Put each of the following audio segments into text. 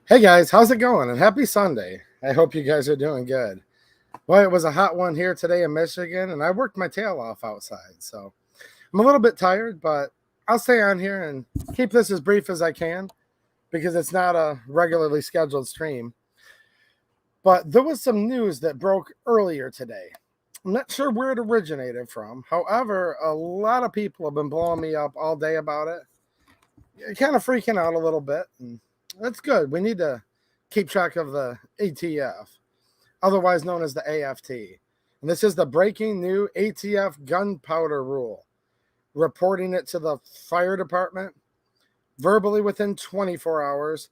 Hey guys, how's it going? And happy Sunday. I hope you guys are doing good. Well, it was a hot one here today in Michigan, and I worked my tail off outside. So I'm a little bit tired, but I'll stay on here and keep this as brief as I can because it's not a regularly scheduled stream. But there was some news that broke earlier today. I'm not sure where it originated from. However, a lot of people have been blowing me up all day about it. Kind of freaking out a little bit. And that's good. We need to keep track of the ATF, otherwise known as the AFT. And this is the breaking new ATF Gunpowder rule, reporting it to the fire department verbally within 24 hours,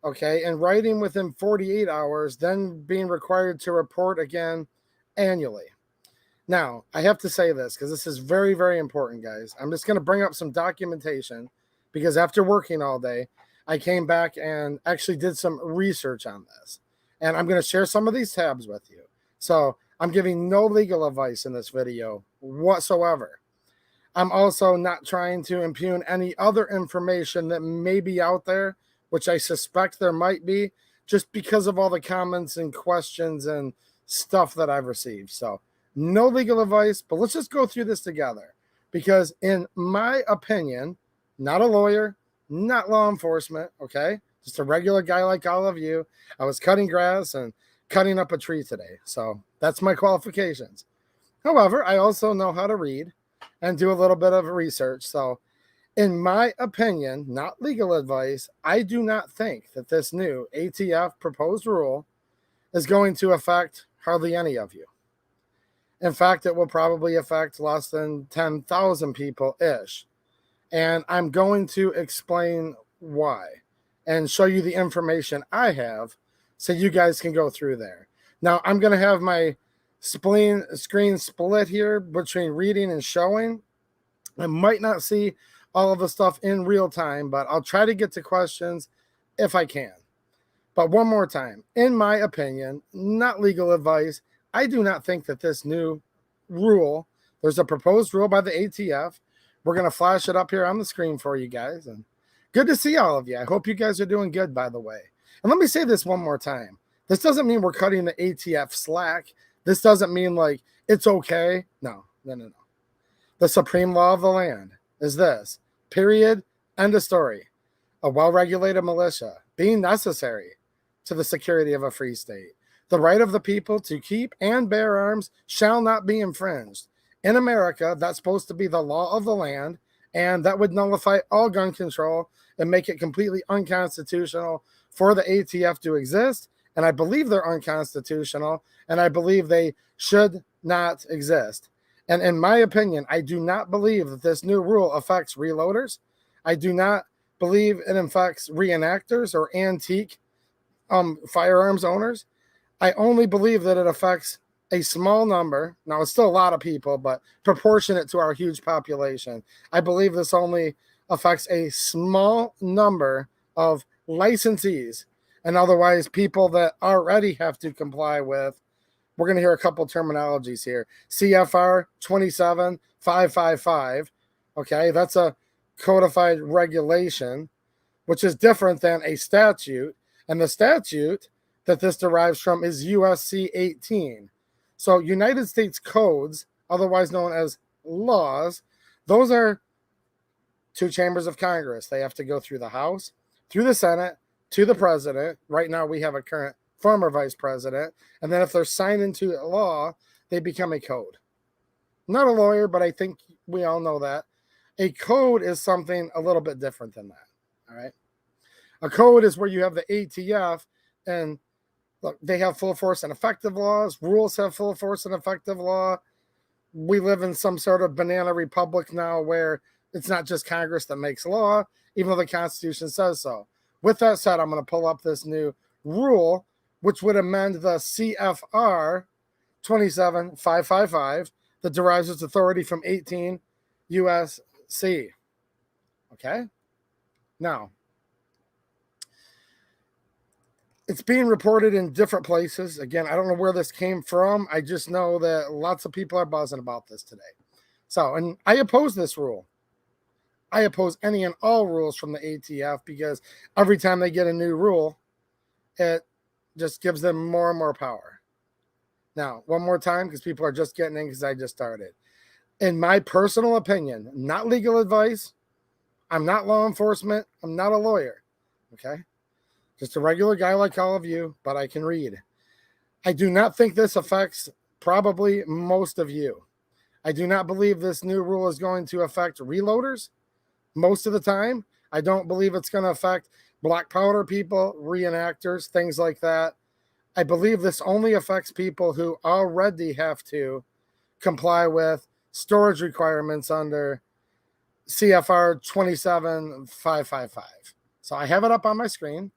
okay, and writing within 48 hours, then being required to report again annually. Now, I have to say this because this is very, very important, guys. I'm just going to bring up some documentation because after working all day, I came back and actually did some research on this. And I'm going to share some of these tabs with you. So I'm giving no legal advice in this video whatsoever. I'm also not trying to impugn any other information that may be out there, which I suspect there might be, just because of all the comments and questions and stuff that I've received. So no legal advice, but let's just go through this together. Because in my opinion, not a lawyer, not law enforcement, okay? Just a regular guy like all of you. I was cutting grass and cutting up a tree today. So that's my qualifications. However, I also know how to read and do a little bit of research. So in my opinion, not legal advice, I do not think that this new ATF proposed rule is going to affect hardly any of you. In fact, it will probably affect less than 10,000 people-ish. And I'm going to explain why and show you the information I have so you guys can go through there. Now, I'm going to have my screen split here between reading and showing. I might not see all of the stuff in real time, but I'll try to get to questions if I can. But one more time, in my opinion, not legal advice, I do not think that this new rule, there's a proposed rule by the ATF. We're going to flash it up here on the screen for you guys. And good to see all of you. I hope you guys are doing good, by the way. And let me say this one more time. This doesn't mean we're cutting the ATF slack. This doesn't mean like it's okay. No. The supreme law of the land is this. Period. End of story. A well-regulated militia being necessary to the security of a free state. The right of the people to keep and bear arms shall not be infringed. In America, that's supposed to be the law of the land, and that would nullify all gun control and make it completely unconstitutional for the ATF to exist. And I believe they're unconstitutional, and I believe they should not exist. And in my opinion, I do not believe that this new rule affects reloaders. I do not believe it affects reenactors or antique firearms owners. I only believe that it affects a small number. Now, it's still a lot of people, but proportionate to our huge population. I believe this only affects a small number of licensees and otherwise people that already have to comply with. We're going to hear a couple terminologies here. CFR 27555. Okay, that's a codified regulation, which is different than a statute. And the statute that this derives from is USC 18. So United States codes, otherwise known as laws, those are two chambers of Congress. They have to go through the House, through the Senate, to the president. Right now we have a current former vice president. And then if they're signed into law, they become a code. I'm not a lawyer, but I think we all know that. A code is something a little bit different than that. All right. A code is where you have the ATF and look, they have full force and effective laws. Rules have full force and effective law. We live in some sort of banana republic now where it's not just Congress that makes law, even though the Constitution says so. With that said, I'm going to pull up this new rule, which would amend the CFR 27555 that derives its authority from 18 USC. Okay? Now, it's being reported in different places. Again, I don't know where this came from. I just know that lots of people are buzzing about this today. So, and I oppose this rule. I oppose any and all rules from the ATF because every time they get a new rule, it just gives them more and more power. Now, one more time, because people are just getting in because I just started. In my personal opinion, not legal advice, I'm not law enforcement, I'm not a lawyer, okay? Just a regular guy like all of you, but I can read. I do not think this affects probably most of you. I do not believe this new rule is going to affect reloaders most of the time. I don't believe it's going to affect black powder people, reenactors, things like that. I believe this only affects people who already have to comply with storage requirements under CFR 27555. So I have it up on my screen.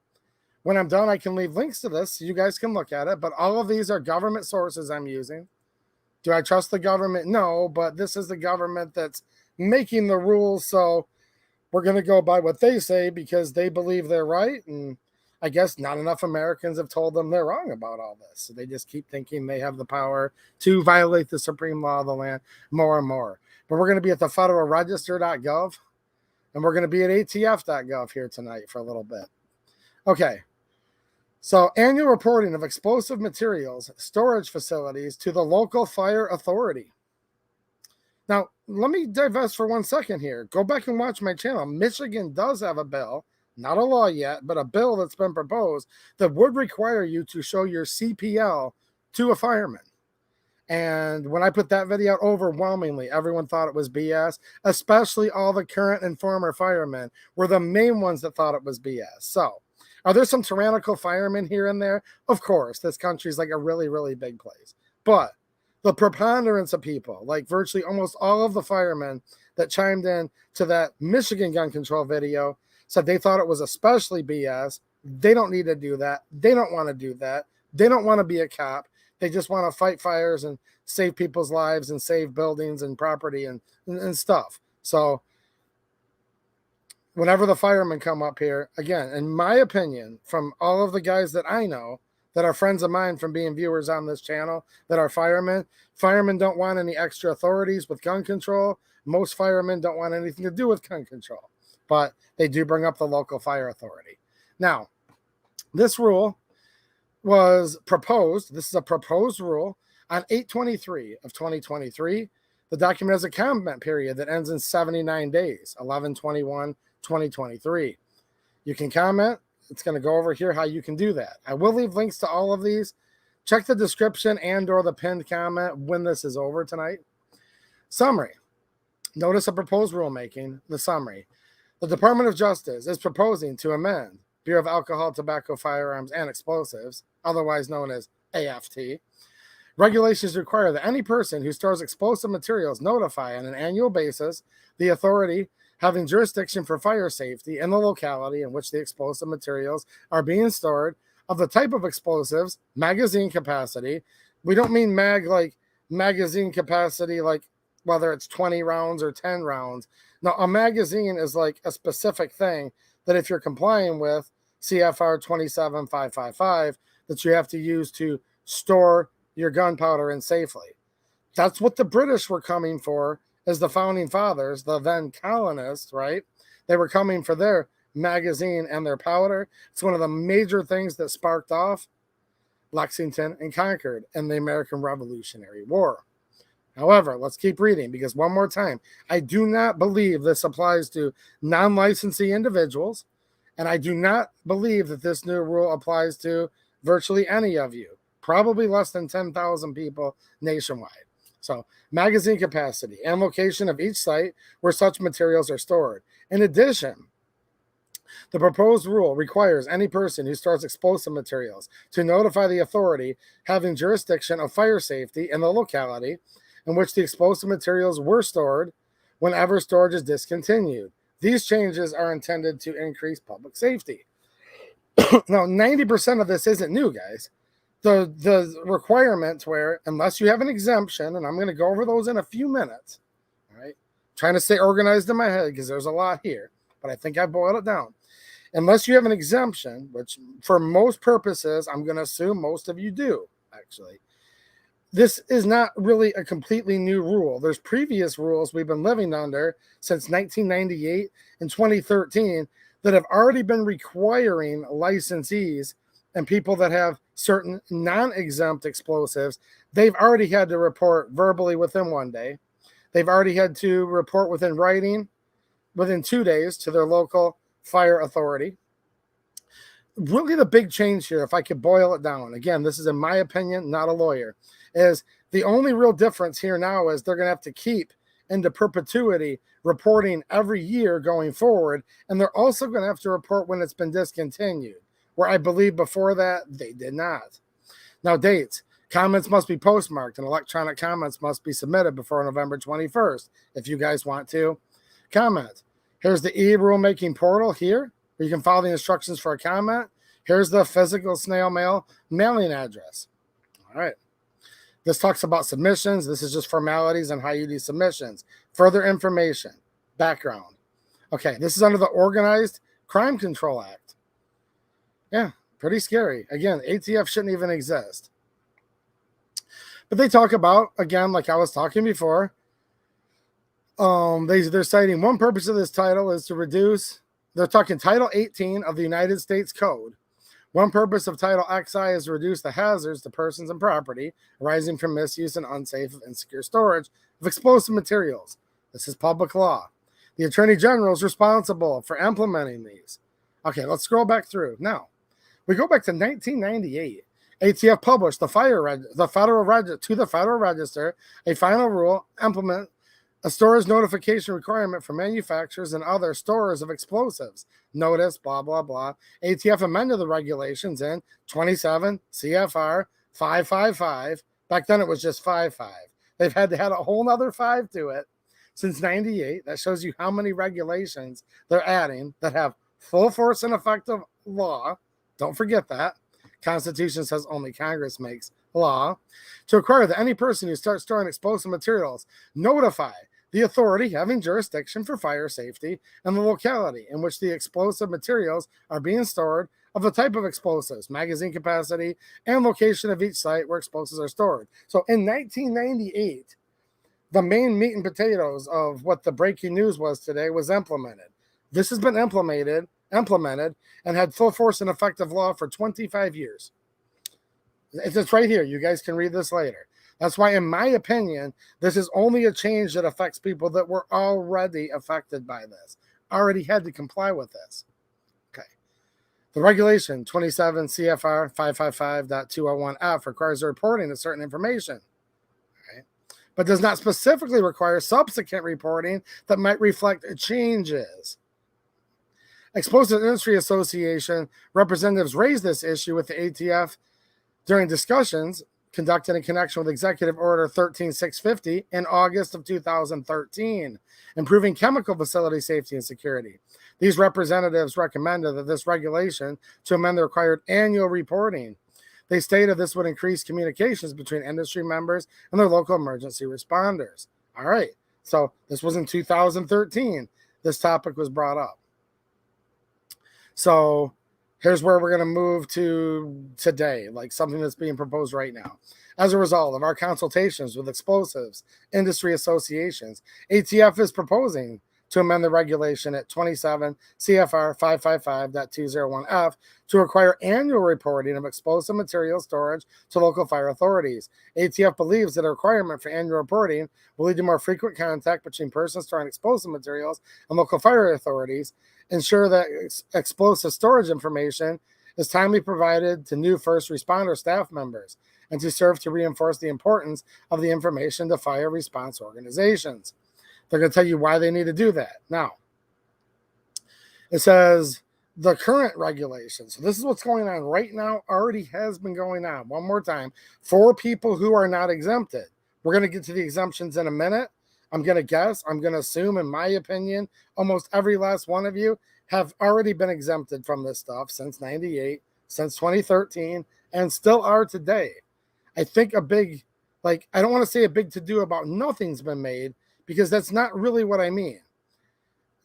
When I'm done, I can leave links to this so you guys can look at it. But all of these are government sources I'm using. Do I trust the government? No, but this is the government that's making the rules. So we're going to go by what they say because they believe they're right. And I guess not enough Americans have told them they're wrong about all this. So they just keep thinking they have the power to violate the supreme law of the land more and more. But we're going to be at the federalregister.gov and we're going to be at ATF.gov here tonight for a little bit. Okay. So annual reporting of explosive materials storage facilities to the local fire authority. Now, let me divest for 1 second here. Go back and watch my channel. Michigan does have a bill, not a law yet, but a bill that's been proposed that would require you to show your CPL to a fireman. And when I put that video out, overwhelmingly, everyone thought it was BS, especially all the current and former firemen were the main ones that thought it was BS. So, are there some tyrannical firemen here and there? Of course, this country is like a really, really big place. But the preponderance of people, like virtually almost all of the firemen that chimed in to that Michigan gun control video, said they thought it was especially BS. They don't need to do that. They don't want to do that. They don't want to be a cop. They just want to fight fires and save people's lives and save buildings and property and stuff. So whenever the firemen come up here, again, in my opinion, from all of the guys that I know that are friends of mine from being viewers on this channel that are firemen don't want any extra authorities with gun control. Most firemen don't want anything to do with gun control, but they do bring up the local fire authority. Now, this rule was proposed. This is a proposed rule on 8/23 of 2023. The document has a comment period that ends in 79 days, 11/21/2023. You can comment. It's going to go over here how you can do that. I will leave links to all of these. Check the description and or the pinned comment when this is over tonight. Summary. Notice of proposed rulemaking. The summary. The Department of Justice is proposing to amend Bureau of Alcohol, Tobacco, Firearms, and Explosives, otherwise known as AFT. Regulations require that any person who stores explosive materials notify on an annual basis the authority having jurisdiction for fire safety in the locality in which the explosive materials are being stored, of the type of explosives, magazine capacity. We don't mean like magazine capacity, like whether it's 20 rounds or 10 rounds. No, a magazine is like a specific thing that if you're complying with CFR 27555, that you have to use to store your gunpowder in safely. That's what the British were coming for as the founding fathers, the then colonists, right? They were coming for their magazine and their powder. It's one of the major things that sparked off Lexington and Concord and the American Revolutionary War. However, let's keep reading because one more time, I do not believe this applies to non-licensee individuals, and I do not believe that this new rule applies to virtually any of you, probably less than 10,000 people nationwide. So, magazine capacity and location of each site where such materials are stored. In addition, the proposed rule requires any person who stores explosive materials to notify the authority having jurisdiction of fire safety in the locality in which the explosive materials were stored whenever storage is discontinued. These changes are intended to increase public safety. Now, 90% of this isn't new, guys. The requirements where, unless you have an exemption, and I'm going to go over those in a few minutes, all right? Trying to stay organized in my head because there's a lot here, but I think I boiled it down. Unless you have an exemption, which for most purposes, I'm going to assume most of you do, actually. This is not really a completely new rule. There's previous rules we've been living under since 1998 and 2013 that have already been requiring licensees and people that have certain non-exempt explosives, they've already had to report verbally within 1 day. They've already had to report within writing within 2 days to their local fire authority. Really the big change here, if I could boil it down, again, this is in my opinion, not a lawyer, is the only real difference here now is they're going to have to keep into perpetuity reporting every year going forward, and they're also going to have to report when it's been discontinued, where I believe before that they did not. Now, dates. Comments must be postmarked, and electronic comments must be submitted before November 21st if you guys want to comment. Here's the e-rulemaking portal here, where you can follow the instructions for a comment. Here's the physical snail mail mailing address. All right. This talks about submissions. This is just formalities on how you do submissions. Further information, background. Okay, this is under the Organized Crime Control Act. Yeah, pretty scary. Again, ATF shouldn't even exist. But they talk about, again, like I was talking before, they're citing one purpose of this title is to reduce, they're talking Title 18 of the United States Code. One purpose of Title XI is to reduce the hazards to persons and property arising from misuse and unsafe and insecure storage of explosive materials. This is public law. The Attorney General is responsible for implementing these. Okay, let's scroll back through. Now, we go back to 1998. ATF published the Federal Register a final rule implement a storage notification requirement for manufacturers and other storers of explosives. Notice, blah, blah, blah. ATF amended the regulations in 27 CFR 555. Back then it was just 55. They've had to add a whole nother 5 to it since 98. That shows you how many regulations they're adding that have full force and effective law. Don't forget that. Constitution says only Congress makes law. To require that any person who starts storing explosive materials notify the authority having jurisdiction for fire safety and the locality in which the explosive materials are being stored, of the type of explosives, magazine capacity, and location of each site where explosives are stored. So in 1998, the main meat and potatoes of what the breaking news was today was implemented. This has been implemented and had full force and effective law for 25 years. It's right here. You guys can read this later. That's why, in my opinion, this is only a change that affects people that were already affected by this, already had to comply with this. Okay. The regulation 27 CFR 555.201F requires the reporting of certain information, okay, but does not specifically require subsequent reporting that might reflect changes. Explosive Industry Association representatives raised this issue with the ATF during discussions conducted in connection with Executive Order 13650 in August of 2013, improving chemical facility safety and security. These representatives recommended that this regulation to amend the required annual reporting. They stated this would increase communications between industry members and their local emergency responders. All right, so this was in 2013. This topic was brought up. So here's where we're going to move to today, like something that's being proposed right now. As a result of our consultations with explosives industry associations, ATF is proposing to amend the regulation at 27 CFR 555.201F to require annual reporting of explosive material storage to local fire authorities. ATF believes that a requirement for annual reporting will lead to more frequent contact between persons storing explosive materials and local fire authorities, ensure that explosive storage information is timely provided to new first responder staff members, and to serve to reinforce the importance of the information to fire response organizations. They're going to tell you why they need to do that. Now, it says the current regulations. So this is what's going on right now, already has been going on. One more time, for people who are not exempted. We're going to get to the exemptions in a minute. I'm going to guess, I'm going to assume, in my opinion, almost every last one of you have already been exempted from this stuff since 98, since 2013, and still are today. I think a big, I don't want to say a big to-do about nothing's been made, because that's not really what I mean.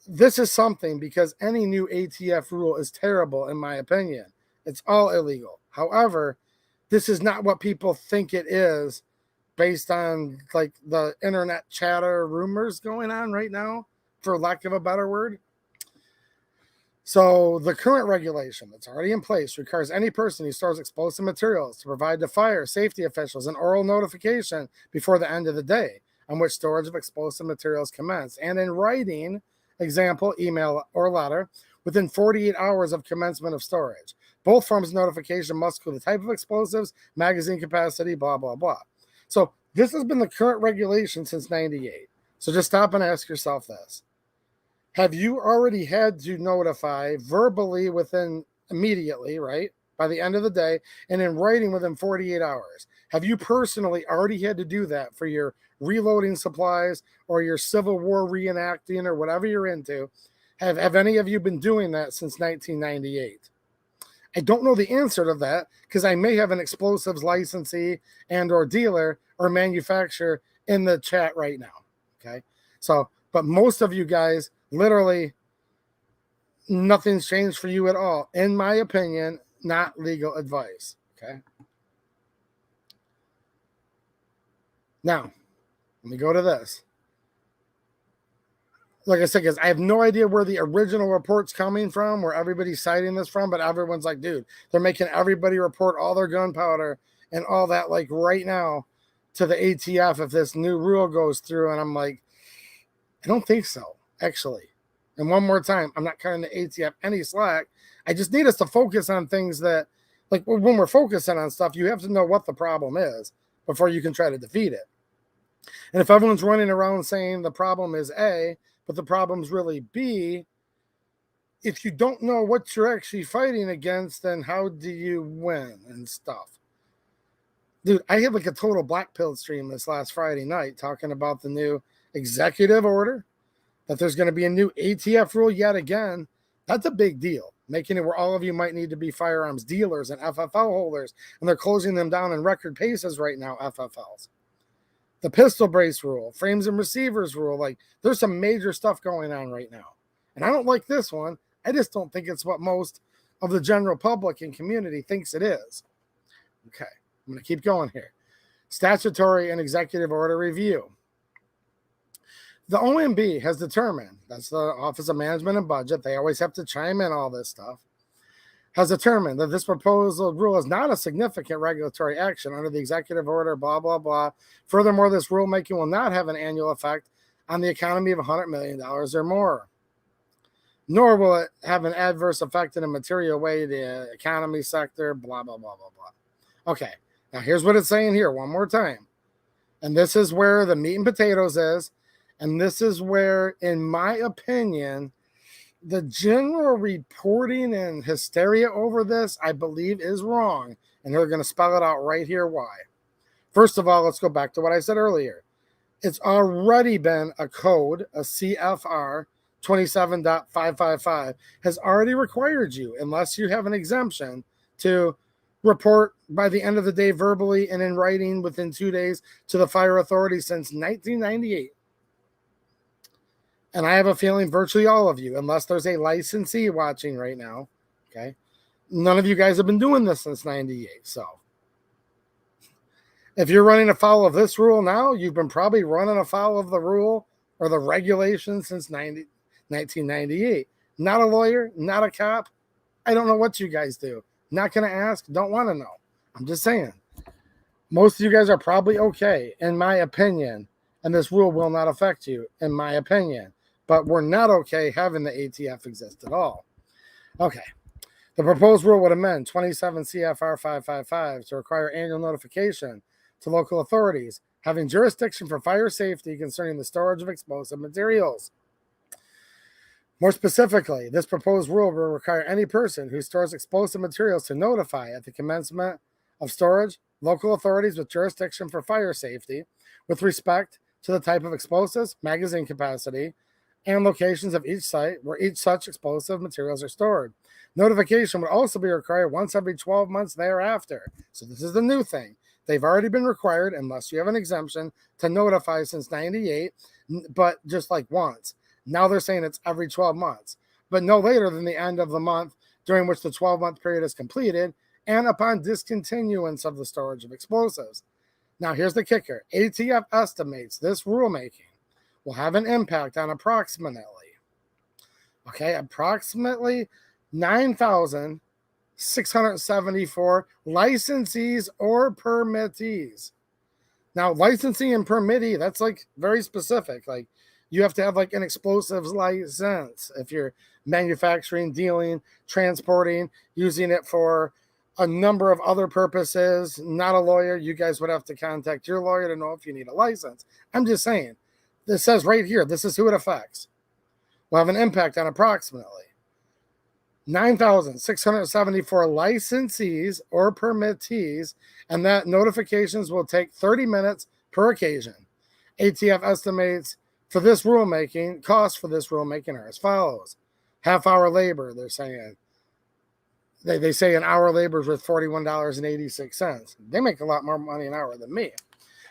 This is something because any new ATF rule is terrible, in my opinion. It's all illegal. However, this is not what people think it is based on the internet chatter rumors going on right now, for lack of a better word. So the current regulation that's already in place requires any person who stores explosive materials to provide to fire safety officials an oral notification before the end of the day on which storage of explosive materials commenced, and in writing, example, email or letter, within 48 hours of commencement of storage. Both forms of notification must include the type of explosives, magazine capacity, blah, blah, blah. So this has been the current regulation since 98. So just stop and ask yourself this. Have you already had to notify verbally within immediately, right? By the end of the day, and in writing within 48 hours? Have you personally already had to do that for your reloading supplies or your Civil War reenacting or whatever you're into? Have any of you been doing that since 1998? I don't know the answer to that because I may have an explosives licensee and or dealer or manufacturer in the chat right now. Okay. So, but most of you guys, literally nothing's changed for you at all. In my opinion, not legal advice. Okay. Now, let me go to this. Like I said, because I have no idea where the original report's coming from, where everybody's citing this from, but everyone's like, dude, they're making everybody report all their gunpowder and all that, like right now, to the ATF if this new rule goes through. And I'm like, I don't think so, actually. And one more time, I'm not cutting the ATF any slack. I just need us to focus on things that, like when we're focusing on stuff, you have to know what the problem is before you can try to defeat it. And if everyone's running around saying the problem is A, but the problem's really B, if you don't know what you're actually fighting against, then how do you win and stuff? Dude, I had like a total black pill stream this last Friday night talking about the new executive order, that there's going to be a new ATF rule yet again. That's a big deal, making it where all of you might need to be firearms dealers and FFL holders, and they're closing them down in record paces right now, FFLs. The pistol brace rule, frames and receivers rule, like there's some major stuff going on right now. And I don't like this one. I just don't think it's what most of the general public and community thinks it is. Okay, I'm going to keep going here. Statutory and executive order review. The OMB has determined, that's the Office of Management and Budget, they always have to chime in all this stuff, has determined that this proposal rule is not a significant regulatory action under the executive order, blah, blah, blah. Furthermore, this rulemaking will not have an annual effect on the economy of $100 million or more, nor will it have an adverse effect in a material way to the economy sector, blah, blah, blah, blah, blah. Okay, now here's what it's saying here one more time. And this is where the meat and potatoes is. And this is where, in my opinion, the general reporting and hysteria over this, I believe, is wrong. And they're going to spell it out right here why. First of all, let's go back to what I said earlier. It's already been a code, a CFR 27.555, has already required you, unless you have an exemption, to report by the end of the day verbally and in writing within 2 days to the fire authority since 1998. And I have a feeling virtually all of you, unless there's a licensee watching right now, okay, none of you guys have been doing this since 98. So if you're running afoul of this rule now, you've been probably running afoul of the rule or the regulation since 1998. Not a lawyer, not a cop. I don't know what you guys do. Not going to ask, don't want to know. I'm just saying. Most of you guys are probably okay, in my opinion, and this rule will not affect you, in my opinion. But we're not okay having the ATF exist at all. Okay. The proposed rule would amend 27 CFR 555 to require annual notification to local authorities having jurisdiction for fire safety concerning the storage of explosive materials. More specifically, this proposed rule will require any person who stores explosive materials to notify at the commencement of storage local authorities with jurisdiction for fire safety with respect to the type of explosives, magazine capacity, and locations of each site where each such explosive materials are stored. Notification would also be required once every 12 months thereafter. So this is the new thing. They've already been required, unless you have an exemption, to notify since 98, but just like once. Now they're saying it's every 12 months, but no later than the end of the month during which the 12-month period is completed and upon discontinuance of the storage of explosives. Now here's the kicker. ATF estimates this rulemaking will have an impact on approximately Okay, approximately 9,674 licensees or permittees. Now, licensing and permittee, that's like very specific. Like you have to have like an explosives license if you're manufacturing, dealing, transporting, using it for a number of other purposes. Not a lawyer. You guys would have to contact your lawyer to know if you need a license. I'm just saying, this says right here, this is who it affects. Will have an impact on approximately 9,674 licensees or permittees, and that notifications will take 30 minutes per occasion. ATF estimates for this rulemaking, costs for this rulemaking are as follows. Half-hour labor, they're saying. They say an hour labor is worth $41.86. They make a lot more money an hour than me.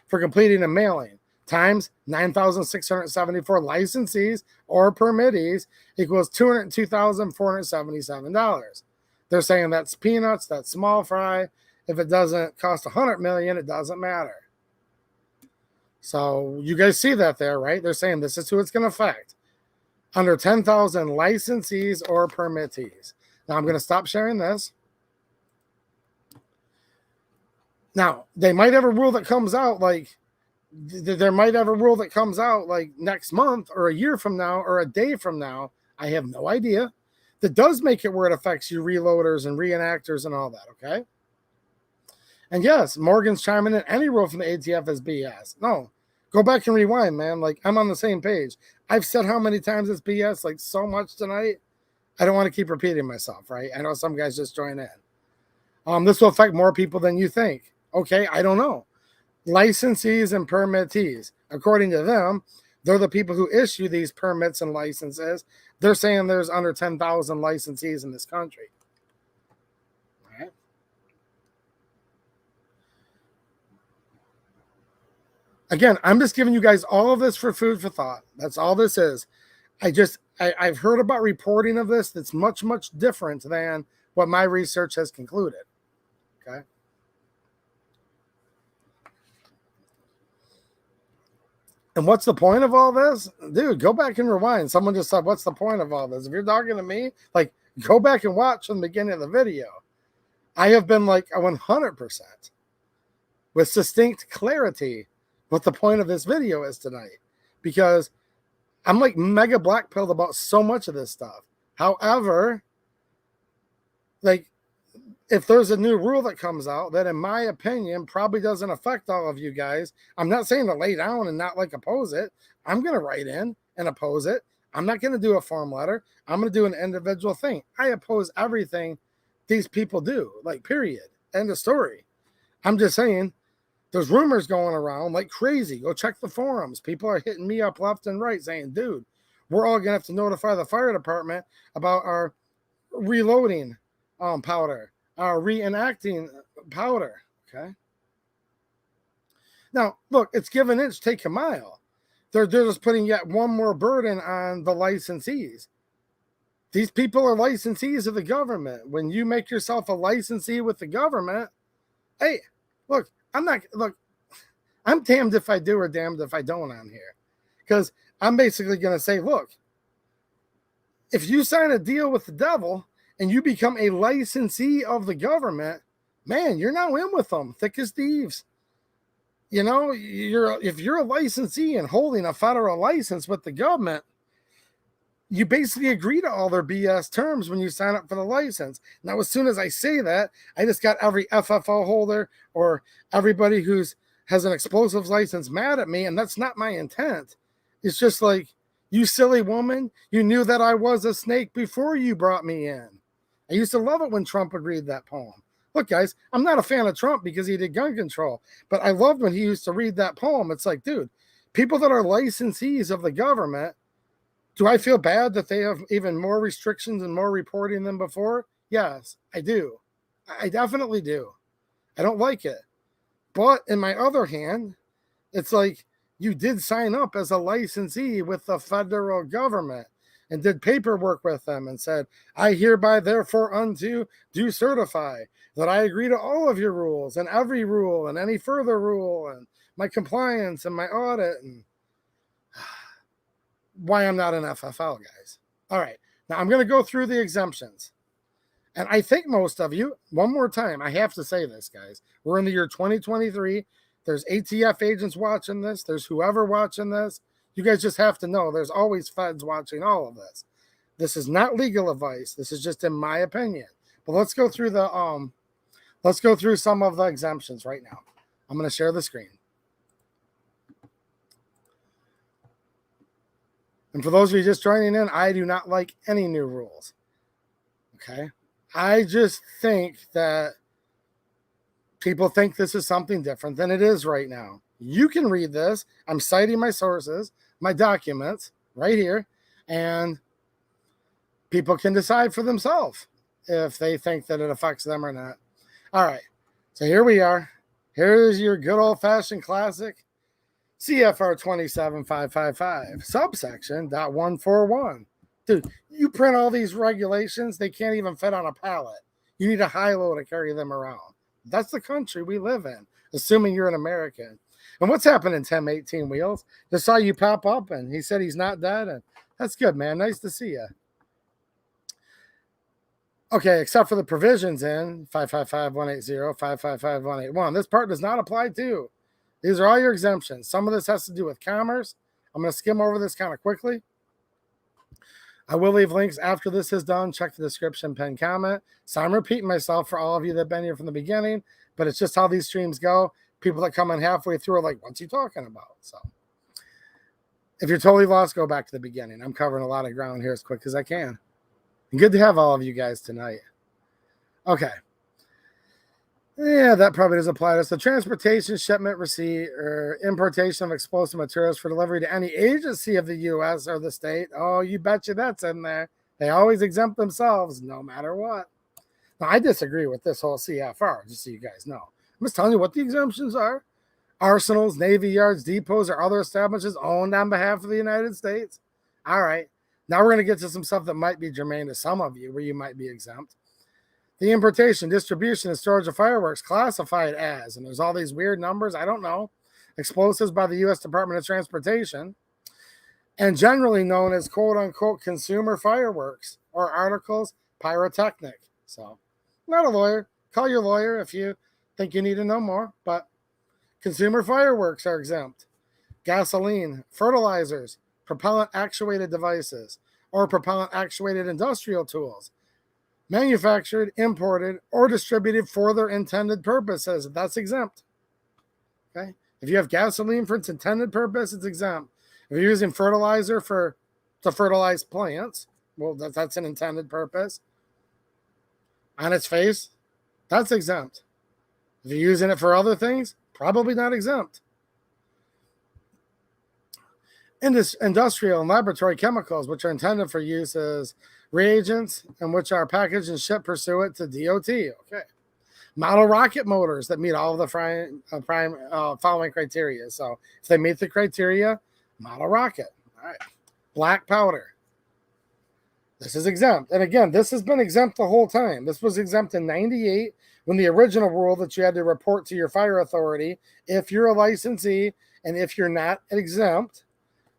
For completing a mailing, times 9,674 licensees or permittees equals $202,477. They're saying that's peanuts, that's small fry. If it doesn't cost $100 million, it doesn't matter. So you guys see that there, right? They're saying this is who it's going to affect. Under 10,000 licensees or permittees. Now I'm going to stop sharing this. Now, they might have a rule that comes out like there might have a rule that comes out like next month or a year from now or a day from now. I have no idea. That does make it where it affects you reloaders and reenactors and all that, okay? And yes, Morgan's chiming in. Any rule from the ATF is BS. No, go back and rewind, man. Like, I'm on the same page. I've said how many times it's BS, like so much tonight. I don't want to keep repeating myself, right? I know some guys just join in. This will affect more people than you think. Okay, I don't know. Licensees and permittees, according to them, they're the people who issue these permits and licenses. They're saying there's under 10,000 licensees in this country. All right. Again, I'm just giving you guys all of this for food for thought. That's all this is. I've heard about reporting of this that's much, much different than what my research has concluded. Okay. And what's the point of all this? Dude, go back and rewind. Someone just said, what's the point of all this? If you're talking to me, like, go back and watch from the beginning of the video. I have been like 100% with distinct clarity what the point of this video is tonight. Because I'm like mega blackpilled about so much of this stuff. However, like, if there's a new rule that comes out that, in my opinion, probably doesn't affect all of you guys, I'm not saying to lay down and not like oppose it. I'm going to write in and oppose it. I'm not going to do a form letter. I'm going to do an individual thing. I oppose everything these people do, like, period. End of story. I'm just saying there's rumors going around like crazy. Go check the forums. People are hitting me up left and right saying, dude, we're all going to have to notify the fire department about our reloading powder. Reenacting powder, okay? Now, look, it's give an inch, take a mile. They're just putting yet one more burden on the licensees. These people are licensees of the government. When you make yourself a licensee with the government, hey, look, I'm damned if I do or damned if I don't on here. Because I'm basically going to say, look, if you sign a deal with the devil, and you become a licensee of the government, man, you're now in with them, thick as thieves. You know, if you're a licensee and holding a federal license with the government, you basically agree to all their BS terms when you sign up for the license. Now, as soon as I say that, I just got every FFO holder or everybody has an explosives license mad at me, and that's not my intent. It's just like, you silly woman, you knew that I was a snake before you brought me in. I used to love it when Trump would read that poem. Look, guys, I'm not a fan of Trump because he did gun control, but I loved when he used to read that poem. It's like, dude, people that are licensees of the government, do I feel bad that they have even more restrictions and more reporting than before? Yes, I do. I definitely do. I don't like it. But in my other hand, it's like, you did sign up as a licensee with the federal government and did paperwork with them and said, I hereby therefore unto do certify that I agree to all of your rules and every rule and any further rule and my compliance and my audit, and why I'm not an FFL, guys. All right. Now, I'm going to go through the exemptions. And I think most of you, one more time, I have to say this, guys. We're in the year 2023. There's ATF agents watching this. There's whoever watching this. You guys just have to know there's always feds watching all of this. This is not legal advice. This is just in my opinion. But let's go through some of the exemptions right now. I'm going to share the screen. And for those of you just joining in, I do not like any new rules. Okay? I just think that people think this is something different than it is right now. You can read this. I'm citing my sources, my documents right here, and people can decide for themselves if they think that it affects them or not. All right, so here we are. Here's your good old-fashioned classic CFR 27555, subsection .141. Dude, you print all these regulations, they can't even fit on a pallet. You need a high-low to carry them around. That's the country we live in, assuming you're an American. And what's happening, Tim 18 Wheels? Just saw you pop up, and he said he's not dead, and that's good, man. Nice to see you. Okay, except for the provisions in 555-180, 555-181. This part does not apply to. These are all your exemptions. Some of this has to do with commerce. I'm going to skim over this kind of quickly. I will leave links after this is done. Check the description, pin comment. So I'm repeating myself for all of you that have been here from the beginning, but it's just how these streams go. People that come in halfway through are like, what's he talking about? So if you're totally lost, go back to the beginning. I'm covering a lot of ground here as quick as I can. And good to have all of you guys tonight. Okay. Yeah, that probably doesn't apply to us. The transportation, shipment, receipt, or importation of explosive materials for delivery to any agency of the U.S. or the state. Oh, you betcha that's in there. They always exempt themselves, no matter what. Now, I disagree with this whole CFR, just so you guys know. I'm just telling you what the exemptions are. Arsenals, Navy yards, depots, or other establishments owned on behalf of the United States. All right. Now we're going to get to some stuff that might be germane to some of you, where you might be exempt. The importation, distribution, and storage of fireworks classified as, and there's all these weird numbers, I don't know, explosives by the U.S. Department of Transportation, and generally known as quote-unquote consumer fireworks or articles pyrotechnic. So, not a lawyer. Call your lawyer if you think you need to know more, but consumer fireworks are exempt. Gasoline, fertilizers, propellant-actuated devices, or propellant-actuated industrial tools, manufactured, imported, or distributed for their intended purposes. That's exempt. Okay? If you have gasoline for its intended purpose, it's exempt. If you're using fertilizer to fertilize plants, well, that's an intended purpose. On its face, that's exempt. If you're using it for other things, probably not exempt. Industrial and laboratory chemicals, which are intended for use as reagents and which are packaged and shipped pursuant to DOT. Okay. Model rocket motors that meet all of the following criteria. So if they meet the criteria, model rocket. All right. Black powder. This is exempt. And again, this has been exempt the whole time. This was exempt in 98 when the original rule that you had to report to your fire authority if you're a licensee and if you're not exempt.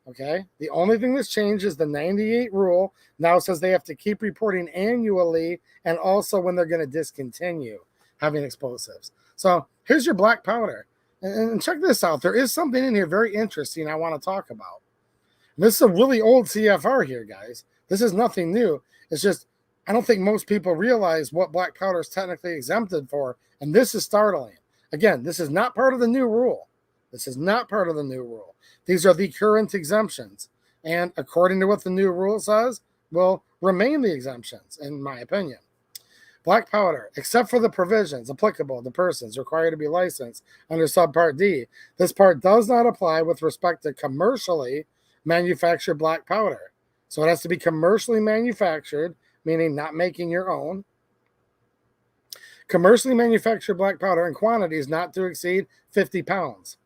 Okay. The only thing that's changed is the 98 rule now says they have to keep reporting annually and also when they're going to discontinue having explosives. So here's your black powder. And check this out. There is something in here very interesting I want to talk about. This is a really old CFR here, guys. This is nothing new. It's just I don't think most people realize what black powder is technically exempted for. And this is startling. Again, this is not part of the new rule. This is not part of the new rule. These are the current exemptions. And according to what the new rule says, will remain the exemptions, in my opinion. Black powder, except for the provisions applicable to persons required to be licensed under subpart D. This part does not apply with respect to commercially manufactured black powder. So it has to be commercially manufactured, meaning not making your own. Commercially manufactured black powder in quantities not to exceed 50 pounds.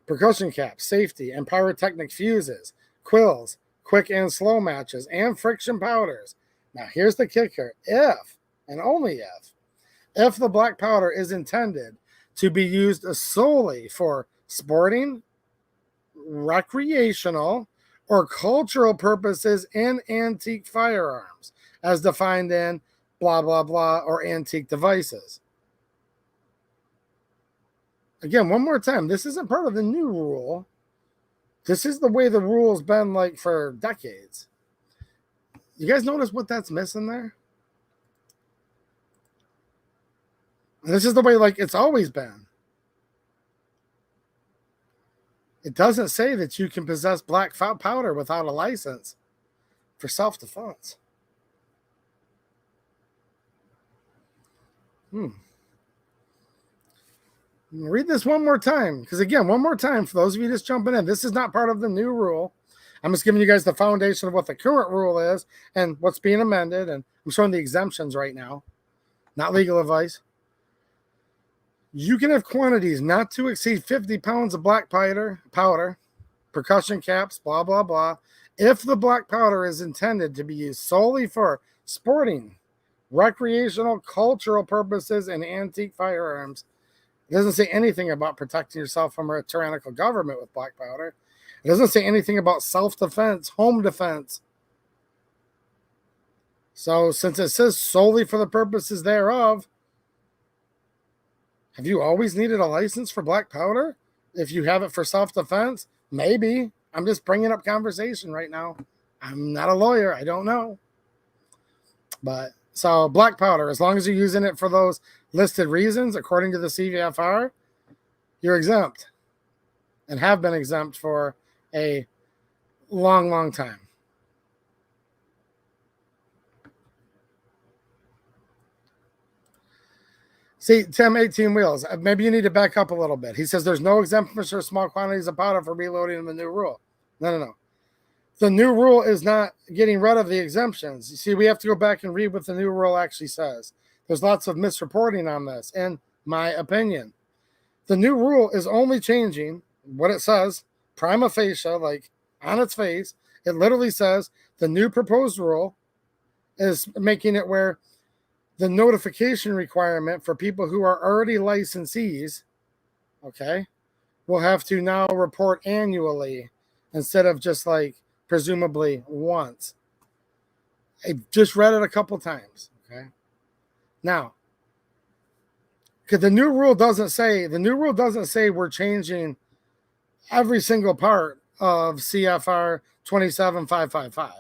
Percussion caps, safety, and pyrotechnic fuses, quills, quick and slow matches, and friction powders. Now, here's the kicker. If, and only if the black powder is intended to be used solely for sporting, recreational, or cultural purposes in antique firearms, as defined in blah, blah, blah, or antique devices. Again, one more time, this isn't part of the new rule. This is the way the rule's been like for decades. You guys notice what that's missing there? This is the way like it's always been. It doesn't say that you can possess black powder without a license for self-defense. Read this one more time, because again, one more time, for those of you just jumping in, this is not part of the new rule. I'm just giving you guys the foundation of what the current rule is and what's being amended, and I'm showing the exemptions right now, not legal advice. You can have quantities not to exceed 50 pounds of black powder, percussion caps, blah, blah, blah, if the black powder is intended to be used solely for sporting, recreational, cultural purposes, and antique firearms. It doesn't say anything about protecting yourself from a tyrannical government with black powder. It doesn't say anything about self-defense, home defense. So since it says solely for the purposes thereof, have you always needed a license for black powder? If you have it for self-defense, maybe. I'm just bringing up conversation right now. I'm not a lawyer. I don't know. But so black powder, as long as you're using it for those listed reasons, according to the CVFR, you're exempt and have been exempt for a long, long time. See, Tim, 18 wheels. Maybe you need to back up a little bit. He says there's no exemption for small quantities of powder for reloading in the new rule. No. The new rule is not getting rid of the exemptions. You see, we have to go back and read what the new rule actually says. There's lots of misreporting on this, in my opinion. The new rule is only changing what it says, prima facie, like on its face. It literally says the new proposed rule is making it where the notification requirement for people who are already licensees, okay, will have to now report annually instead of just like presumably once. I just read it a couple times, okay? Now, because the new rule doesn't say we're changing every single part of CFR 27555.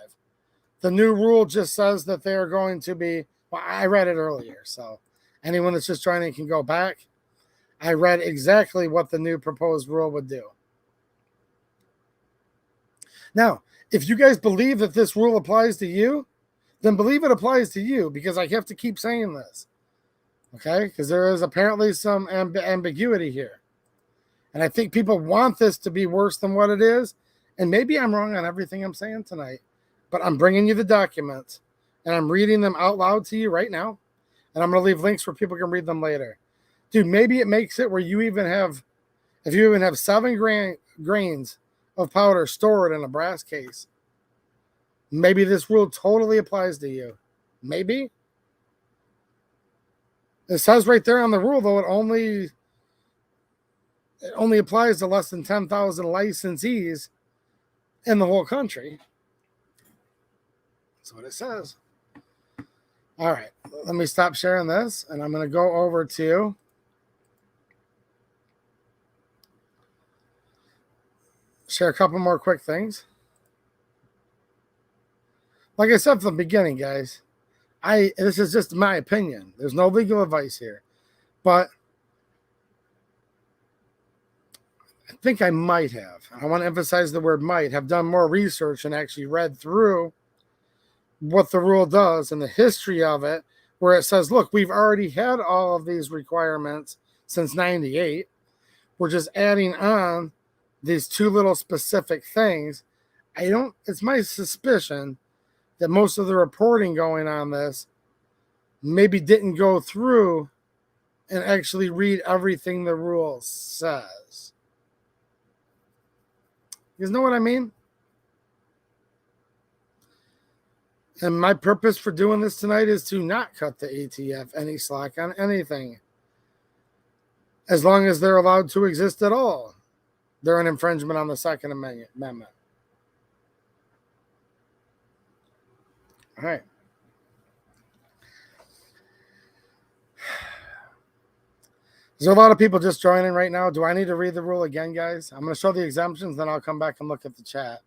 The new rule just says that they're going to be, well, I read it earlier, so anyone that's just trying to can go back. I read exactly what the new proposed rule would do. Now, if you guys believe that this rule applies to you, then believe it applies to you, because I have to keep saying this, okay? Because there is apparently some ambiguity here. And I think people want this to be worse than what it is. And maybe I'm wrong on everything I'm saying tonight, but I'm bringing you the documents, and I'm reading them out loud to you right now. And I'm going to leave links where people can read them later. Dude, maybe it makes it where you even have, if you even have 7 grains of powder stored in a brass case, maybe this rule totally applies to you. Maybe. It says right there on the rule, though, it only applies to less than 10,000 licensees in the whole country. That's what it says. All right, let me stop sharing this, and I'm going to go over to share a couple more quick things. Like I said from the beginning, guys, this is just my opinion. There's no legal advice here. But I think I might have, I want to emphasize the word might, have done more research and actually read through what the rule does and the history of it, where it says, look, we've already had all of these requirements since 98. We're just adding on these 2 little specific things. It's my suspicion that most of the reporting going on this maybe didn't go through and actually read everything the rule says. You guys know what I mean? And my purpose for doing this tonight is to not cut the ATF any slack on anything. As long as they're allowed to exist at all, they're an infringement on the Second Amendment. All right. There's a lot of people just joining right now. Do I need to read the rule again, guys? I'm going to show the exemptions, then I'll come back and look at the chat.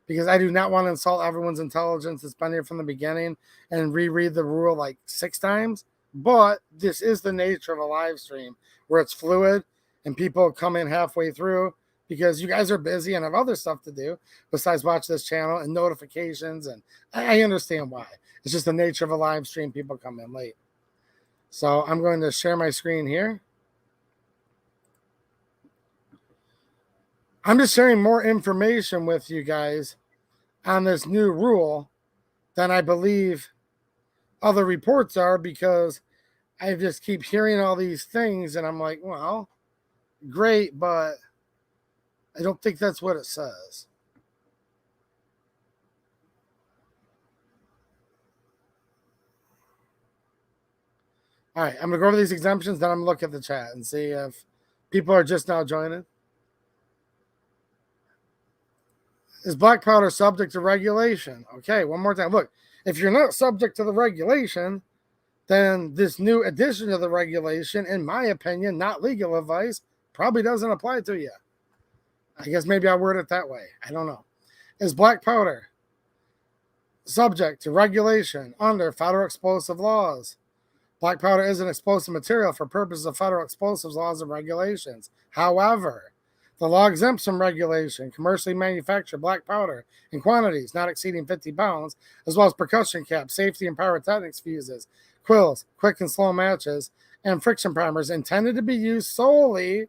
Because I do not want to insult everyone's intelligence that's been here from the beginning and reread the rule like 6 times. But this is the nature of a live stream where it's fluid and people come in halfway through because you guys are busy and have other stuff to do besides watch this channel and notifications. And I understand why. It's just the nature of a live stream. People come in late. So I'm going to share my screen here. I'm just sharing more information with you guys on this new rule than I believe other reports are, because I just keep hearing all these things and I'm like, well, great, but I don't think that's what it says. All right, I'm going to go over these exemptions, then I'm going to look at the chat and see if people are just now joining. Is black powder subject to regulation? Okay, one more time. Look, if you're not subject to the regulation, then this new addition to the regulation, in my opinion, not legal advice, probably doesn't apply to you. I guess maybe I'll word it that way. I don't know. Is black powder subject to regulation under federal explosive laws? Black powder is an explosive material for purposes of federal explosives laws and regulations. However, the law exempts from regulation commercially manufactured black powder in quantities not exceeding 50 pounds, as well as percussion caps, safety and pyrotechnics fuses, quills, quick and slow matches, and friction primers intended to be used solely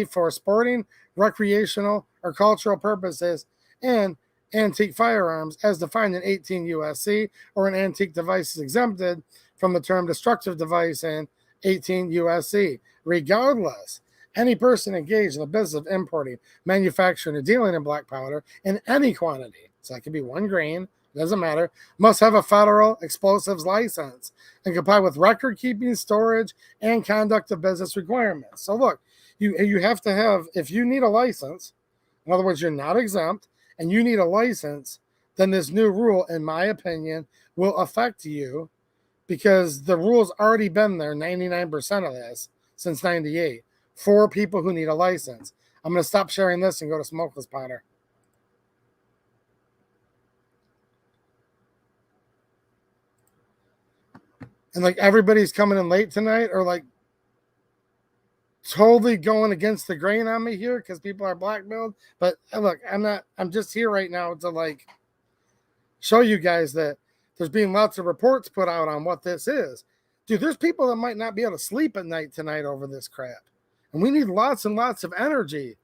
for sporting, recreational, or cultural purposes, and antique firearms as defined in 18 U.S.C., or an antique device is exempted from the term destructive device in 18 U.S.C. Regardless, any person engaged in the business of importing, manufacturing, or dealing in black powder in any quantity, so that could be 1 grain, doesn't matter, must have a federal explosives license and comply with record-keeping, storage, and conduct of business requirements. So look, you have to have, if you need a license, in other words, you're not exempt, and you need a license, then this new rule, in my opinion, will affect you, because the rule's already been there, 99% of this, since 98, for people who need a license. I'm going to stop sharing this and go to Smokeless powder. And like everybody's coming in late tonight, or like totally going against the grain on me here because people are blackmailed. But look, I'm just here right now to like show you guys that there's being lots of reports put out on what this is. Dude, there's people that might not be able to sleep at night tonight over this crap. And we need lots and lots of energy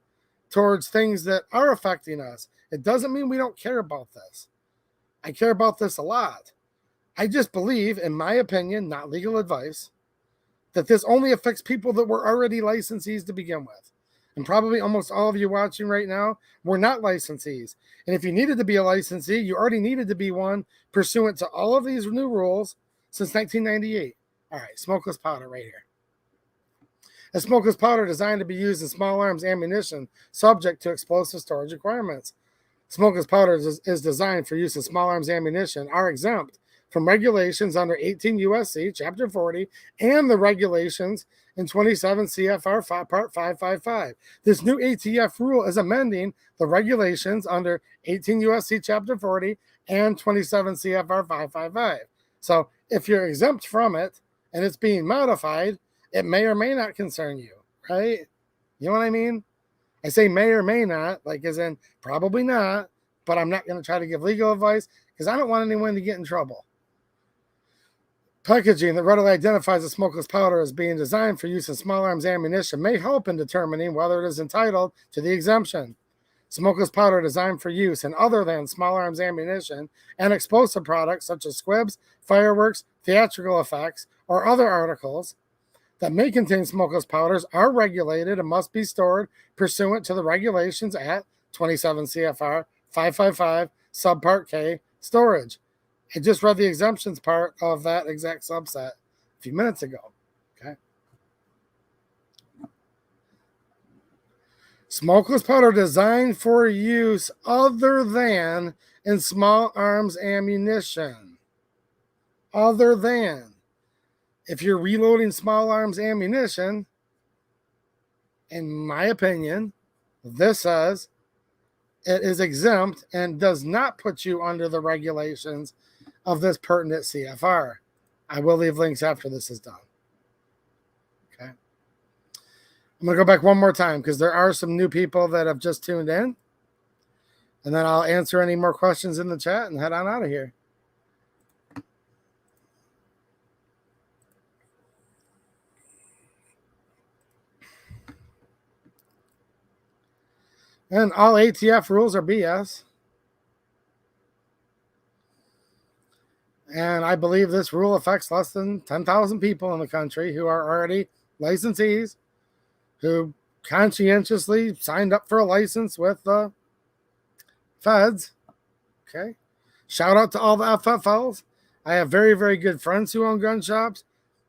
towards things that are affecting us. It doesn't mean we don't care about this. I care about this a lot. I just believe, in my opinion, not legal advice, that this only affects people that were already licensees to begin with. And probably almost all of you watching right now were not licensees. And if you needed to be a licensee, you already needed to be one pursuant to all of these new rules since 1998. All right, smokeless powder right here. A smokeless powder designed to be used in small arms ammunition subject to explosive storage requirements. Smokeless powder is designed for use in small arms ammunition are exempt from regulations under 18 U.S.C. Chapter 40 and the regulations in 27 CFR Part 555. This new ATF rule is amending the regulations under 18 U.S.C. Chapter 40 and 27 CFR 555. So if you're exempt from it and it's being modified, it may or may not concern you, right? You know what I mean? I say may or may not, like as in probably not, but I'm not going to try to give legal advice because I don't want anyone to get in trouble. Packaging that readily identifies a smokeless powder as being designed for use in small arms ammunition may help in determining whether it is entitled to the exemption. Smokeless powder designed for use in other than small arms ammunition and explosive products such as squibs, fireworks, theatrical effects, or other articles that may contain smokeless powders are regulated and must be stored pursuant to the regulations at 27 CFR 555 subpart K storage. I just read the exemptions part of that exact subset a few minutes ago. Okay. Smokeless powder designed for use other than in small arms ammunition. Other than. If you're reloading small arms ammunition, in my opinion, this says it is exempt and does not put you under the regulations of this pertinent CFR. I will leave links after this is done. Okay. I'm going to go back one more time because there are some new people that have just tuned in. And then I'll answer any more questions in the chat and head on out of here. And all ATF rules are BS. And I believe this rule affects less than 10,000 people in the country who are already licensees, who conscientiously signed up for a license with the feds. Okay. Shout out to all the FFLs. I have very, very good friends who own gun shops.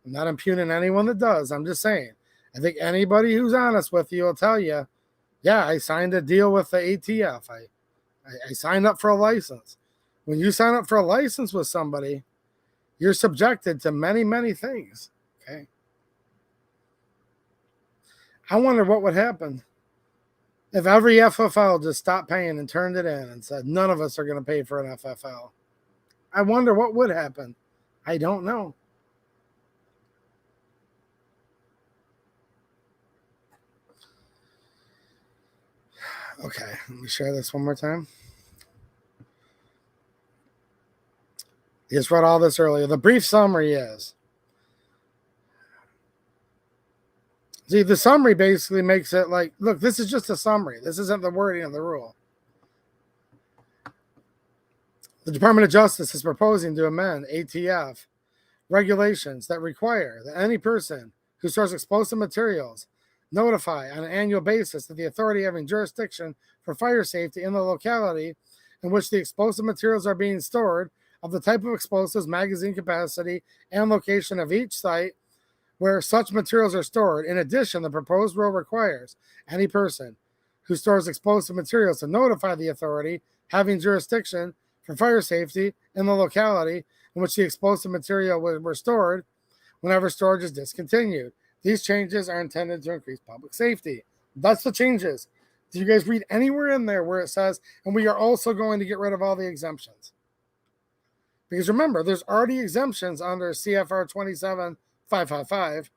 I'm not impugning anyone that does. I'm just saying. I think anybody who's honest with you will tell you, yeah, I signed a deal with the ATF. I signed up for a license. When you sign up for a license with somebody, you're subjected to many, many things. Okay. I wonder what would happen if every FFL just stopped paying and turned it in and said, none of us are going to pay for an FFL. I wonder what would happen. I don't know. Okay, let me share this one more time. I just read all this earlier. The brief summary is, see, the summary basically makes it like, look, this is just a summary. This isn't the wording of the rule. The Department of Justice is proposing to amend ATF regulations that require that any person who stores explosive materials notify on an annual basis that the authority having jurisdiction for fire safety in the locality in which the explosive materials are being stored, of the type of explosives, magazine capacity, and location of each site where such materials are stored. In addition, the proposed rule requires any person who stores explosive materials to notify the authority having jurisdiction for fire safety in the locality in which the explosive material were stored whenever storage is discontinued. These changes are intended to increase public safety. That's the changes. Do you guys read anywhere in there where it says, and we are also going to get rid of all the exemptions? Because remember, there's already exemptions under CFR 27555.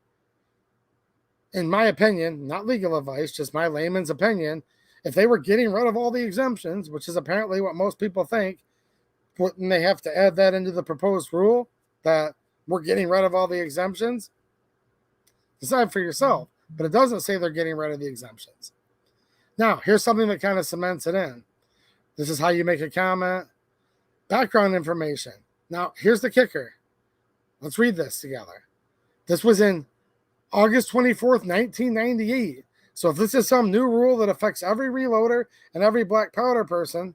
In my opinion, not legal advice, just my layman's opinion, if they were getting rid of all the exemptions, which is apparently what most people think, wouldn't they have to add that into the proposed rule that we're getting rid of all the exemptions? Decide for yourself. But it doesn't say they're getting rid of the exemptions. Now, here's something that kind of cements it in. This is how you make a comment. Background information. Now, here's the kicker. Let's read this together. This was in August 24th, 1998. So if this is some new rule that affects every reloader and every black powder person,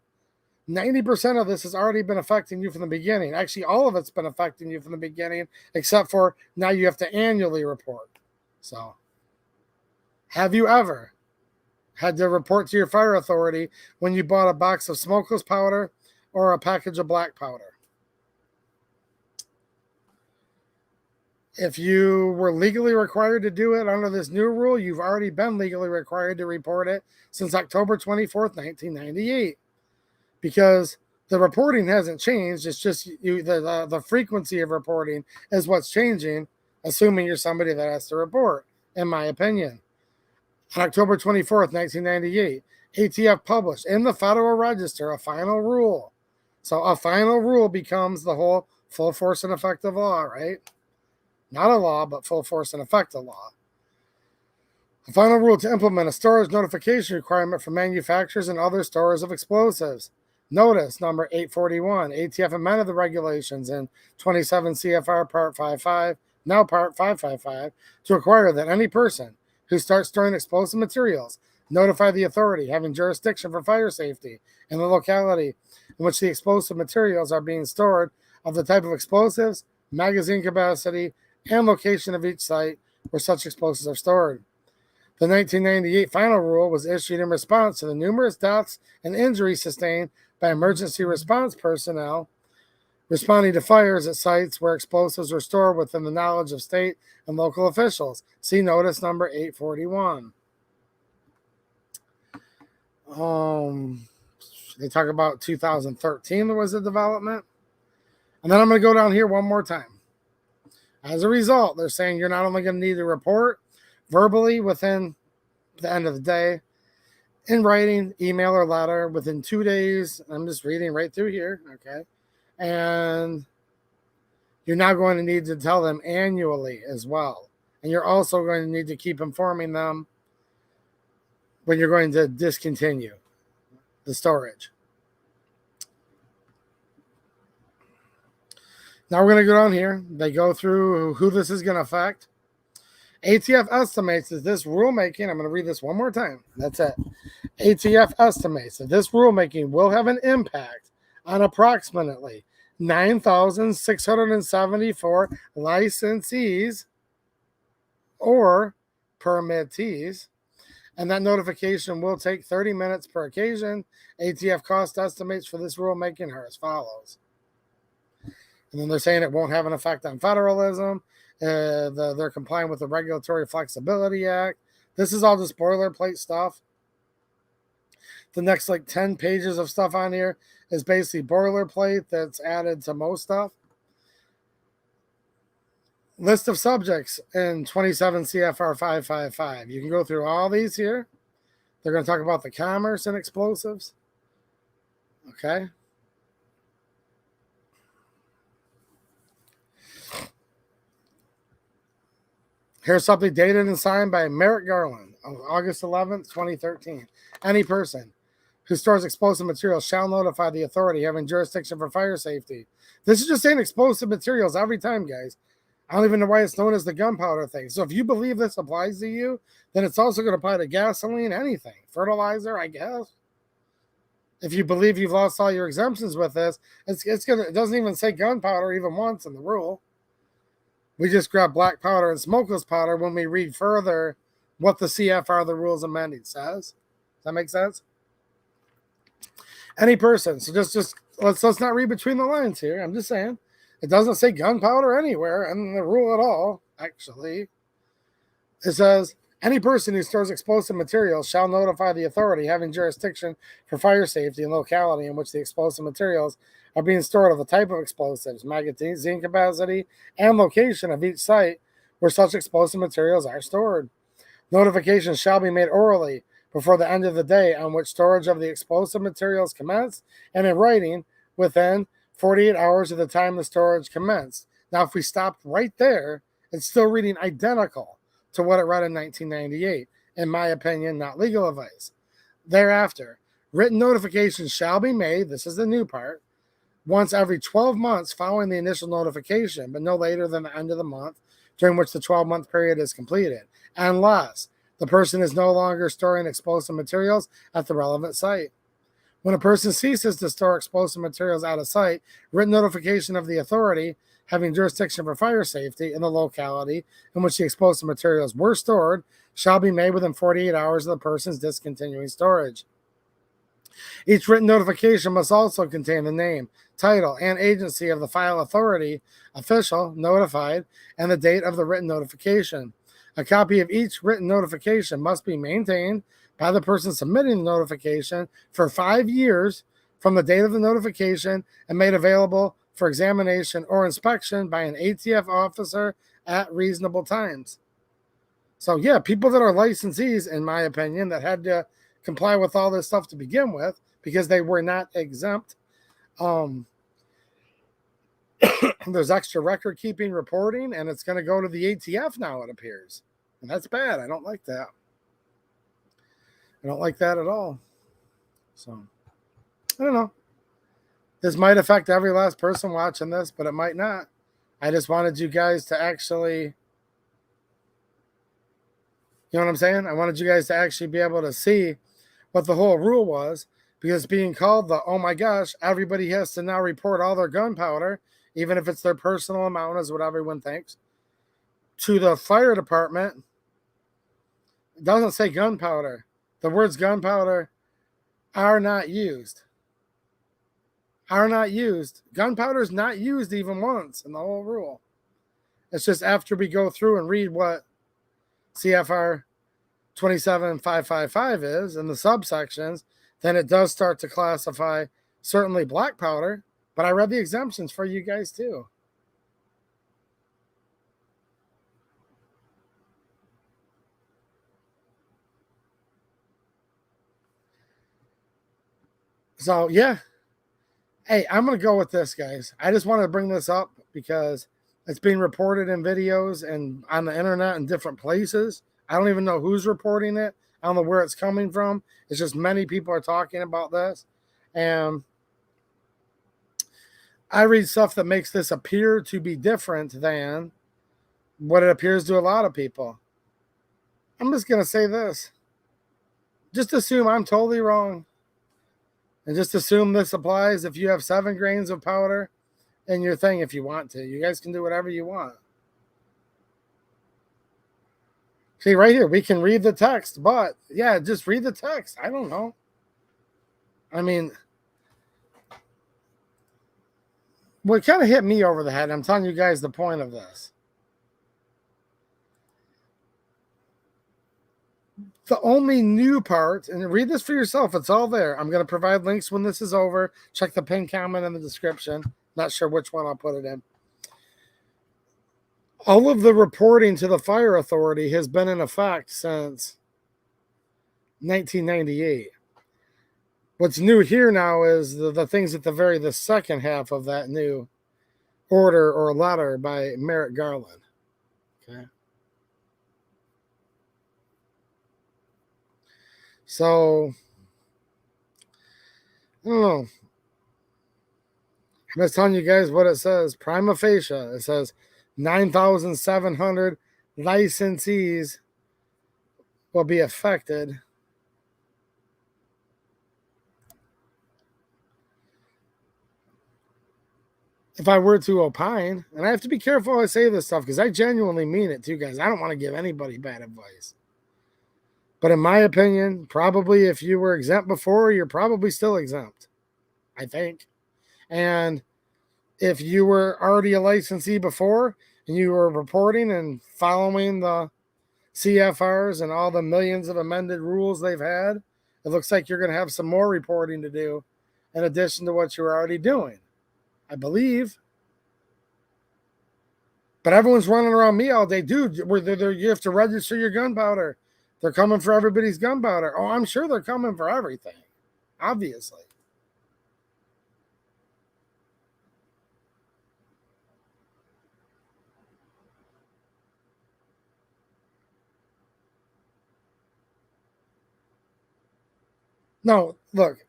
90% of this has already been affecting you from the beginning. Actually, all of it's been affecting you from the beginning, except for now you have to annually report. So, have you ever had to report to your fire authority when you bought a box of smokeless powder or a package of black powder? If you were legally required to do it under this new rule, you've already been legally required to report it since October 24th, 1998. Because the reporting hasn't changed. It's just the frequency of reporting is what's changing, assuming you're somebody that has to report, in my opinion. On October 24th, 1998, ATF published in the Federal Register a final rule. So a final rule becomes the whole full force and effective law, right? Not a law, but full force and effective law. A final rule to implement a storage notification requirement for manufacturers and other storers of explosives. Notice number 841. ATF amended the regulations in 27 CFR Part 55, now Part 555, to require that any person who starts storing explosive materials notify the authority having jurisdiction for fire safety in the locality in which the explosive materials are being stored of the type of explosives, magazine capacity, and location of each site where such explosives are stored. The 1998 final rule was issued in response to the numerous deaths and injuries sustained by emergency response personnel responding to fires at sites where explosives were stored within the knowledge of state and local officials. See notice number 841. They talk about 2013 there was a development. And then I'm going to go down here one more time. As a result, they're saying you're not only going to need to report verbally within the end of the day, in writing, email, or letter within 2 days. I'm just reading right through here, okay? And you're now going to need to tell them annually as well. And you're also going to need to keep informing them when you're going to discontinue the storage. Now we're going to go down here. They go through who this is going to affect. ATF estimates that this rulemaking, I'm going to read this one more time. That's it. ATF estimates that this rulemaking will have an impact on approximately 9,674 licensees or permittees, and that notification will take 30 minutes per occasion. ATF cost estimates for this rulemaking are as follows. And then they're saying it won't have an effect on federalism. They're complying with the Regulatory Flexibility Act. This is all just boilerplate stuff. The next 10 pages of stuff on here is basically boilerplate that's added to most stuff. List of subjects in 27 CFR 555. You can go through all these here. They're going to talk about the commerce and explosives. Okay. Here's something dated and signed by Merrick Garland on August 11th, 2013. Any person who stores explosive materials shall notify the authority having jurisdiction for fire safety. This is just saying explosive materials every time, guys. I don't even know why it's known as the gunpowder thing. So if you believe this applies to you, then it's also going to apply to gasoline, anything. Fertilizer, I guess. If you believe you've lost all your exemptions with this, it doesn't even say gunpowder even once in the rule. We just grab black powder and smokeless powder when we read further what the CFR, the rules amending, says. Does that make sense? Any person. So just let's not read between the lines here. I'm just saying. It doesn't say gunpowder anywhere in the rule at all, actually. It says, any person who stores explosive materials shall notify the authority having jurisdiction for fire safety in locality in which the explosive materials are being stored of the type of explosives, magazine capacity, and location of each site where such explosive materials are stored. Notifications shall be made orally before the end of the day on which storage of the explosive materials commenced, and in writing within 48 hours of the time the storage commenced. Now, if we stopped right there, it's still reading identical to what it read in 1998. In my opinion, not legal advice. Thereafter, written notifications shall be made, this is the new part, once every 12 months following the initial notification, but no later than the end of the month during which the 12-month period is completed, unless the person is no longer storing explosive materials at the relevant site. When a person ceases to store explosive materials at a site, written notification of the authority having jurisdiction for fire safety in the locality in which the explosive materials were stored shall be made within 48 hours of the person's discontinuing storage. Each written notification must also contain the name, title, and agency of the file authority, official, notified, and the date of the written notification. A copy of each written notification must be maintained by the person submitting the notification for 5 years from the date of the notification and made available for examination or inspection by an ATF officer at reasonable times. So, yeah, people that are licensees, in my opinion, that had to comply with all this stuff to begin with because they were not exempt. There's extra record keeping reporting, and it's going to go to the ATF now, it appears. And that's bad. I don't like that. I don't like that at all. So, I don't know. This might affect every last person watching this, but it might not. I just wanted you guys to actually, you know what I'm saying? I wanted you guys to actually be able to see what the whole rule was, because it's being called the, oh my gosh, everybody has to now report all their gunpowder, even if it's their personal amount, is what everyone thinks, to the fire department It doesn't say gunpowder. The words gunpowder are not used. Are not used. Gunpowder is not used even once in the whole rule. It's just after we go through and read what CFR 27555 is in the subsections, then it does start to classify certainly black powder, but I read the exemptions for you guys too. So, yeah. Hey, I'm going to go with this, guys. I just want to bring this up because it's being reported in videos and on the internet in different places. I don't even know who's reporting it. I don't know where it's coming from. It's just many people are talking about this. And I read stuff that makes this appear to be different than what it appears to a lot of people. I'm just going to say this. Just assume I'm totally wrong. And just assume this applies if you have 7 grains of powder in your thing if you want to. You guys can do whatever you want. See, right here, we can read the text, but yeah, just read the text. I don't know. I mean, what kind of hit me over the head, I'm telling you guys the point of this. The only new part, and read this for yourself, it's all there. I'm going to provide links when this is over. Check the pinned comment in the description. Not sure which one I'll put it in. All of the reporting to the fire authority has been in effect since 1998. What's new here now is the things at the second half of that new order or letter by Merrick Garland. Okay. So, I don't know. I'm just telling you guys what it says. Prima facie, it says 9,700 licensees will be affected. If I were to opine, and I have to be careful I say this stuff because I genuinely mean it too, guys. I don't want to give anybody bad advice. But in my opinion, probably if you were exempt before, you're probably still exempt, I think. And if you were already a licensee before and you were reporting and following the CFRs and all the millions of amended rules they've had, it looks like you're going to have some more reporting to do in addition to what you're already doing, I believe. But everyone's running around me all day. Dude, you have to register your gunpowder. They're coming for everybody's gunpowder. Oh, I'm sure they're coming for everything, obviously. No, look.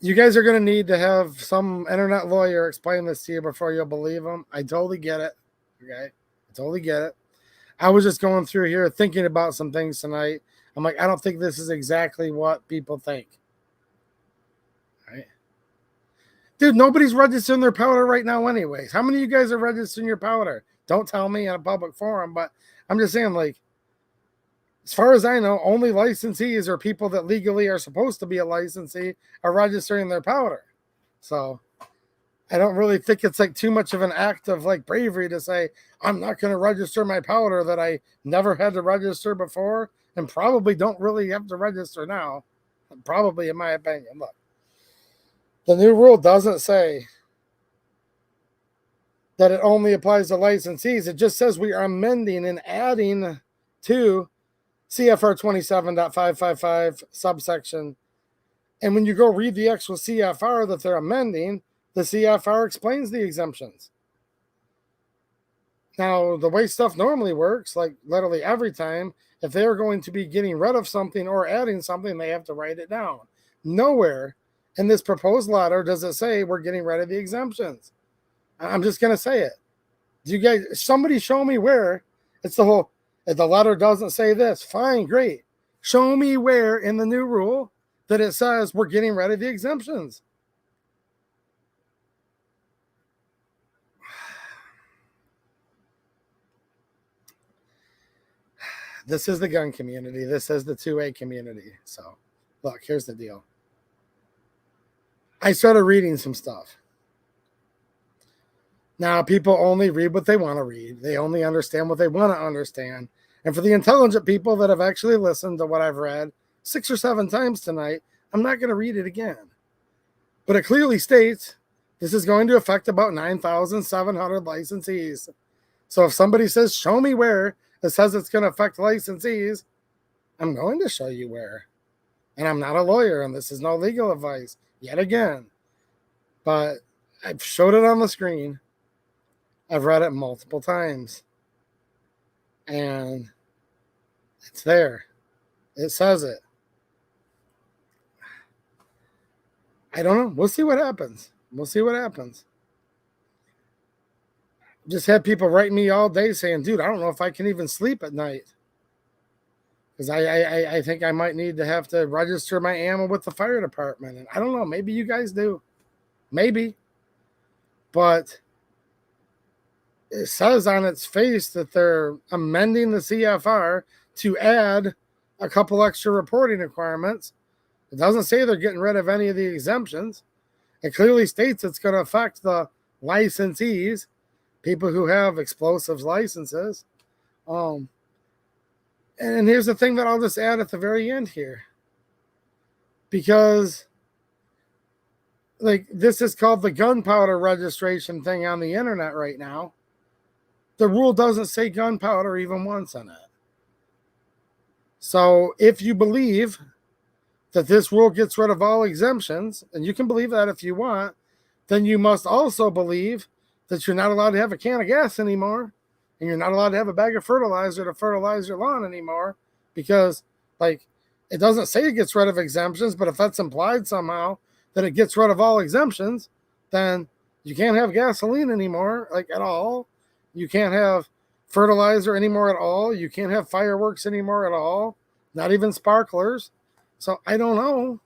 You guys are going to need to have some internet lawyer explain this to you before you'll believe them. I totally get it. Okay. I totally get it. I was just going through here thinking about some things tonight. I'm like, I don't think this is exactly what people think. Right? Dude, nobody's registering their powder right now anyways. How many of you guys are registering your powder? Don't tell me in a public forum, but I'm just saying, like, as far as I know, only licensees or people that legally are supposed to be a licensee are registering their powder. So I don't really think it's like too much of an act of like bravery to say, I'm not going to register my powder that I never had to register before and probably don't really have to register now. Probably, in my opinion. Look, the new rule doesn't say that it only applies to licensees. It just says we are amending and adding to CFR 27.555 subsection. And when you go read the actual CFR that they're amending, the CFR explains the exemptions. Now, the way stuff normally works, like literally every time, if they're going to be getting rid of something or adding something, they have to write it down. Nowhere in this proposed letter does it say we're getting rid of the exemptions. I'm just going to say it. Do you guys, somebody show me where it's the whole, if the letter doesn't say this, fine, great. Show me where in the new rule that it says we're getting rid of the exemptions. This is the gun community. This is the 2A community. So, look, here's the deal. I started reading some stuff. Now, people only read what they want to read. They only understand what they want to understand. And for the intelligent people that have actually listened to what I've read 6 or 7 times tonight, I'm not going to read it again. But it clearly states this is going to affect about 9,700 licensees. So if somebody says, show me where it says it's going to affect licensees, I'm going to show you where. And I'm not a lawyer, and this is no legal advice, yet again. But I've showed it on the screen. I've read it multiple times. And it's there. It says it. I don't know. We'll see what happens. We'll see what happens. Just had people write me all day saying, dude, I don't know if I can even sleep at night. Because I think I might need to have to register my ammo with the fire department. And I don't know. Maybe you guys do. Maybe. But it says on its face that they're amending the CFR to add a couple extra reporting requirements. It doesn't say they're getting rid of any of the exemptions. It clearly states it's going to affect the licensees, people who have explosives licenses. And here's the thing that I'll just add at the very end here. Because like this is called the gunpowder registration thing on the internet right now. The rule doesn't say gunpowder even once on it. So if you believe that this rule gets rid of all exemptions, and you can believe that if you want, then you must also believe that you're not allowed to have a can of gas anymore, and you're not allowed to have a bag of fertilizer to fertilize your lawn anymore, because like it doesn't say it gets rid of exemptions, but if that's implied somehow that it gets rid of all exemptions, then you can't have gasoline anymore, like at all. You can't have fertilizer anymore at all. You can't have fireworks anymore at all, not even sparklers. So I don't know.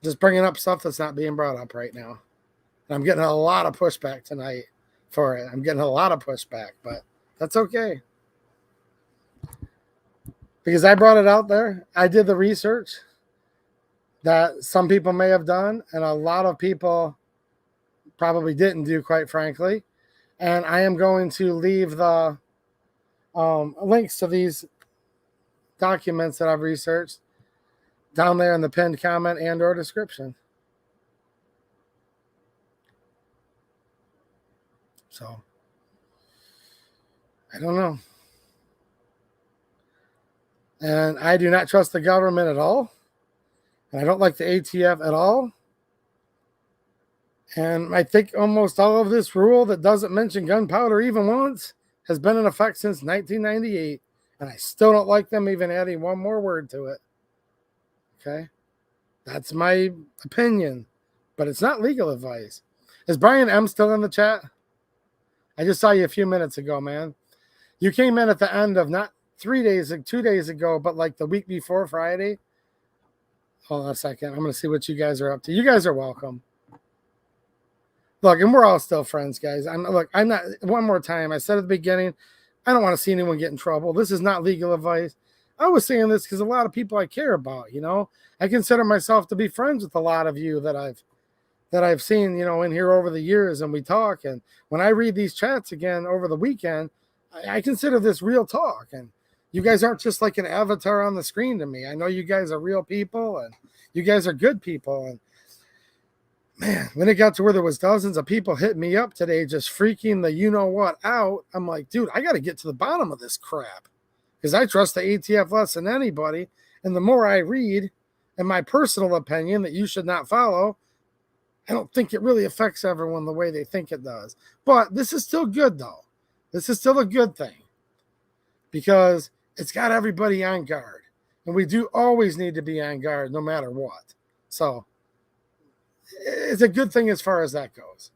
Just bringing up stuff that's not being brought up right now. And I'm getting a lot of pushback tonight for it. I'm getting a lot of pushback, but that's okay. Because I brought it out there. I did the research that some people may have done, and a lot of people probably didn't do, quite frankly. And I am going to leave the links to these documents that I've researched down there in the pinned comment and or description. So I don't know. And I do not trust the government at all. And I don't like the ATF at all. And I think almost all of this rule that doesn't mention gunpowder even once has been in effect since 1998. And I still don't like them even adding one more word to it. Okay? That's my opinion. But it's not legal advice. Is Brian M. still in the chat? I just saw you a few minutes ago, man. You came in at the end of not 2 days ago, but like the week before Friday. Hold on a second. I'm going to see what you guys are up to. You guys are welcome. Look, and we're all still friends, guys. I'm not, one more time, I said at the beginning, I don't want to see anyone get in trouble. This is not legal advice. I was saying this because a lot of people I care about, you know. I consider myself to be friends with a lot of you that I've seen, you know, in here over the years, and we talk. And when I read these chats again over the weekend, I consider this real talk. And you guys aren't just like an avatar on the screen to me. I know you guys are real people, and you guys are good people. And man, when it got to where there was dozens of people hitting me up today, just freaking the you-know-what out, I'm like, dude, I got to get to the bottom of this crap. Because I trust the ATF less than anybody. And the more I read, in my personal opinion, that you should not follow, I don't think it really affects everyone the way they think it does. But this is still good, though. This is still a good thing. Because it's got everybody on guard. And we do always need to be on guard no matter what. So it's a good thing as far as that goes.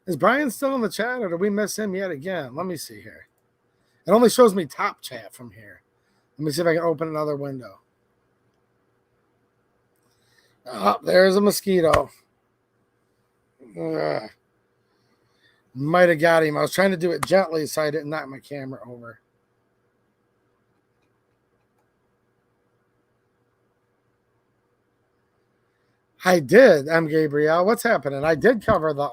Is Brian still in the chat, or did we miss him yet again? Let me see here. It only shows me top chat from here. Let me see if I can open another window. Oh, there's a mosquito. Ugh. Might have got him. I was trying to do it gently so I didn't knock my camera over. I did, M. Gabriel. What's happening? I did cover the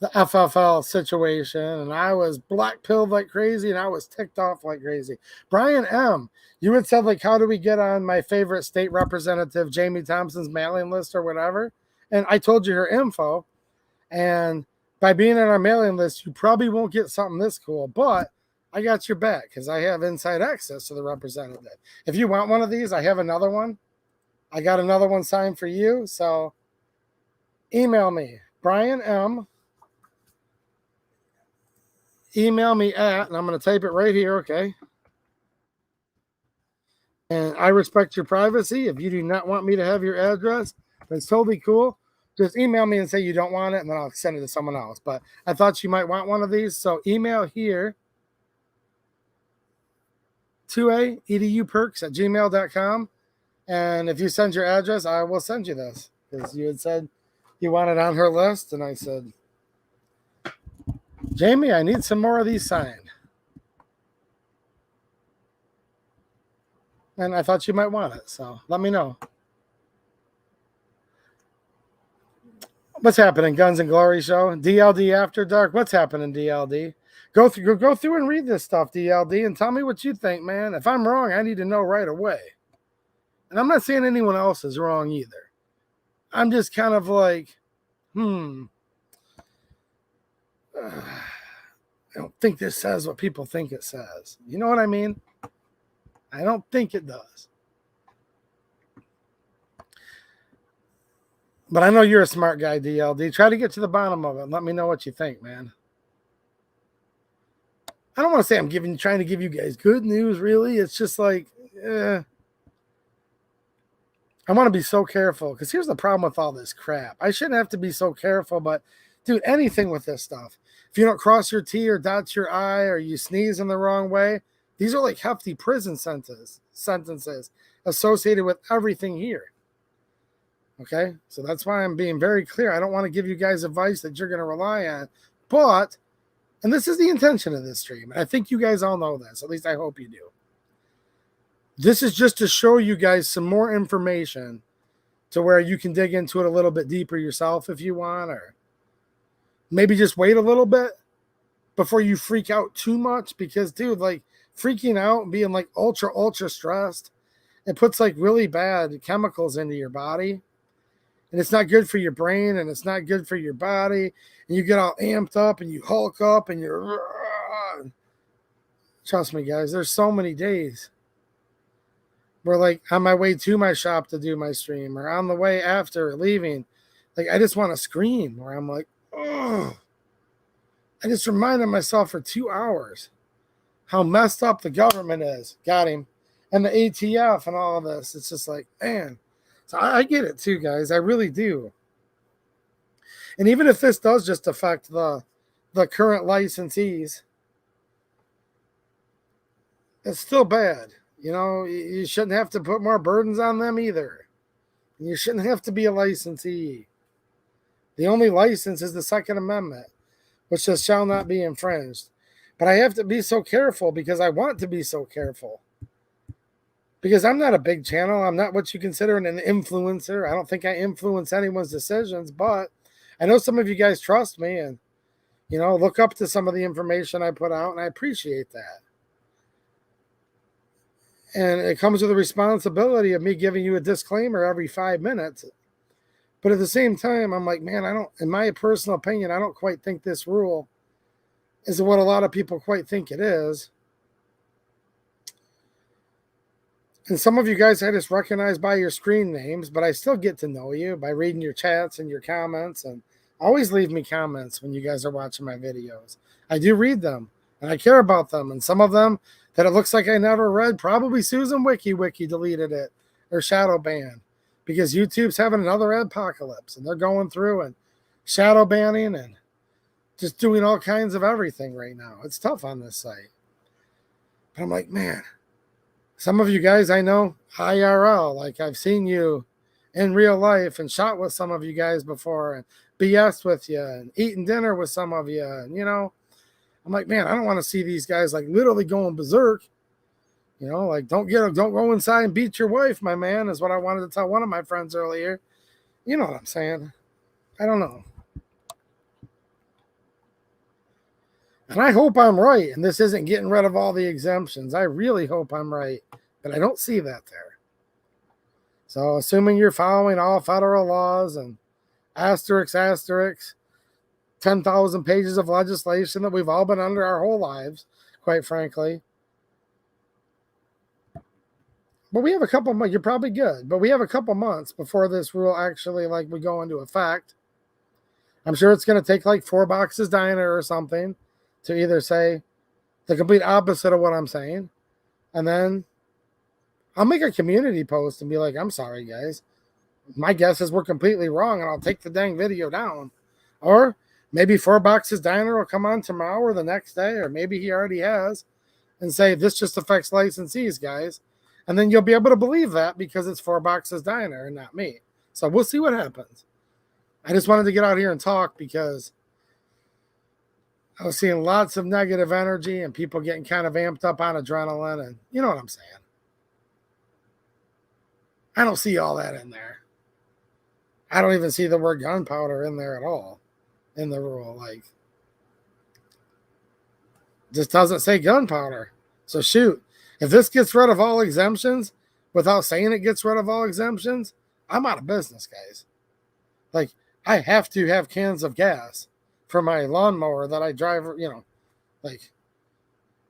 FFL situation, and I was black pilled like crazy, and I was ticked off like crazy. Brian M., you had said, like, how do we get on my favorite state representative, Jamie Thompson's mailing list or whatever? And I told you her info, and by being on our mailing list, you probably won't get something this cool, but I got your back because I have inside access to the representative. If you want one of these, I have another one. I got another one signed for you, so email me, Brian M. Email me at, and I'm going to type it right here, okay? And I respect your privacy. If you do not want me to have your address, that's totally cool. Just email me and say you don't want it, and then I'll send it to someone else. But I thought you might want one of these, so email here, 2aeduperks@gmail.com. And if you send your address, I will send you this. Because you had said you wanted on her list, and I said, Jamie, I need some more of these signed. And I thought you might want it, so let me know. What's happening, Guns and Glory Show? DLD After Dark. What's happening, DLD? Go through and read this stuff, DLD, and tell me what you think, man. If I'm wrong, I need to know right away. And I'm not saying anyone else is wrong either. I'm just kind of like, I don't think this says what people think it says. You know what I mean? I don't think it does. But I know you're a smart guy, DLD. Try to get to the bottom of it and let me know what you think, man. I don't want to say I'm trying to give you guys good news, really. It's just like, I want to be so careful because here's the problem with all this crap. I shouldn't have to be so careful, but dude, anything with this stuff. If you don't cross your T or dot your I or you sneeze in the wrong way, these are like hefty prison sentences associated with everything here. Okay, so that's why I'm being very clear. I don't want to give you guys advice that you're going to rely on, but, and this is the intention of this stream, and I think you guys all know this, at least I hope you do. This is just to show you guys some more information to where you can dig into it a little bit deeper yourself if you want, or maybe just wait a little bit before you freak out too much, because, dude, like, freaking out and being, like, ultra stressed, it puts, like, really bad chemicals into your body. And it's not good for your brain, and it's not good for your body. And you get all amped up, and you hulk up, and you're... Trust me, guys, there's so many days where, like, on my way to my shop to do my stream, or on the way after leaving, like, I just want to scream, where I'm like, oh. I just reminded myself for 2 hours how messed up the government is. Got him. And the ATF and all of this. It's just like, man... So I get it too, guys. I really do. And even if this does just affect the current licensees, it's still bad. You know, you shouldn't have to put more burdens on them either. You shouldn't have to be a licensee. The only license is the Second Amendment, which says shall not be infringed. But I have to be so careful because I want to be so careful. Because I'm not a big channel. I'm not what you consider an influencer. I don't think I influence anyone's decisions, but I know some of you guys trust me and, you know, look up to some of the information I put out, and I appreciate that. And it comes with the responsibility of me giving you a disclaimer every 5 minutes. But at the same time, I'm like, man, in my personal opinion, I don't quite think this rule is what a lot of people quite think it is. And some of you guys I just recognize by your screen names, but I still get to know you by reading your chats and your comments. And always leave me comments when you guys are watching my videos. I do read them, and I care about them. And some of them that it looks like I never read, probably Susan Wiki deleted it or shadow banned, because YouTube's having another apocalypse, and they're going through and shadow banning and just doing all kinds of everything right now. It's tough on this site. But I'm like, man, some of you guys I know IRL, like I've seen you in real life and shot with some of you guys before and BS with you and eating dinner with some of you. And, I'm like, man, I don't want to see these guys like literally going berserk. Like don't go inside and beat your wife, my man, is what I wanted to tell one of my friends earlier. You know what I'm saying? I don't know. And I hope I'm right, and this isn't getting rid of all the exemptions. I really hope I'm right, but I don't see that there. So assuming you're following all federal laws and asterisk, 10,000 pages of legislation that we've all been under our whole lives, quite frankly. But we have a couple months. You're probably good. But we have a couple months before this rule actually we go into effect. I'm sure it's going to take like 4 boxes diner or something to either say the complete opposite of what I'm saying. And then I'll make a community post and be like, I'm sorry, guys. My guess is we're completely wrong, and I'll take the dang video down. Or maybe 4 boxes diner will come on tomorrow or the next day, or maybe he already has, and say this just affects licensees, guys. And then you'll be able to believe that because it's 4 boxes diner and not me. So we'll see what happens. I just wanted to get out here and talk because I was seeing lots of negative energy and people getting kind of amped up on adrenaline, and you know what I'm saying. I don't see all that in there. I don't even see the word gunpowder in there at all in the rule. Like, just doesn't say gunpowder. So shoot, if this gets rid of all exemptions without saying it gets rid of all exemptions, I'm out of business, guys. Like, I have to have cans of gas for my lawnmower that I drive, like,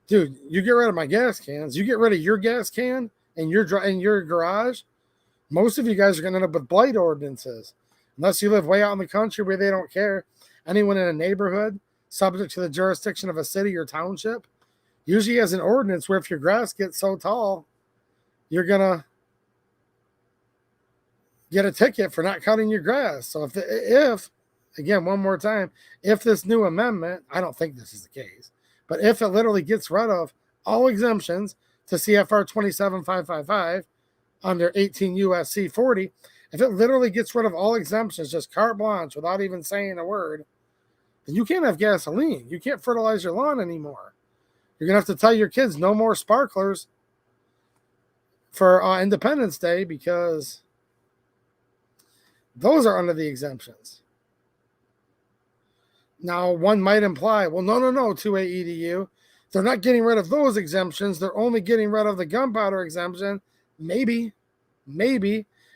dude, you get rid of my gas cans, you get rid of your gas can in your garage, most of you guys are going to end up with blight ordinances. Unless you live way out in the country where they don't care. Anyone in a neighborhood subject to the jurisdiction of a city or township usually has an ordinance where if your grass gets so tall, you're going to get a ticket for not cutting your grass. So if again, one more time, if this new amendment, I don't think this is the case, but if it literally gets rid of all exemptions to CFR 27555 under 18 U.S.C. 40, if it literally gets rid of all exemptions, just carte blanche without even saying a word, then you can't have gasoline. You can't fertilize your lawn anymore. You're going to have to tell your kids no more sparklers for Independence Day because those are under the exemptions. Now, one might imply, well, no, 2A EDU. They're not getting rid of those exemptions. They're only getting rid of the gunpowder exemption. Maybe.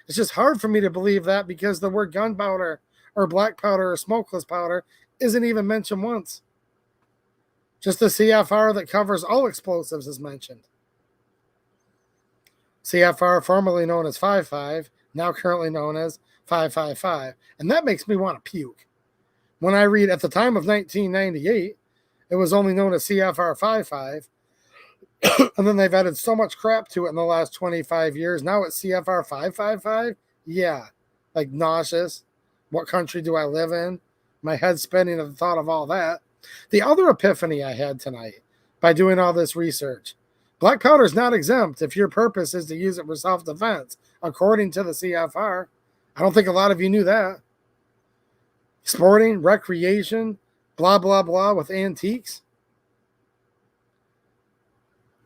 It's just hard for me to believe that because the word gunpowder or black powder or smokeless powder isn't even mentioned once. Just the CFR that covers all explosives is mentioned. CFR, formerly known as 55, now currently known as 555. And that makes me want to puke. When I read at the time of 1998, it was only known as CFR 55. And then they've added so much crap to it in the last 25 years. Now it's CFR 555. Yeah, like nauseous. What country do I live in? My head's spinning at the thought of all that. The other epiphany I had tonight by doing all this research. Black powder is not exempt if your purpose is to use it for self-defense, according to the CFR. I don't think a lot of you knew that. Sporting, recreation, blah, blah, blah with antiques.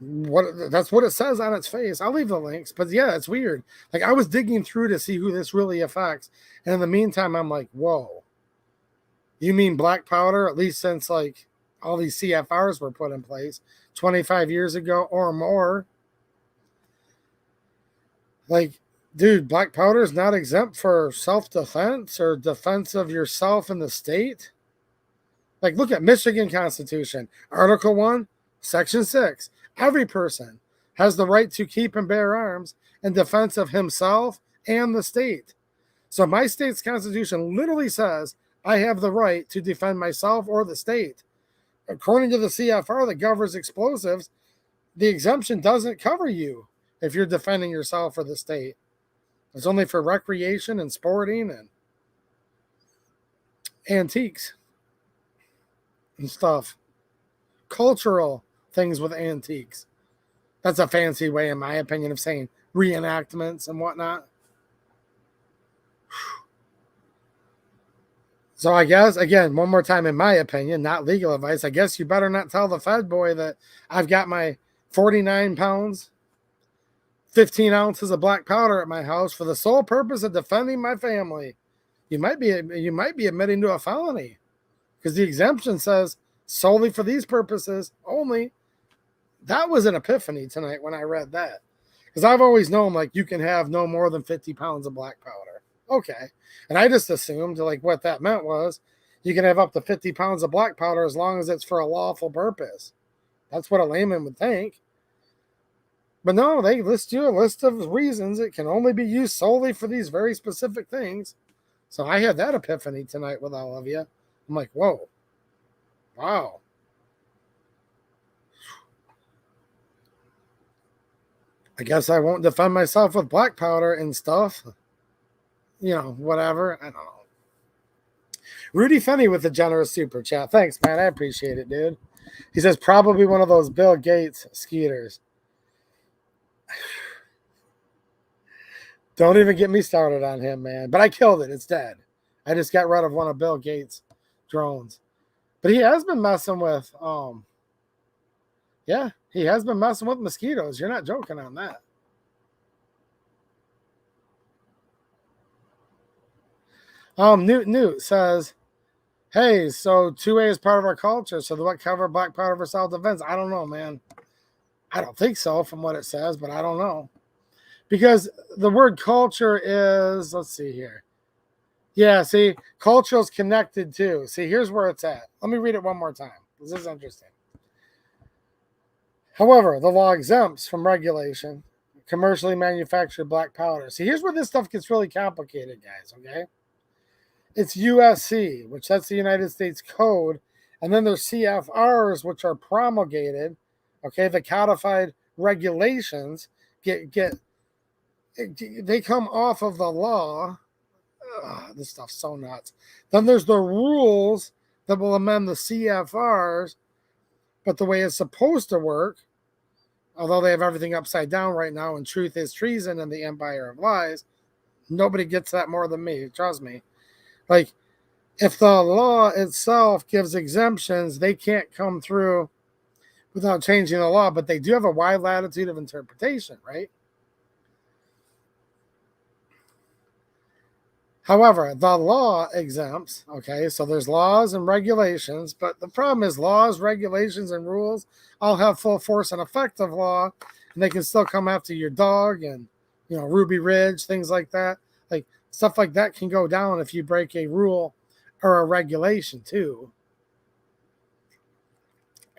That's what it says on its face. I'll leave the links, but yeah, it's weird. Like, I was digging through to see who this really affects, and in the meantime, I'm like, whoa. You mean black powder? At least since like all these CFRs were put in place 25 years ago or more. Like, dude, black powder is not exempt for self-defense or defense of yourself in the state. Like, look at Michigan Constitution, Article 1, Section 6. Every person has the right to keep and bear arms in defense of himself and the state. So my state's constitution literally says I have the right to defend myself or the state. According to the CFR that governs explosives, the exemption doesn't cover you if you're defending yourself or the state. It's only for recreation and sporting and antiques and stuff. Cultural things with antiques. That's a fancy way, in my opinion, of saying reenactments and whatnot. So I guess, again, one more time, in my opinion, not legal advice, I guess you better not tell the Fed boy that I've got my 49 pounds, 15 ounces of black powder at my house for the sole purpose of defending my family. You might be admitting to a felony, because the exemption says solely for these purposes only. That was an epiphany tonight when I read that, because I've always known, like, you can have no more than 50 pounds of black powder. Okay. And I just assumed, like, what that meant was you can have up to 50 pounds of black powder as long as it's for a lawful purpose. That's what a layman would think. But no, they list you a list of reasons it can only be used solely for these very specific things. So I had that epiphany tonight with all of you. I'm like, whoa. Wow. I guess I won't defend myself with black powder and stuff. You know, whatever. I don't know. Rudy Fenny with the generous super chat. Thanks, man. I appreciate it, dude. He says probably one of those Bill Gates skeeters. Don't even get me started on him, man. But I killed it. It's dead. I just got rid of one of Bill Gates' drones. But he has been messing with, yeah, he has been messing with mosquitoes. You're not joking on that. Newt says, hey, so 2A is part of our culture. So what cover black powder for self-defense? I don't know, man. I don't think so from what it says, but I don't know. Because the word culture is, let's see here. Yeah, see, cultural is connected too. See, here's where it's at. Let me read it one more time. This is interesting. However, the law exempts from regulation commercially manufactured black powder. See, here's where this stuff gets really complicated, guys, okay? It's USC, which that's the United States Code, and then there's CFRs, which are promulgated, okay? The codified regulations they come off of the law. Ugh, this stuff's so nuts. Then there's the rules that will amend the CFRs, but the way it's supposed to work, although they have everything upside down right now, and truth is treason and the empire of lies, nobody gets that more than me. Trust me. Like, if the law itself gives exemptions, they can't come through without changing the law, but they do have a wide latitude of interpretation, right? However, the law exempts, okay, so there's laws and regulations, but the problem is laws, regulations, and rules all have full force and effect of law, and they can still come after your dog and, you know, Ruby Ridge, things like that. Like, stuff like that can go down if you break a rule or a regulation, too.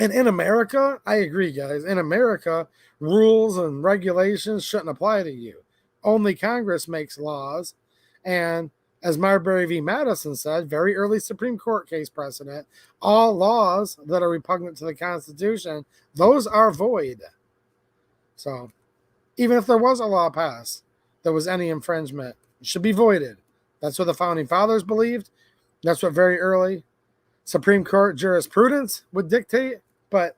And in America, I agree, guys, in America, rules and regulations shouldn't apply to you. Only Congress makes laws, and as Marbury v. Madison said, very early Supreme Court case precedent, all laws that are repugnant to the Constitution, those are void. So even if there was a law passed that was any infringement, it should be voided. That's what the Founding Fathers believed. That's what very early Supreme Court jurisprudence would dictate, but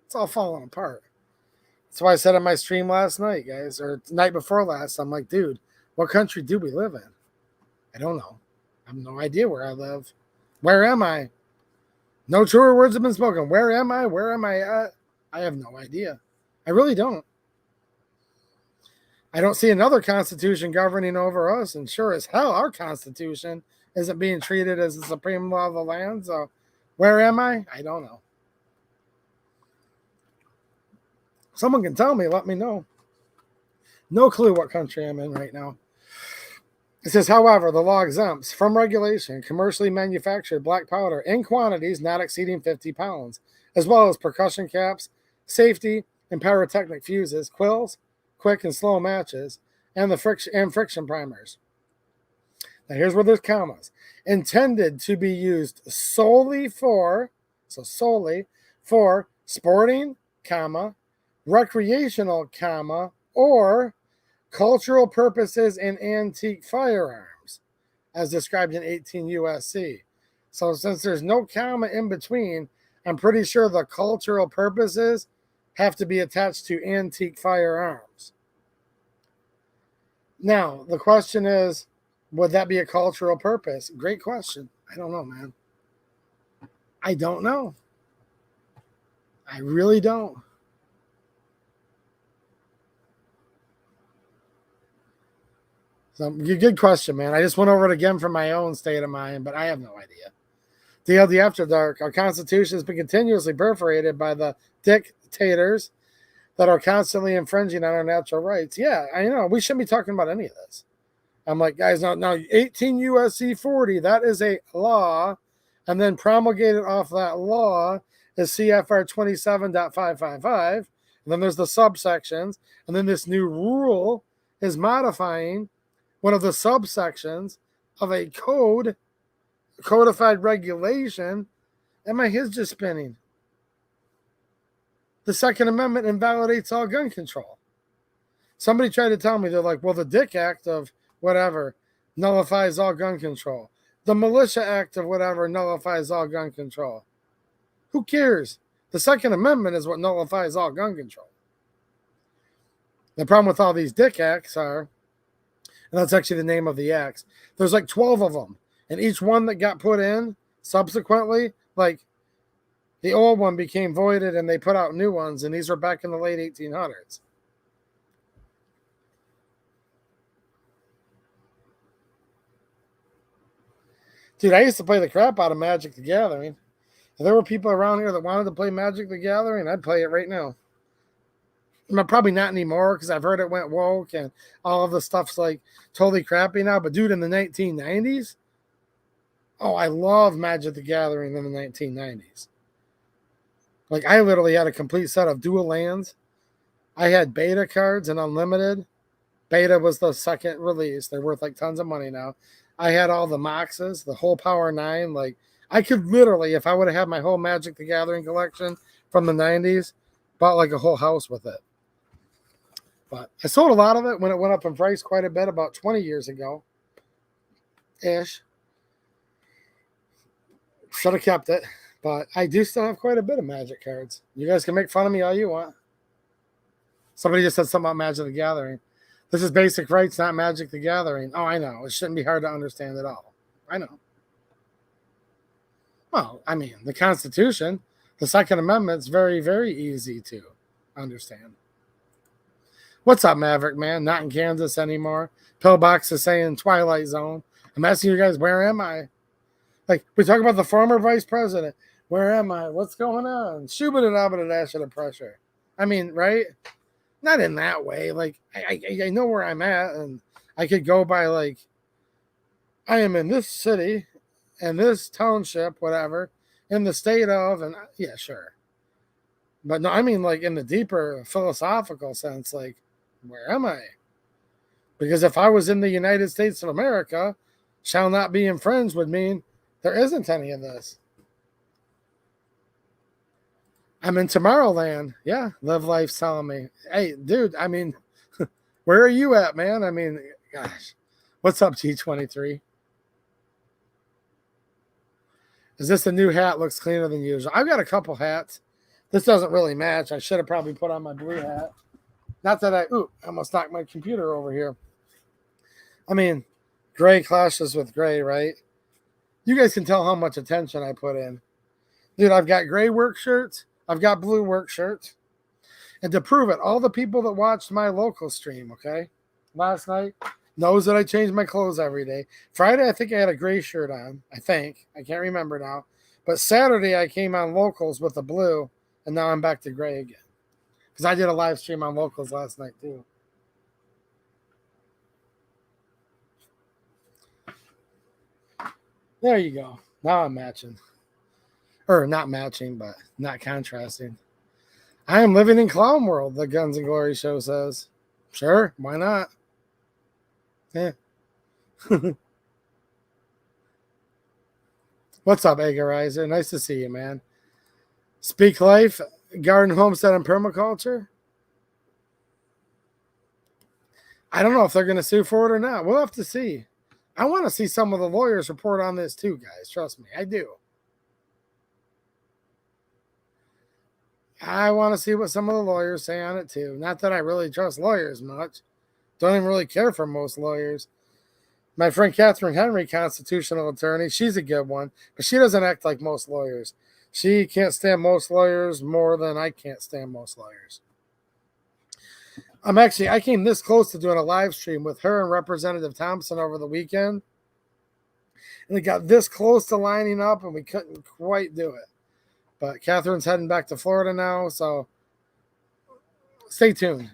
it's all falling apart. That's why I said on my stream last night, guys, or night before last, I'm like, dude, what country do we live in? I don't know. I have no idea where I live. Where am I? No truer words have been spoken. Where am I? Where am I at? I have no idea. I really don't. I don't see another constitution governing over us, and sure as hell, our constitution isn't being treated as the supreme law of the land. So where am I? I don't know. Someone can tell me, let me know. No clue what country I'm in right now. It says, however, the law exempts from regulation commercially manufactured black powder in quantities not exceeding 50 pounds, as well as percussion caps, safety and pyrotechnic fuses, quills, quick and slow matches, and the friction primers. Now here's where there's commas. Intended to be used solely for sporting, comma, recreational, comma, or cultural purposes in antique firearms, as described in 18 USC. So since there's no comma in between, I'm pretty sure the cultural purposes have to be attached to antique firearms. Now, the question is, Would that be a cultural purpose? Great question. I don't know, man. I don't know. I really don't. So, good question, man. I just went over it again from my own state of mind, but I have no idea. DLD After Dark. Our Constitution has been continuously perforated by the dictators that are constantly infringing on our natural rights. Yeah, I know. We shouldn't be talking about any of this. I'm like, guys, no, 18 USC 40, that is a law. And then promulgated off that law is CFR 27.555. And then there's the subsections. And then this new rule is modifying one of the subsections of a codified regulation. And my head's just spinning. The Second Amendment invalidates all gun control. Somebody tried to tell me, they're like, well, the Dick Act of whatever nullifies all gun control. The Militia Act of whatever nullifies all gun control. Who cares? The Second Amendment is what nullifies all gun control. The problem with all these Dick Acts are, and that's actually the name of the acts, there's like 12 of them. And each one that got put in subsequently, like the old one became voided and they put out new ones. And these were back in the late 1800s. Dude, I used to play the crap out of Magic the Gathering. If there were people around here that wanted to play Magic the Gathering, I'd play it right now. Probably not anymore because I've heard it went woke and all of the stuff's like totally crappy now. But dude, in the 1990s, oh, I love Magic the Gathering in the 1990s. Like I literally had a complete set of dual lands. I had beta cards and unlimited. Beta was the second release. They're worth like tons of money now. I had all the Moxes, the whole Power 9. Like, I could literally, if I would have had my whole Magic the Gathering collection from the 90s, bought like a whole house with it. But I sold a lot of it when it went up in price quite a bit about 20 years ago. Ish. Should have kept it. But I do still have quite a bit of Magic cards. You guys can make fun of me all you want. Somebody just said something about Magic the Gathering. This is basic rights, not Magic the Gathering. Oh, I know. It shouldn't be hard to understand at all. I know. Well, I mean, the Constitution, the Second Amendment is very, very easy to understand. What's up, Maverick, man? Not in Kansas anymore. Pillbox is saying Twilight Zone. I'm asking you guys, where am I? Like, we talk about the former vice president. Where am I? What's going on? Shubba-da-da-ba-da-dash of the pressure. I mean, right? Not in that way. Like, I know where I'm at, and I could go by, like, I am in this city and this township, whatever, in the state of, and yeah, sure. But no, I mean, like, in the deeper philosophical sense, like, where am I? Because if I was in the United States of America, shall not be infringed would mean there isn't any of this. I'm in Tomorrowland. Yeah, Live Life's telling me. Hey, dude, I mean, where are you at, man? I mean, gosh. What's up, G23? Is this a new hat? Looks cleaner than usual. I've got a couple hats. This doesn't really match. I should have probably put on my blue hat. Not that I almost knocked my computer over here. I mean, gray clashes with gray, right? You guys can tell how much attention I put in. Dude, I've got gray work shirts. I've got blue work shirts. And to prove it, all the people that watched my local stream, okay, last night, knows that I change my clothes every day. Friday, I think I had a gray shirt on. I think. I can't remember now. But Saturday, I came on locals with the blue, and now I'm back to gray again. Because I did a live stream on locals last night, too. There you go. Now I'm matching. Or not matching, but not contrasting. I am living in Clown World, the Guns and Glory show says. Sure, why not? Yeah. What's up, Eggerizer? Nice to see you, man. Speak Life, Garden Homestead and Permaculture. I don't know if they're going to sue for it or not. We'll have to see. I want to see some of the lawyers report on this too, guys. Trust me, I do. I want to see what some of the lawyers say on it too. Not that I really trust lawyers much. Don't even really care for most lawyers. My friend Catherine Henry, constitutional attorney, she's a good one, but she doesn't act like most lawyers. She can't stand most lawyers more than I can't stand most lawyers. I came this close to doing a live stream with her and Representative Thompson over the weekend. And it got this close to lining up, and we couldn't quite do it. But Catherine's heading back to Florida now, so stay tuned.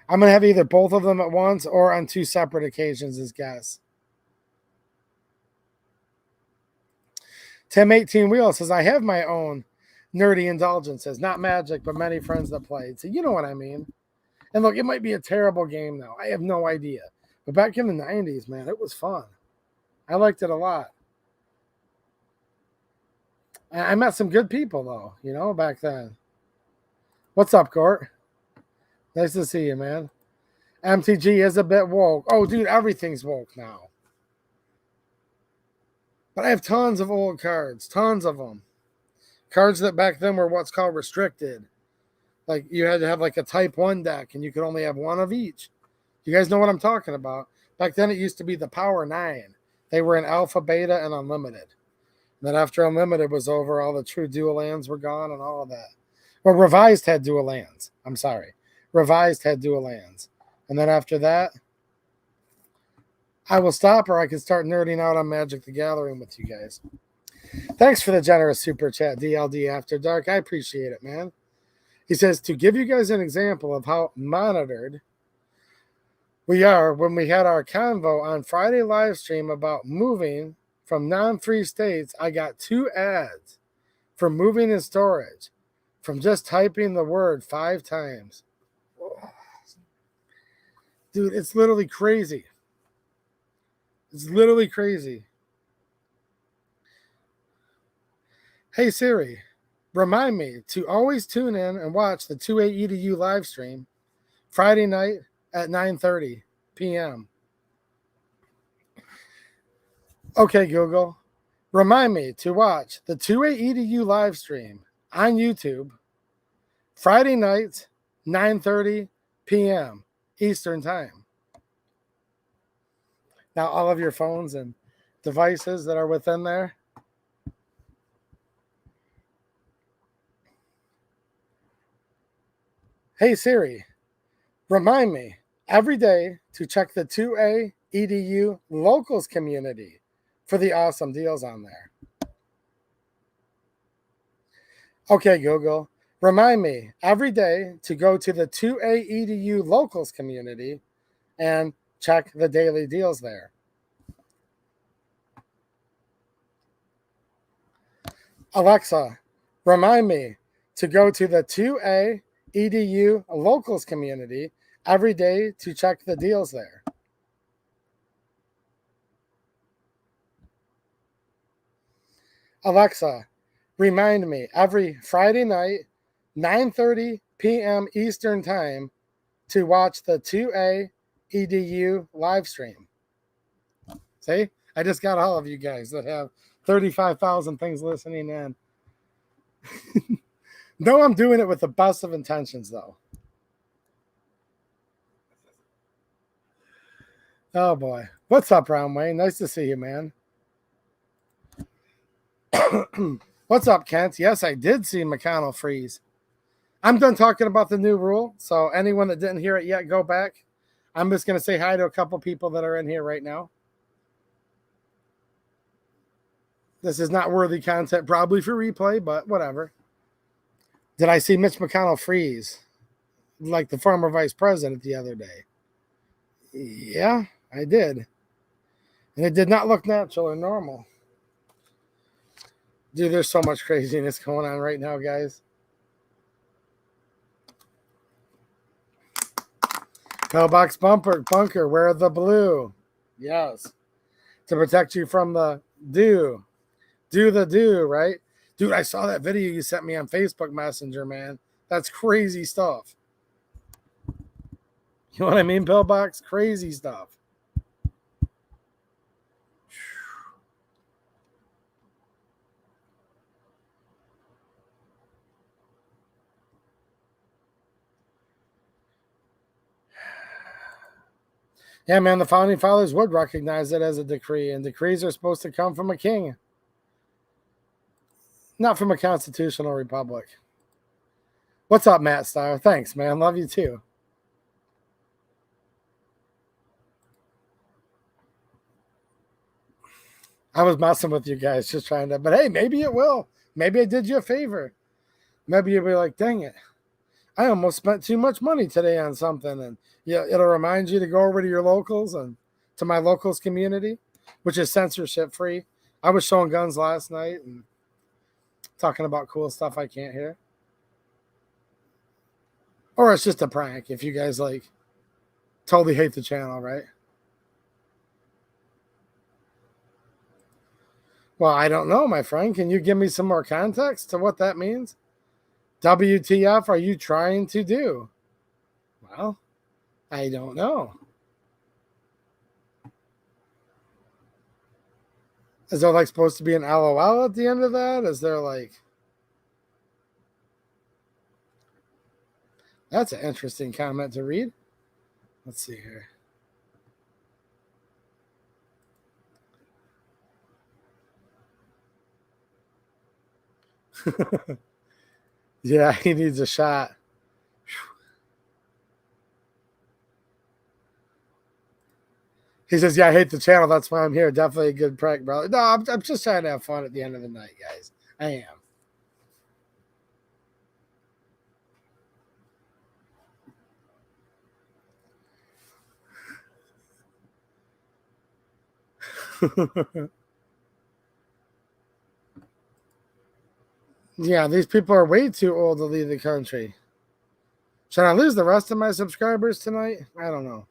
I'm going to have either both of them at once or on two separate occasions as guests. Tim 18 Wheel says, I have my own nerdy indulgences, not Magic, but many friends that played. So you know what I mean. And look, it might be a terrible game now. I have no idea. But back in the 90s, man, it was fun. I liked it a lot. I met some good people, though, you know, back then. What's up, Court? Nice to see you, man. MTG is a bit woke. Oh, dude, everything's woke now. But I have tons of old cards, tons of them. Cards that back then were what's called restricted. Like you had to have like a type 1 deck and you could only have one of each. You guys know what I'm talking about. Back then it used to be the Power 9. They were in Alpha, Beta, and Unlimited. And then after Unlimited was over, all the true dual lands were gone and all of that. Well, Revised had dual lands. I'm sorry. Revised had dual lands. And then after that, I will stop or I can start nerding out on Magic the Gathering with you guys. Thanks for the generous super chat, DLD After Dark. I appreciate it, man. He says, to give you guys an example of how monitored we are, when we had our convo on Friday live stream about moving from non-free states, I got 2 ads for moving and storage from just typing the word 5 times. Dude, it's literally crazy. It's literally crazy. Hey Siri, remind me to always tune in and watch the 2A EDU live stream Friday night at 9:30 p.m. Okay, Google, remind me to watch the 2A EDU live stream on YouTube Friday night, 9:30 p.m. Eastern Time. Now, all of your phones and devices that are within there, hey Siri, remind me every day to check the 2A EDU locals community for the awesome deals on there. Okay, Google, remind me every day to go to the 2A EDU locals community and check the daily deals there. Alexa, remind me to go to the 2A EDU locals community every day to check the deals there. Alexa, remind me every Friday night, 9:30 p.m. Eastern Time to watch the 2A EDU live stream. See? I just got all of you guys that have 35,000 things listening in. No, I'm doing it with the best of intentions, though. Oh, boy. What's up, Ron Wayne? Nice to see you, man. What's up, Kent? Yes, I did see McConnell freeze. I'm done talking about the new rule, so anyone that didn't hear it yet, go back. I'm just going to say hi to a couple people that are in here right now. This is not worthy content probably for replay, but whatever. Did I see Mitch McConnell freeze like the former vice president the other day? Yeah, I did. And it did not look natural or normal. Dude, there's so much craziness going on right now, guys. Pillbox bunker, wear the blue. Yes. To protect you from the do the do, right? Dude, I saw that video you sent me on Facebook Messenger, man. That's crazy stuff. You know what I mean, Pillbox? Crazy stuff. Yeah, man, the founding fathers would recognize it as a decree, and decrees are supposed to come from a king, not from a constitutional republic. What's up, Matt Star? Thanks, man. Love you too. I was messing with you guys, just trying to, but hey, maybe it will. Maybe I did you a favor. Maybe you'll be like, dang it, I almost spent too much money today on something. And yeah, it'll remind you to go over to your locals and to my locals community, which is censorship free. I was showing guns last night and talking about cool stuff I can't hear. Or it's just a prank if you guys like totally hate the channel, right? Well, I don't know, my friend. Can you give me some more context to what that means? WTF are you trying to do? Well, I don't know. Is there like supposed to be an LOL at the end of that? Is there like... That's an interesting comment to read. Let's see here. Yeah, he needs a shot. He says, yeah, I hate the channel. That's why I'm here. Definitely a good prank, bro. No, I'm just trying to have fun at the end of the night, guys. I am. Yeah, these people are way too old to leave the country. Should I lose the rest of my subscribers tonight? I don't know.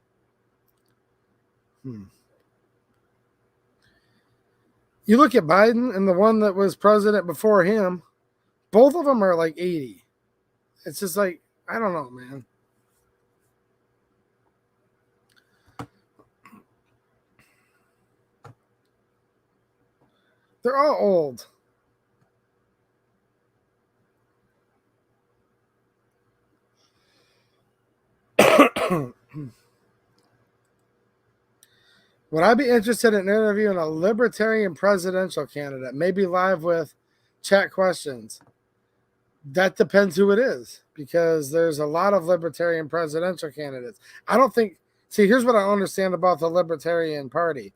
You look at Biden and the one that was president before him, both of them are like 80. It's just like, I don't know, man. They're all old. Would I be interested in interviewing a libertarian presidential candidate? Maybe live with chat questions. That depends who it is, because there's a lot of libertarian presidential candidates. I don't think... See, here's what I understand about the Libertarian Party.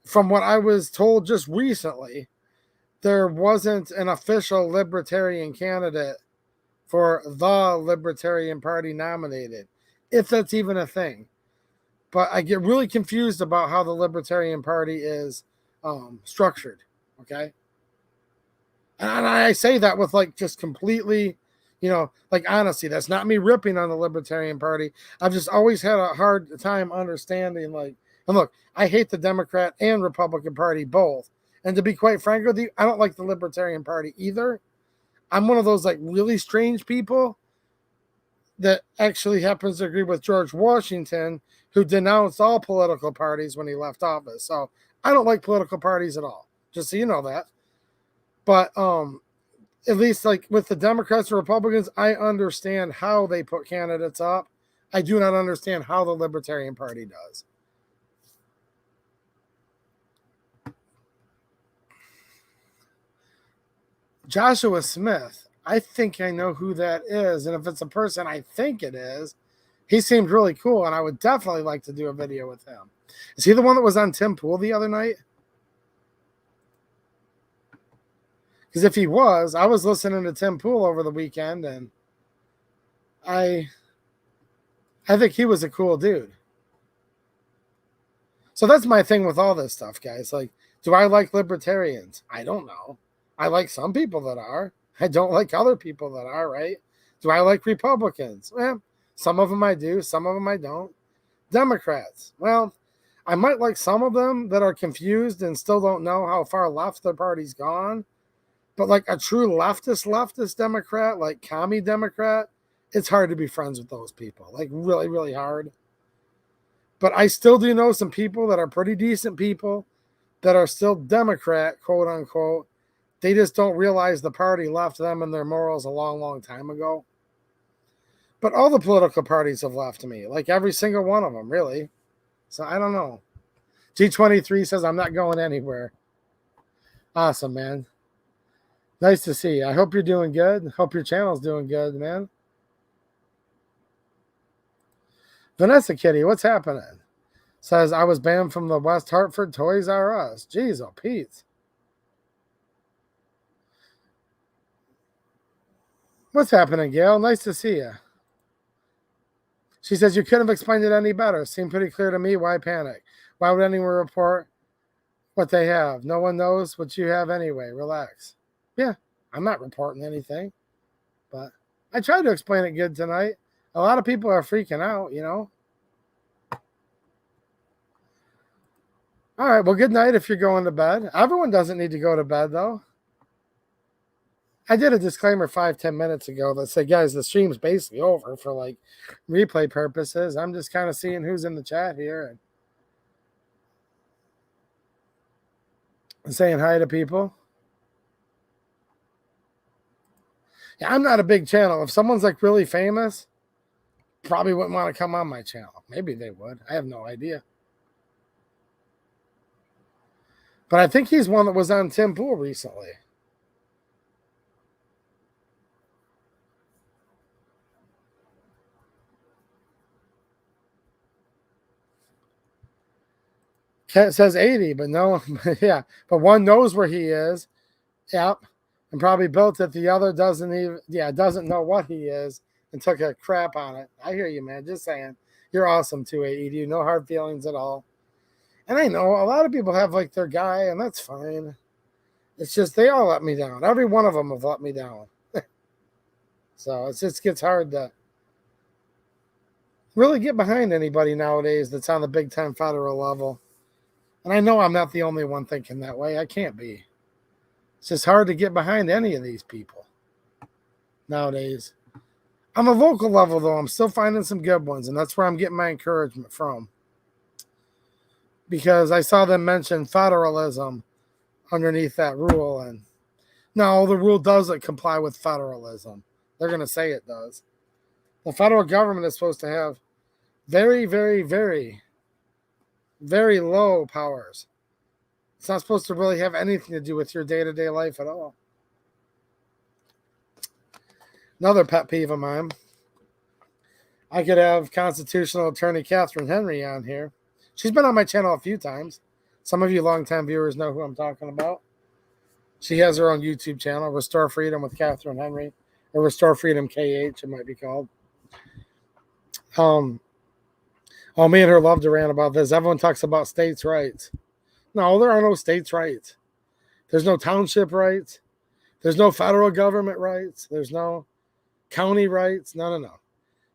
From what I was told just recently, there wasn't an official libertarian candidate for the Libertarian Party nominated, if that's even a thing. But I get really confused about how the Libertarian Party is structured, okay? And I say that with like just completely, like honesty. That's not me ripping on the Libertarian Party. I've just always had a hard time understanding, like, and look, I hate the Democrat and Republican Party both. And to be quite frank with you, I don't like the Libertarian Party either. I'm one of those like really strange people that actually happens to agree with George Washington, who denounced all political parties when he left office. So I don't like political parties at all, just so you know that. But at least like with the Democrats and Republicans, I understand how they put candidates up. I do not understand how the Libertarian Party does. Joshua Smith, I think I know who that is. And if it's a person I think it is, he seemed really cool, and I would definitely like to do a video with him. Is he the one that was on Tim Pool the other night? Because if he was, I was listening to Tim Pool over the weekend, and I think he was a cool dude. So that's my thing with all this stuff, guys. Like, do I like libertarians? I don't know. I like some people that are. I don't like other people that are, right? Do I like Republicans? Well, some of them I do, some of them I don't. Democrats, well, I might like some of them that are confused and still don't know how far left their party's gone. But like a true leftist Democrat, like commie Democrat, it's hard to be friends with those people. Like really, really hard. But I still do know some people that are pretty decent people that are still Democrat, quote unquote. They just don't realize the party left them and their morals a long, long time ago. But all the political parties have left me, like every single one of them, really. So I don't know. G23 says I'm not going anywhere. Awesome, man. Nice to see you. I hope you're doing good. Hope your channel's doing good, man. Vanessa Kitty, what's happening? Says I was banned from the West Hartford Toys R Us. Jeez, oh Pete. What's happening, Gail? Nice to see you. She says you couldn't have explained it any better. Seemed pretty clear to me. Why panic? Why would anyone report what they have? No one knows what you have anyway. Relax. Yeah, I'm not reporting anything, but I tried to explain it good tonight. A lot of people are freaking out, you know. All right, well, good night if you're going to bed. Everyone doesn't need to go to bed, though. I did a disclaimer 5-10 minutes ago that said, guys, the stream's basically over for like replay purposes. I'm just kind of seeing who's in the chat here and saying hi to people. Yeah, I'm not a big channel. If someone's like really famous, probably wouldn't want to come on my channel. Maybe they would. I have no idea. But I think he's one that was on Tim Pool recently. Cat says 80, but no, yeah. But one knows where he is. Yep. And probably built it. The other doesn't even, doesn't know what he is and took a crap on it. I hear you, man. Just saying. You're awesome too, Edu. No hard feelings at all. And I know a lot of people have like their guy, and that's fine. It's just they all let me down. Every one of them have let me down. So it just gets hard to really get behind anybody nowadays that's on the big time federal level. And I know I'm not the only one thinking that way. I can't be. It's just hard to get behind any of these people nowadays. On the local level, though, I'm still finding some good ones, and that's where I'm getting my encouragement from. Because I saw them mention federalism underneath that rule, and no, the rule doesn't comply with federalism. They're going to say it does. The federal government is supposed to have very, very, very, very low powers. It's not supposed to really have anything to do with your day-to-day life at all. Another pet peeve of mine. I could have constitutional attorney Catherine Henry on here. She's been on my channel a few times. Some of you longtime viewers know who I'm talking about. She has her own YouTube channel, Restore Freedom with Catherine Henry, or Restore Freedom KH, it might be called. Me and her love to rant about this. Everyone talks about states' rights. No, there are no states' rights. There's no township rights. There's no federal government rights. There's no county rights. No.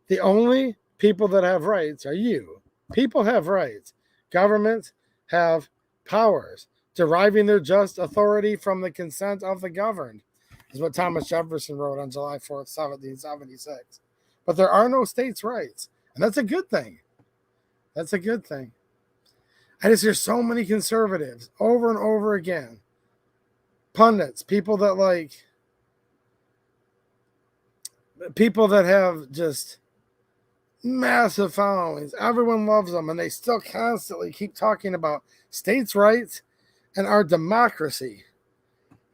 The only people that have rights are you. People have rights. Governments have powers, deriving their just authority from the consent of the governed, is what Thomas Jefferson wrote on July 4th, 1776. But there are no states' rights, and that's a good thing. That's a good thing. I just hear so many conservatives over and over again, pundits, people that have just massive followings. Everyone loves them, and they still constantly keep talking about states' rights and our democracy.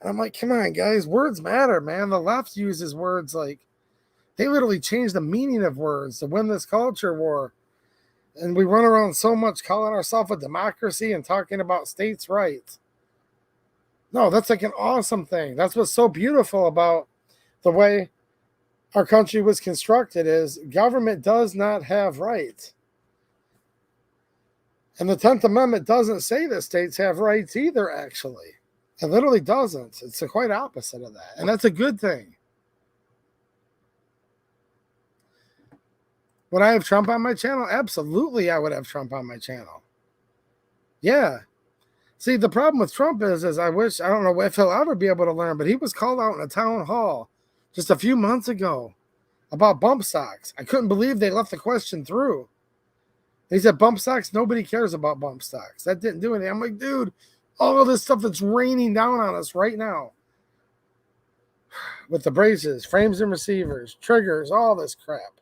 And I'm like, come on, guys, words matter, man. The left uses words like, they literally change the meaning of words to win this culture war. And we run around so much calling ourselves a democracy and talking about states' rights. No, that's like an awesome thing. That's what's so beautiful about the way our country was constructed, is government does not have rights. And the 10th Amendment doesn't say that states have rights either, actually. It literally doesn't. It's the quite opposite of that. And that's a good thing. Would I have Trump on my channel? Absolutely, I would have Trump on my channel. Yeah. See, the problem with Trump is I don't know if he'll ever be able to learn, but he was called out in a town hall just a few months ago about bump stocks. I couldn't believe they left the question through. He said, bump stocks, nobody cares about bump stocks. That didn't do anything. I'm like, dude, all of this stuff that's raining down on us right now with the braces, frames and receivers, triggers, all this crap.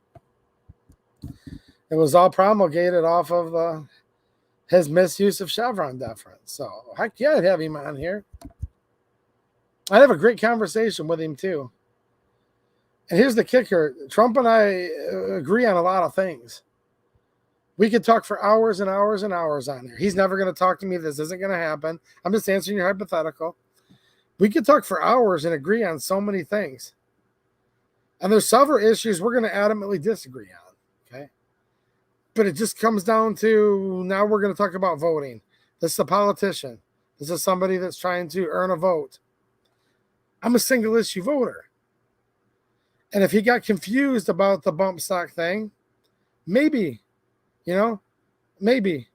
It was all promulgated off of his misuse of Chevron deference. So, heck yeah, I'd have him on here. I'd have a great conversation with him, too. And here's the kicker. Trump and I agree on a lot of things. We could talk for hours and hours and hours on there. He's never going to talk to me. This isn't going to happen. I'm just answering your hypothetical. We could talk for hours and agree on so many things. And there's several issues we're going to adamantly disagree on. Okay. But it just comes down to now we're going to talk about voting. This is a politician. This is somebody that's trying to earn a vote. I'm a single issue voter. And if he got confused about the bump stock thing, maybe, maybe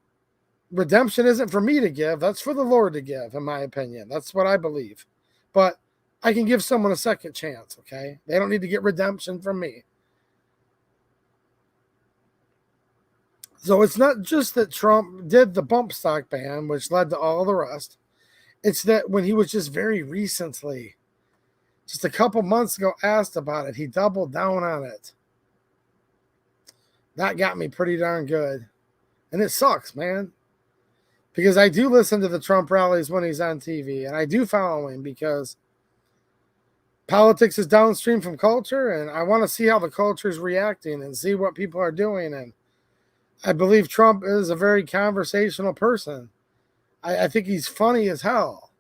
redemption isn't for me to give. That's for the Lord to give, in my opinion. That's what I believe. But I can give someone a second chance, okay? They don't need to get redemption from me. So it's not just that Trump did the bump stock ban, which led to all the rest. It's that when he was just very recently, just a couple months ago, asked about it, he doubled down on it. That got me pretty darn good. And it sucks, man. Because I do listen to the Trump rallies when he's on TV, and I do follow him because politics is downstream from culture, and I want to see how the culture is reacting and see what people are doing. And I believe Trump is a very conversational person. I think he's funny as hell.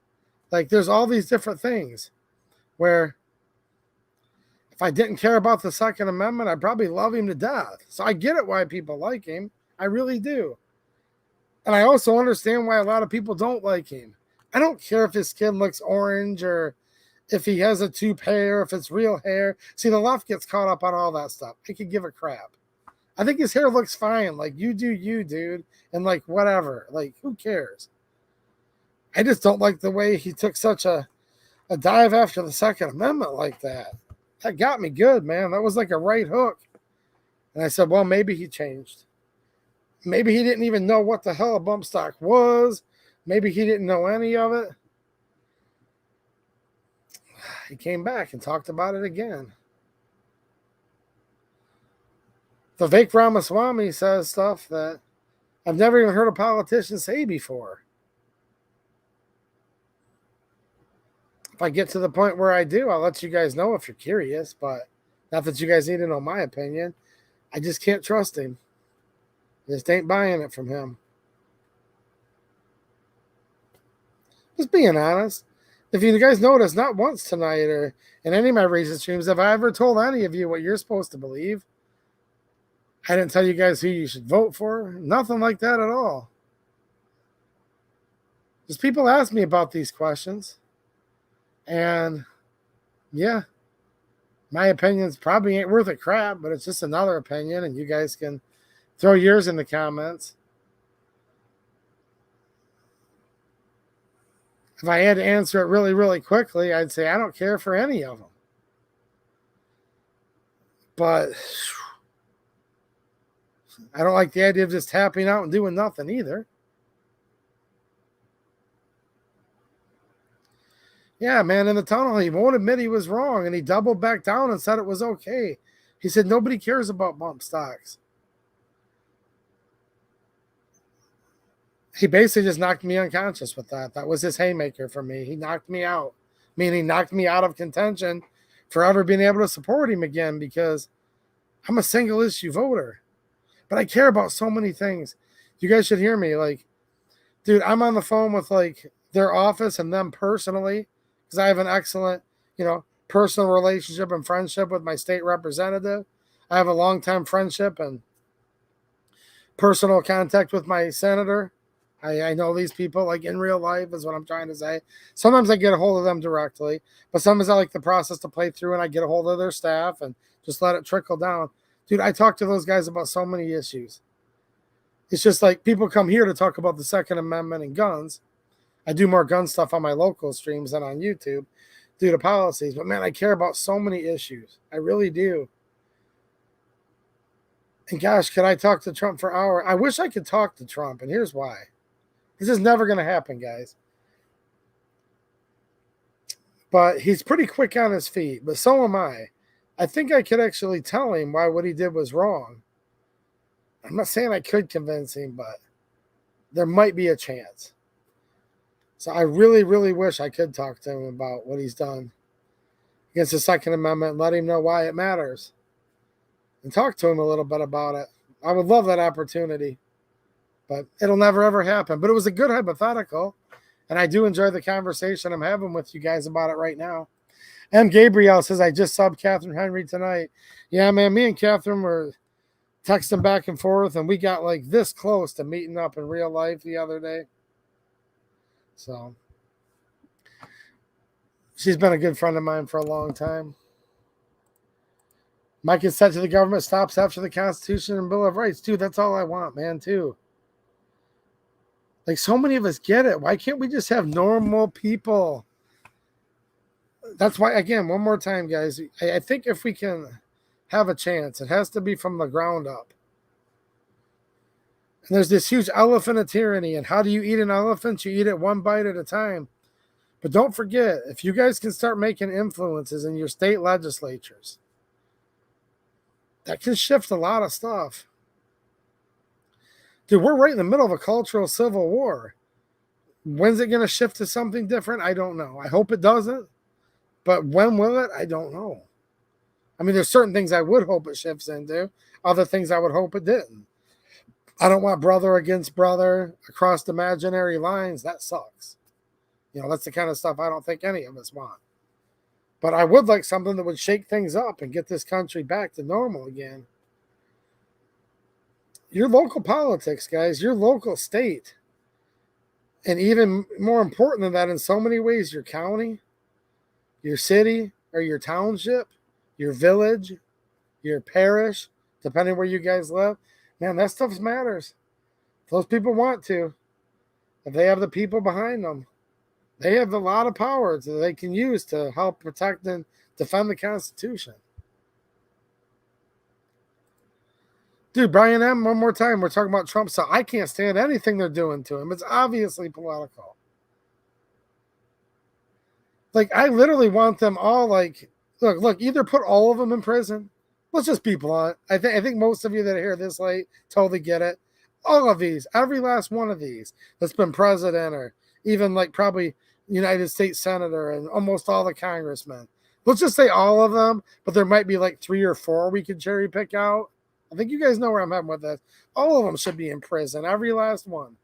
Like, there's all these different things where if I didn't care about the Second Amendment, I'd probably love him to death. So I get it why people like him. I really do. And I also understand why a lot of people don't like him. I don't care if his skin looks orange or if he has a toupee or if it's real hair. See, the left gets caught up on all that stuff. I could give a crap. I think his hair looks fine. Like, you do you, dude. And, like, whatever. Like, who cares? I just don't like the way he took such a dive after the Second Amendment like that. That got me good, man. That was like a right hook. And I said, well, maybe he changed. Maybe he didn't even know what the hell a bump stock was. Maybe he didn't know any of it. He came back and talked about it again. Vivek Ramaswamy says stuff that I've never even heard a politician say before. If I get to the point where I do, I'll let you guys know if you're curious, but not that you guys need to know my opinion. I just can't trust him. Just ain't buying it from him. Just being honest. If you guys notice, not once tonight or in any of my recent streams have I ever told any of you what you're supposed to believe. I didn't tell you guys who you should vote for. Nothing like that at all. Just people ask me about these questions. And, yeah, my opinions probably ain't worth a crap, but it's just another opinion, and you guys can throw yours in the comments. If I had to answer it really, really quickly, I'd say I don't care for any of them. But I don't like the idea of just tapping out and doing nothing either. Yeah, man, in the tunnel, he won't admit he was wrong, and he doubled back down and said it was okay. He said nobody cares about bump stocks. He basically just knocked me unconscious with that. That was his haymaker for me. He knocked me out, meaning he knocked me out of contention for ever being able to support him again because I'm a single issue voter. But I care about so many things. You guys should hear me. Like, dude, I'm on the phone with, like, their office and them personally because I have an excellent, personal relationship and friendship with my state representative. I have a long-time friendship and personal contact with my senator. I know these people, like, in real life is what I'm trying to say. Sometimes I get a hold of them directly, but sometimes I like the process to play through and I get a hold of their staff and just let it trickle down. Dude, I talk to those guys about so many issues. It's just like people come here to talk about the Second Amendment and guns. I do more gun stuff on my local streams than on YouTube due to policies. But, man, I care about so many issues. I really do. And, gosh, could I talk to Trump for hours? I wish I could talk to Trump, and here's why. This is never going to happen, guys. But he's pretty quick on his feet, but so am I. I think I could actually tell him why what he did was wrong. I'm not saying I could convince him, but there might be a chance. So I really, really wish I could talk to him about what he's done against the Second Amendment and let him know why it matters and talk to him a little bit about it. I would love that opportunity, but it'll never, ever happen. But it was a good hypothetical, and I do enjoy the conversation I'm having with you guys about it right now. M. Gabriel says, I just subbed Catherine Henry tonight. Yeah, man, me and Catherine were texting back and forth, and we got like this close to meeting up in real life the other day. So she's been a good friend of mine for a long time. My consent to the government stops after the Constitution and Bill of Rights. Dude, that's all I want, man, too. Like, so many of us get it. Why can't we just have normal people? That's why, again, one more time, guys, I think if we can have a chance, it has to be from the ground up. And there's this huge elephant of tyranny. And how do you eat an elephant? You eat it one bite at a time. But don't forget, if you guys can start making influences in your state legislatures, that can shift a lot of stuff. Dude, we're right in the middle of a cultural civil war. When's it going to shift to something different? I don't know. I hope it doesn't. But when will it? I don't know. I mean, there's certain things I would hope it shifts into. Other things I would hope it didn't. I don't want brother against brother across imaginary lines. That sucks. You know, that's the kind of stuff I don't think any of us want. But I would like something that would shake things up and get this country back to normal again. Your local politics, guys, your local state, and even more important than that in so many ways, your county, your city, or your township, your village, your parish, depending where you guys live. Man, that stuff matters. If those people want to, if they have the people behind them, they have a lot of power that they can use to help protect and defend the Constitution. Dude, Brian M., one more time, we're talking about Trump, so I can't stand anything they're doing to him. It's obviously political. Like, I literally want them all, like, look, either put all of them in prison. Let's just be blunt. I think most of you that are here this late totally get it. All of these, every last one of these that's been president or even like probably United States Senator and almost all the congressmen. Let's just say all of them, but there might be like 3 or 4 we could cherry pick out. I think you guys know where I'm heading with this. All of them should be in prison. Every last one.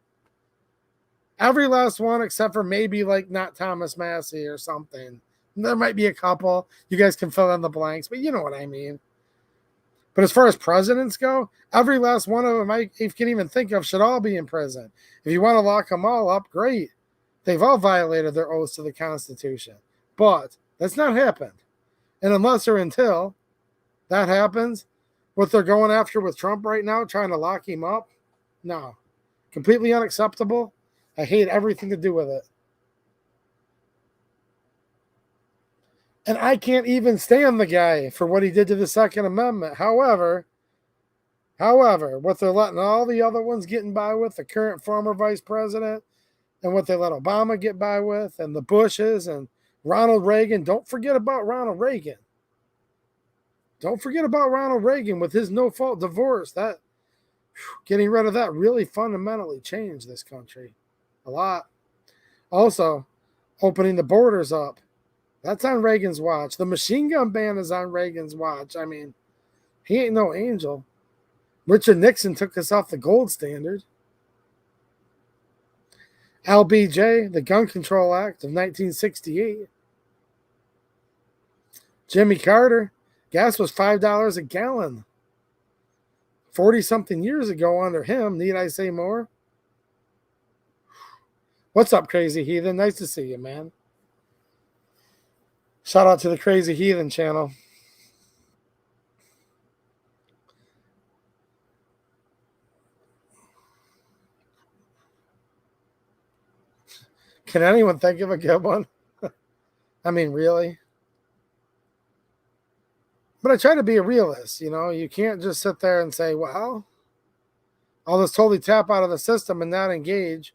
Every last one except for maybe like not Thomas Massey or something. There might be a couple. You guys can fill in the blanks, but you know what I mean. But as far as presidents go, every last one of them I can even think of should all be in prison. If you want to lock them all up, great. They've all violated their oaths to the Constitution. But that's not happened. And unless or until that happens, what they're going after with Trump right now, trying to lock him up, no. Completely unacceptable. I hate everything to do with it. And I can't even stand the guy for what he did to the Second Amendment. However, what they're letting all the other ones getting by with, the current former vice president, and what they let Obama get by with, and the Bushes, and Ronald Reagan. Don't forget about Ronald Reagan. Don't forget about Ronald Reagan with his no-fault divorce. That getting rid of that really fundamentally changed this country a lot. Also, opening the borders up. That's on Reagan's watch. The machine gun ban is on Reagan's watch. I mean, he ain't no angel. Richard Nixon took us off the gold standard. LBJ, the Gun Control Act of 1968. Jimmy Carter, gas was $5 a gallon. 40-something years ago under him. Need I say more? What's up, Crazy Heathen? Nice to see you, man. Shout out to the Crazy Heathen channel. Can anyone think of a good one? I mean, really? But I try to be a realist, you know? You can't just sit there and say, well, I'll just totally tap out of the system and not engage.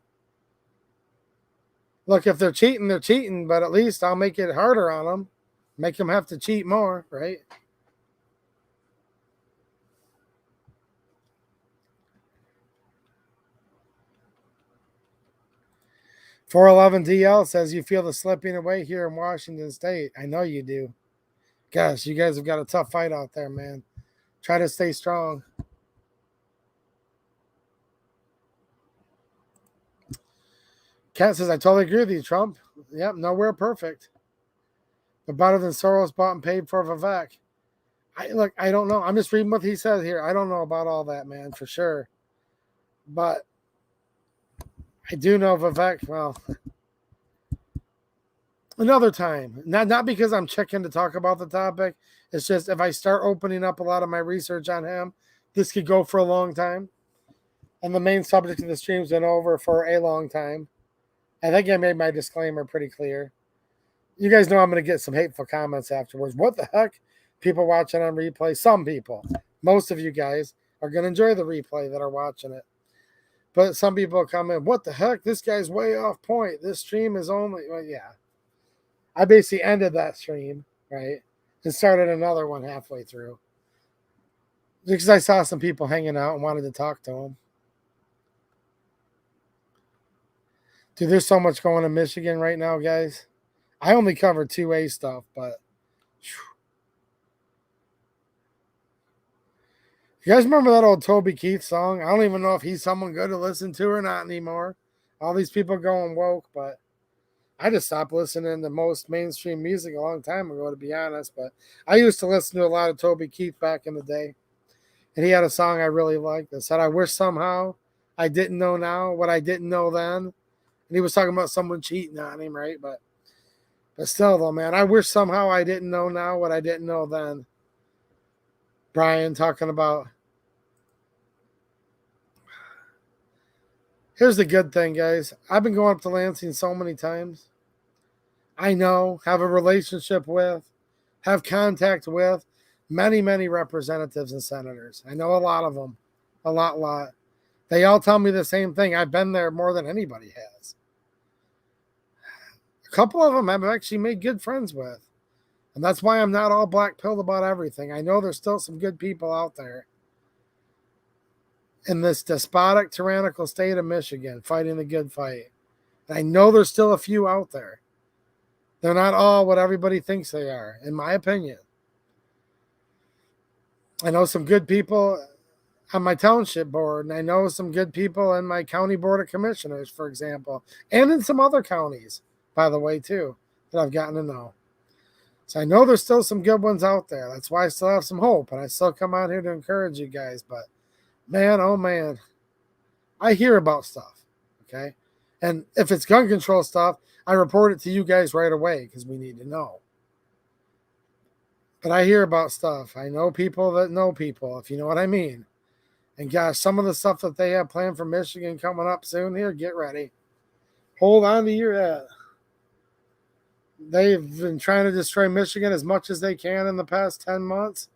Look, if they're cheating, but at least I'll make it harder on them. Make them have to cheat more, right? 411 DL says you feel the slipping away here in Washington State. I know you do. Gosh, you guys have got a tough fight out there, man. Try to stay strong. Kat says, I totally agree with you, Trump. Yep, nowhere perfect. But better than Soros bought and paid for Vivek. Look, I don't know. I'm just reading what he says here. I don't know about all that, man, for sure. But I do know Vivek, well, another time. Not because I'm checking to talk about the topic. It's just if I start opening up a lot of my research on him, this could go for a long time. And the main subject of the stream's been over for a long time. I think I made my disclaimer pretty clear. You guys know I'm going to get some hateful comments afterwards. What the heck? People watching on replay. Some people. Most of you guys are going to enjoy the replay that are watching it. But some people come in, what the heck? This guy's way off point. This stream is only... Well, yeah. I basically ended that stream, right? And started another one halfway through. Because I saw some people hanging out and wanted to talk to them. Dude, there's so much going on in Michigan right now, guys. I only covered 2A stuff, but... You guys remember that old Toby Keith song? I don't even know if he's someone good to listen to or not anymore. All these people going woke, but I just stopped listening to most mainstream music a long time ago, to be honest. But I used to listen to a lot of Toby Keith back in the day. And he had a song I really liked that said, I wish somehow I didn't know now what I didn't know then. And he was talking about someone cheating on him, right? But still, though, man, I wish somehow I didn't know now what I didn't know then. Brian talking about... Here's the good thing, guys. I've been going up to Lansing so many times. I know, have a relationship with, have contact with many, many representatives and senators. I know a lot of them. A lot. They all tell me the same thing. I've been there more than anybody has. A couple of them I've actually made good friends with. And that's why I'm not all black-pilled about everything. I know there's still some good people out there in this despotic, tyrannical state of Michigan fighting the good fight. And I know there's still a few out there. They're not all what everybody thinks they are, in my opinion. I know some good people on my township board, and I know some good people in my county board of commissioners, for example, and in some other counties, by the way, too, that I've gotten to know. So I know there's still some good ones out there. That's why I still have some hope, and I still come out here to encourage you guys. But man, oh man, I hear about stuff, okay? And if it's gun control stuff, I report it to you guys right away because we need to know. But I hear about stuff. I know people that know people, if you know what I mean. And gosh, some of the stuff that they have planned for Michigan coming up soon here, get ready. Hold on to your head. They've been trying to destroy Michigan as much as they can in the past 10 months,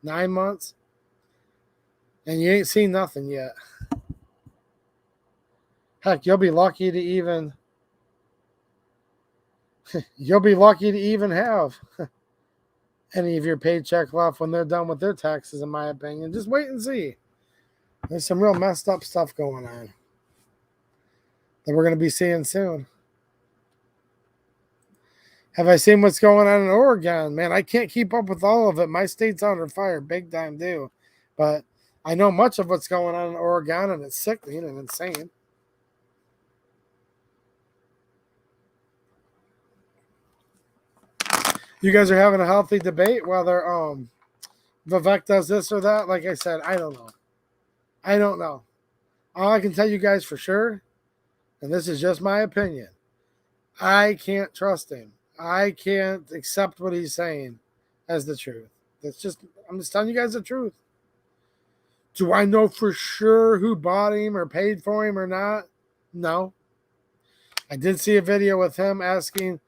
9 months. And you ain't seen nothing yet. Heck, you'll be lucky to even have any of your paycheck left when they're done with their taxes, in my opinion. Just wait and see. There's some real messed up stuff going on that we're going to be seeing soon. Have I seen what's going on in Oregon? Man, I can't keep up with all of it. My state's under fire big time, too. But I know much of what's going on in Oregon, and it's sickening and insane. You guys are having a healthy debate whether Vivek does this or that. Like I said, I don't know. All I can tell you guys for sure, and this is just my opinion, I can't trust him. I can't accept what he's saying as the truth. I'm just telling you guys the truth. Do I know for sure who bought him or paid for him or not? No. I did see a video with him asking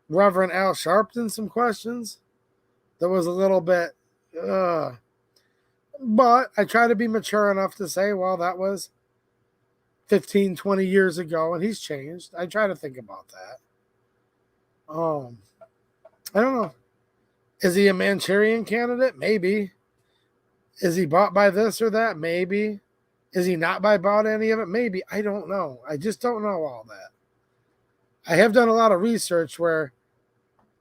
Reverend Al Sharpton some questions that was a little bit, but I try to be mature enough to say, well, that was 15, 20 years ago, and he's changed. I try to think about that. I don't know. Is he a Manchurian candidate? Maybe. Is he bought by this or that? Maybe. Is he not bought any of it? Maybe. I don't know. I just don't know all that. I have done a lot of research where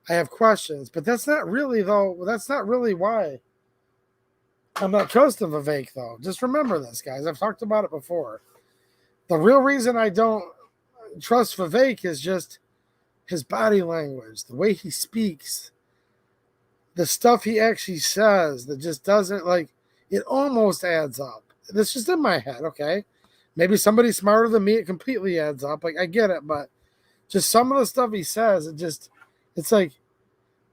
I have questions, but that's not really though. That's not really why I'm not trusting Vivek though. Just remember this, guys. I've talked about it before. The real reason I don't trust Vivek is just his body language, the way he speaks, the stuff he actually says that just doesn't like it almost adds up. This is just in my head, okay? Maybe somebody smarter than me, it completely adds up. Like I get it, but just some of the stuff he says, it's like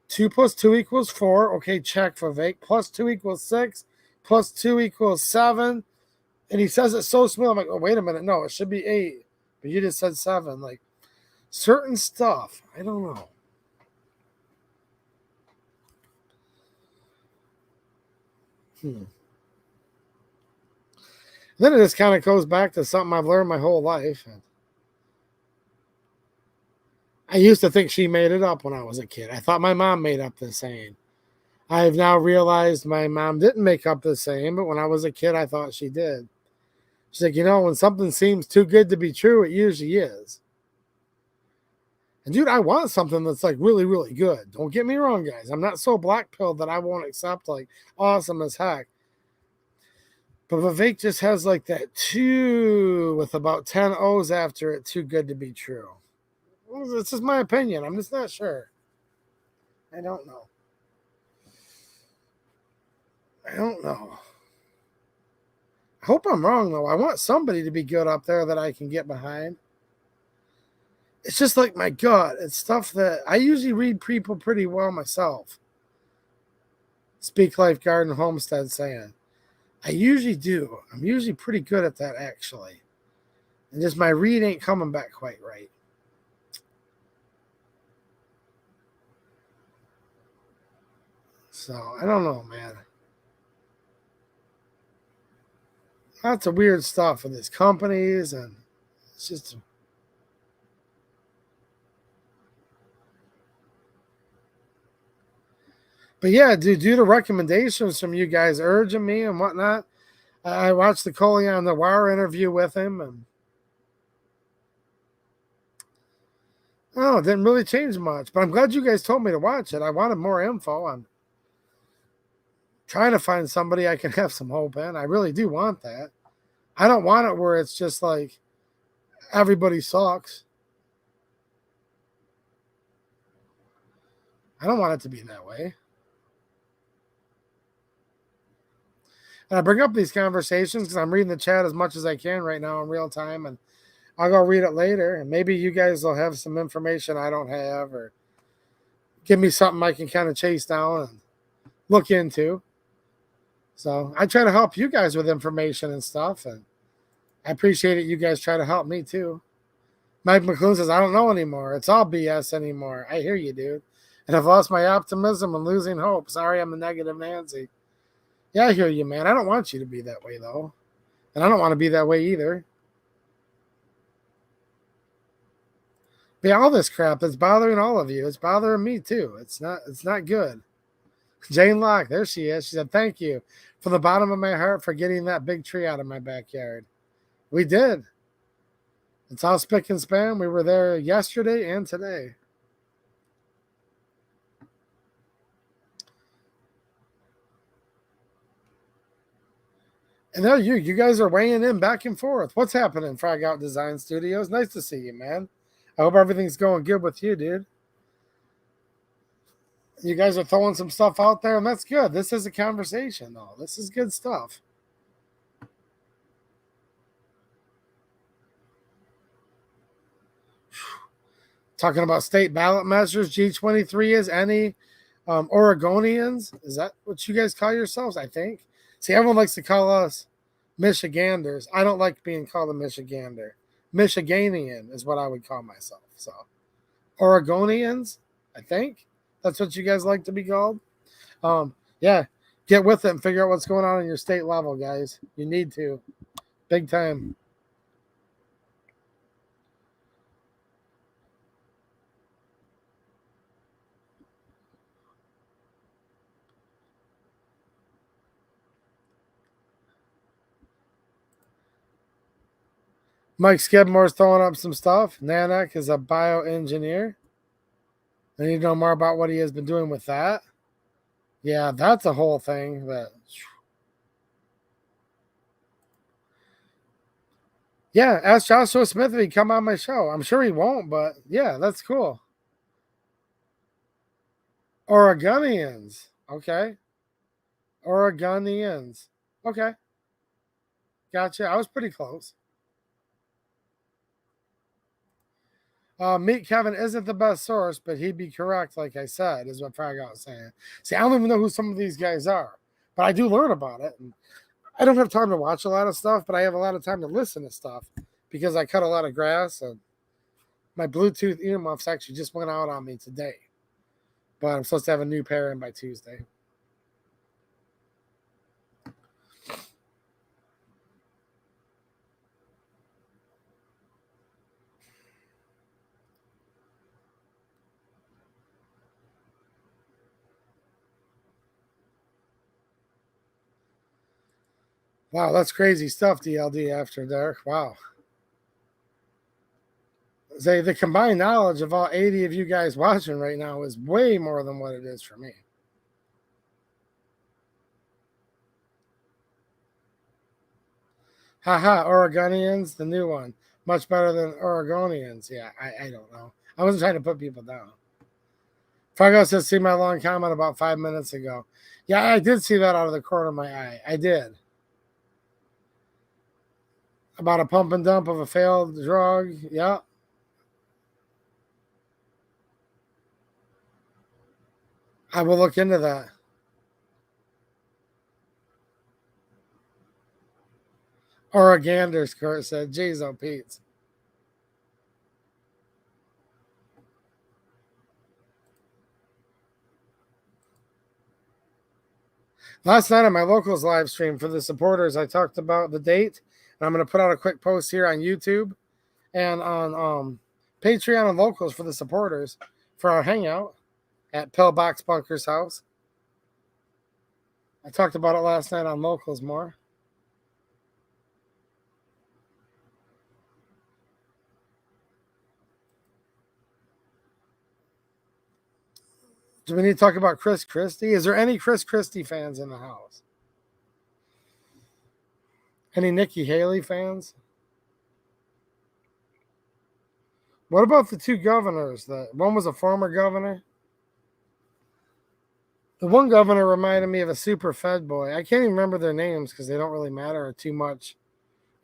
2 + 2 = 4. Okay, check Vivek. +2 = 6. +2 = 7. And he says it so smooth. I'm like, oh, wait a minute. No, it should be 8. But you just said 7. Like certain stuff. I don't know. Then it just kind of goes back to something I've learned my whole life. I used to think she made it up when I was a kid. I thought my mom made up the saying. I've now realized my mom didn't make up the saying, but when I was a kid, I thought she did. She's like, when something seems too good to be true, it usually is. And dude, I want something that's like really, really good. Don't get me wrong, guys. I'm not so black pilled that I won't accept like awesome as heck. But Vivek just has like that too with about 10 O's after it, too good to be true. Well, this is my opinion. I'm just not sure. I don't know. I don't know. I hope I'm wrong though. I want somebody to be good up there that I can get behind. It's just like my gut. It's stuff that I usually read people pretty well myself. Speak Life Garden Homestead saying. I usually do. I'm usually pretty good at that actually. And just my read ain't coming back quite right. So I don't know, man. Lots of weird stuff with these companies, and it's just. But yeah, due to recommendations from you guys urging me and whatnot, I watched the Coley on the Wire interview with him, and oh, it didn't really change much. But I'm glad you guys told me to watch it. I wanted more info. I'm trying to find somebody I can have some hope in. I really do want that. I don't want it where it's just like everybody sucks. I don't want it to be that way. And I bring up these conversations because I'm reading the chat as much as I can right now in real time, and I'll go read it later. And maybe you guys will have some information I don't have, or give me something I can kind of chase down and look into. So I try to help you guys with information and stuff, and I appreciate it. You guys try to help me too. Mike McClune says, I don't know anymore. It's all BS anymore. I hear you, dude. And I've lost my optimism and losing hope. Sorry, I'm a negative Nancy. Yeah, I hear you, man. I don't want you to be that way, though. And I don't want to be that way either. But yeah, all this crap that's bothering all of you. It's bothering me, too. It's not good. Jane Locke, there she is. She said, thank you from the bottom of my heart for getting that big tree out of my backyard. We did. It's all spick and span. We were there yesterday and today. And there you guys are weighing in back and forth. What's happening, Frag Out Design Studios? Nice to see you, man. I hope everything's going good with you, dude. You guys are throwing some stuff out there, and that's good. This is a conversation, though. This is good stuff. Talking about state ballot measures, G23 is any Oregonians. Is that what you guys call yourselves? I think. See, everyone likes to call us Michiganders. I don't like being called a Michigander. Michiganian is what I would call myself. So, Oregonians, I think that's what you guys like to be called. Yeah, get with it and figure out what's going on in your state level, guys. You need to, big time. Mike Skidmore's throwing up some stuff. Nanak is a bioengineer. I need to know more about what he has been doing with that. Yeah, that's a whole thing. Yeah, ask Joshua Smith if he'd come on my show. I'm sure he won't, but yeah, that's cool. Oregonians. Okay. Oregonians. Okay. Gotcha. I was pretty close. Meet Kevin isn't the best source, but he'd be correct, like I said, is what Fragout was saying. See, I don't even know who some of these guys are, but I do learn about it. And I don't have time to watch a lot of stuff, but I have a lot of time to listen to stuff because I cut a lot of grass and my Bluetooth earmuffs actually just went out on me today. But I'm supposed to have a new pair in by Tuesday. Wow, that's crazy stuff, DLD After Dark. Wow. Say the combined knowledge of all 80 of you guys watching right now is way more than what it is for me. Haha, Oregonians, the new one. Much better than Oregonians. Yeah, I don't know. I wasn't trying to put people down. Fargo says, see my long comment about 5 minutes ago. Yeah, I did see that out of the corner of my eye. I did. About a pump and dump of a failed drug. Yeah. I will look into that. Oreganders, Kurt said. Jeez, oh, Pete. Last night on my locals live stream for the supporters, I talked about the date, and I'm going to put out a quick post here on YouTube and on Patreon and locals for the supporters for our hangout at Pillbox Bunker's house. I talked about it last night on locals more. Do we need to talk about Chris Christie? Is there any Chris Christie fans in the house? Any Nikki Haley fans? What about the two governors? One was a former governor. The one governor reminded me of a super fed boy. I can't even remember their names because they don't really matter too much.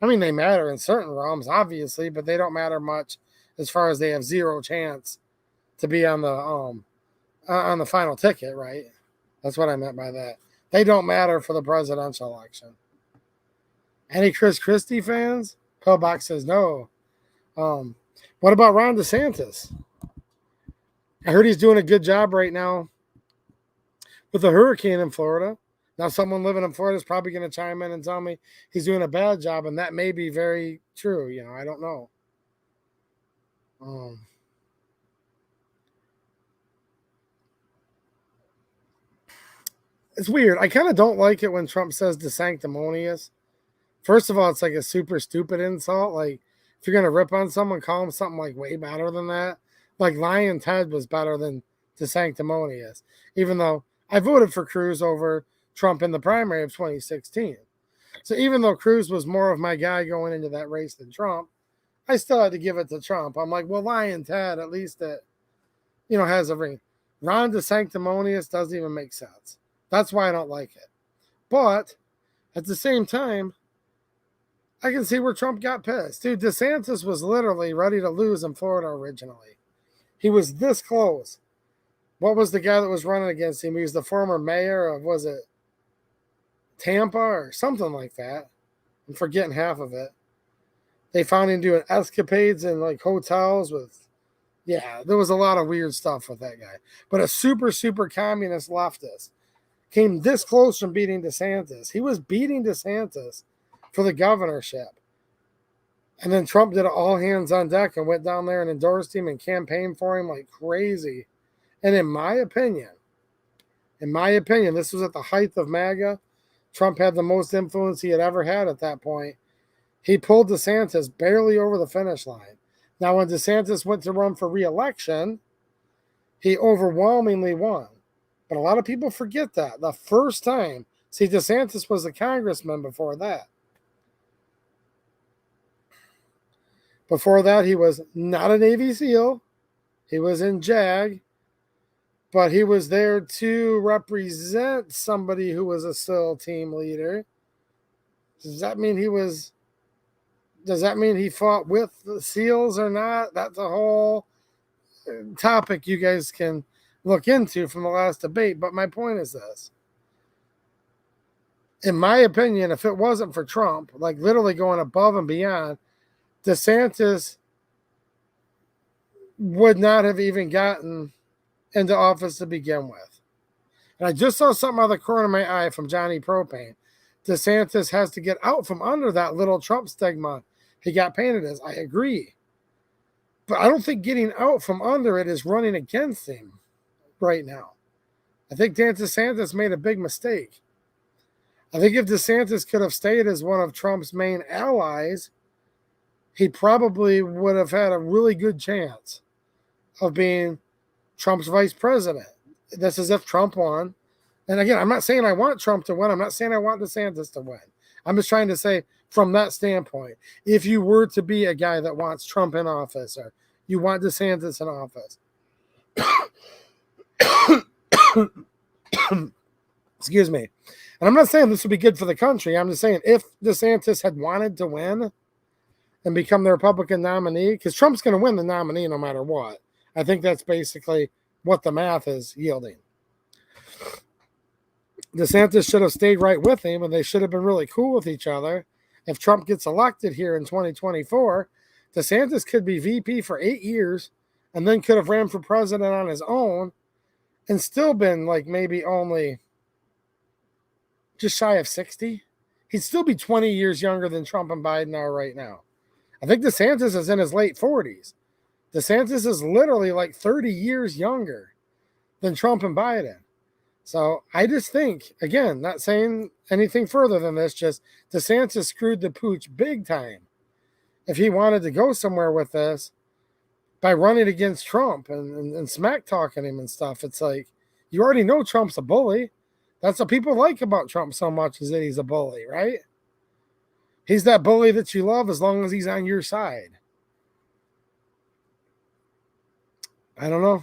I mean, they matter in certain realms, obviously, but they don't matter much as far as they have zero chance to be on the final ticket, right? That's what I meant by that. They don't matter for the presidential election. Any Chris Christie fans? Pillbox says no. What about Ron DeSantis? I heard he's doing a good job right now with a hurricane in Florida. Now, someone living in Florida is probably going to chime in and tell me he's doing a bad job, and that may be very true. You know, I don't know. It's weird. I kind of don't like it when Trump says the sanctimonious. First of all, it's like a super stupid insult. Like, if you're going to rip on someone, call them something like way better than that. Like, Lion Ted was better than the sanctimonious, even though I voted for Cruz over Trump in the primary of 2016. So even though Cruz was more of my guy going into that race than Trump, I still had to give it to Trump. I'm like, well, Lion Ted, at least it, has a ring. Ron DeSanctimonious doesn't even make sense. That's why I don't like it. But at the same time, I can see where Trump got pissed. Dude, DeSantis was literally ready to lose in Florida originally. He was this close. What was the guy that was running against him? He was the former mayor of, was it Tampa or something like that? I'm forgetting half of it. They found him doing escapades in like hotels with, yeah, there was a lot of weird stuff with that guy. But a super, super communist leftist came this close from beating DeSantis. He was beating DeSantis for the governorship. And then Trump did an all hands on deck and went down there and endorsed him and campaigned for him like crazy. And in my opinion, this was at the height of MAGA. Trump had the most influence he had ever had at that point. He pulled DeSantis barely over the finish line. Now, when DeSantis went to run for re-election, he overwhelmingly won. But a lot of people forget that. The first time, see, DeSantis was a congressman before that. Before that, he was not a Navy SEAL. He was in JAG. But he was there to represent somebody who was a SEAL team leader. Does that mean he fought with the SEALs or not? That's a whole topic you guys can look into from the last debate. But my point is this. In my opinion, if it wasn't for Trump, like literally going above and beyond, DeSantis would not have even gotten into office to begin with. And I just saw something out of the corner of my eye from Johnny Propane. DeSantis has to get out from under that little Trump stigma he got painted as. I agree. But I don't think getting out from under it is running against him right now. I think DeSantis made a big mistake. I think if DeSantis could have stayed as one of Trump's main allies, he probably would have had a really good chance of being Trump's vice president. This is if Trump won. And again, I'm not saying I want Trump to win. I'm not saying I want DeSantis to win. I'm just trying to say from that standpoint, if you were to be a guy that wants Trump in office or you want DeSantis in office, excuse me. And I'm not saying this would be good for the country. I'm just saying if DeSantis had wanted to win and become the Republican nominee, because Trump's going to win the nominee no matter what. I think that's basically what the math is yielding. DeSantis should have stayed right with him, and they should have been really cool with each other. If Trump gets elected here in 2024, DeSantis could be VP for 8 years and then could have ran for president on his own and still been like maybe only just shy of 60. He'd still be 20 years younger than Trump and Biden are right now. I think DeSantis is in his late 40s. DeSantis is literally like 30 years younger than Trump and Biden. So I just think, again, not saying anything further than this, just DeSantis screwed the pooch big time. If he wanted to go somewhere with this by running against Trump and smack talking him and stuff, it's like, you already know Trump's a bully. That's what people like about Trump so much, is that he's a bully, right? He's that bully that you love as long as he's on your side. I don't know.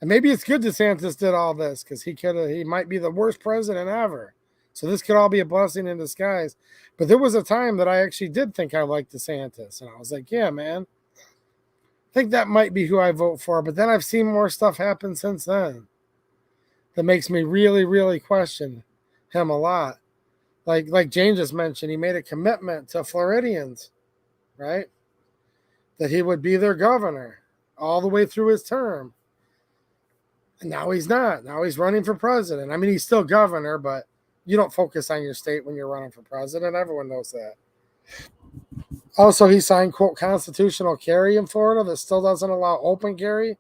And maybe it's good DeSantis did all this because he might be the worst president ever. So this could all be a blessing in disguise. But there was a time that I actually did think I liked DeSantis. And I was like, yeah, man, I think that might be who I vote for. But then I've seen more stuff happen since then that makes me really, really question him a lot. Like Jane just mentioned, he made a commitment to Floridians, right? That he would be their governor all the way through his term. And now he's not. Now he's running for president. I mean, he's still governor, but you don't focus on your state when you're running for president. Everyone knows that. Also, he signed, quote, constitutional carry in Florida that still doesn't allow open carry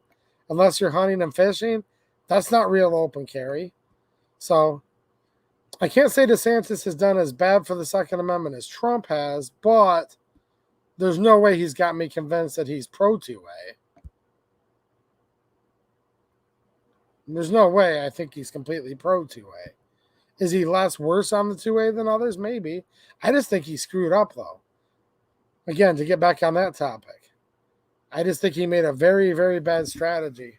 unless you're hunting and fishing. That's not real open carry. So I can't say DeSantis has done as bad for the Second Amendment as Trump has, but there's no way he's got me convinced that he's pro 2A. There's no way I think he's completely pro 2A. Is he less worse on the 2A than others? Maybe. I just think he screwed up, though. Again, to get back on that topic, I just think he made a very, very bad strategy.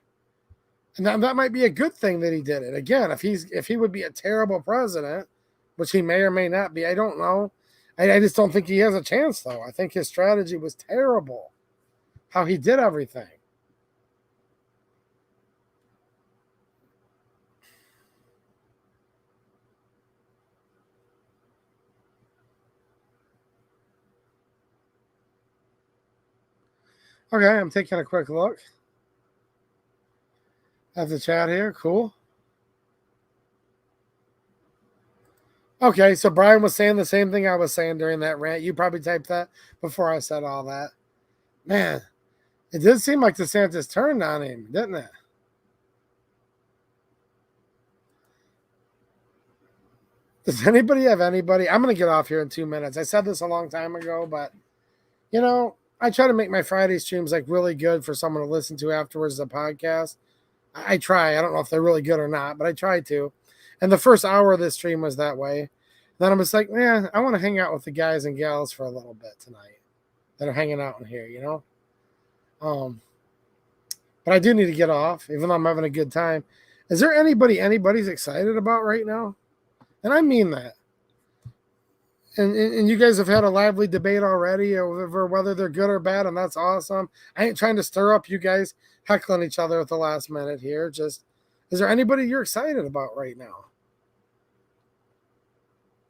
And that might be a good thing that he did it. Again, if he would be a terrible president, which he may or may not be, I don't know. I just don't think he has a chance, though. I think his strategy was terrible, how he did everything. Okay, I'm taking a quick look at the chat here. Cool. Okay, so Brian was saying the same thing I was saying during that rant. You probably typed that before I said all that. Man, it did seem like DeSantis turned on him, didn't it? Does anybody have anybody? I'm going to get off here in 2 minutes. I said this a long time ago, but I try to make my Friday streams like really good for someone to listen to afterwards as a podcast. I try. I don't know if they're really good or not, but I try to. And the first hour of this stream was that way. Then I'm just like, man, I want to hang out with the guys and gals for a little bit tonight that are hanging out in here, But I do need to get off, even though I'm having a good time. Is there anybody's excited about right now? And I mean that. And you guys have had a lively debate already over whether they're good or bad, and that's awesome. I ain't trying to stir up you guys heckling each other at the last minute here. Just, is there anybody you're excited about right now?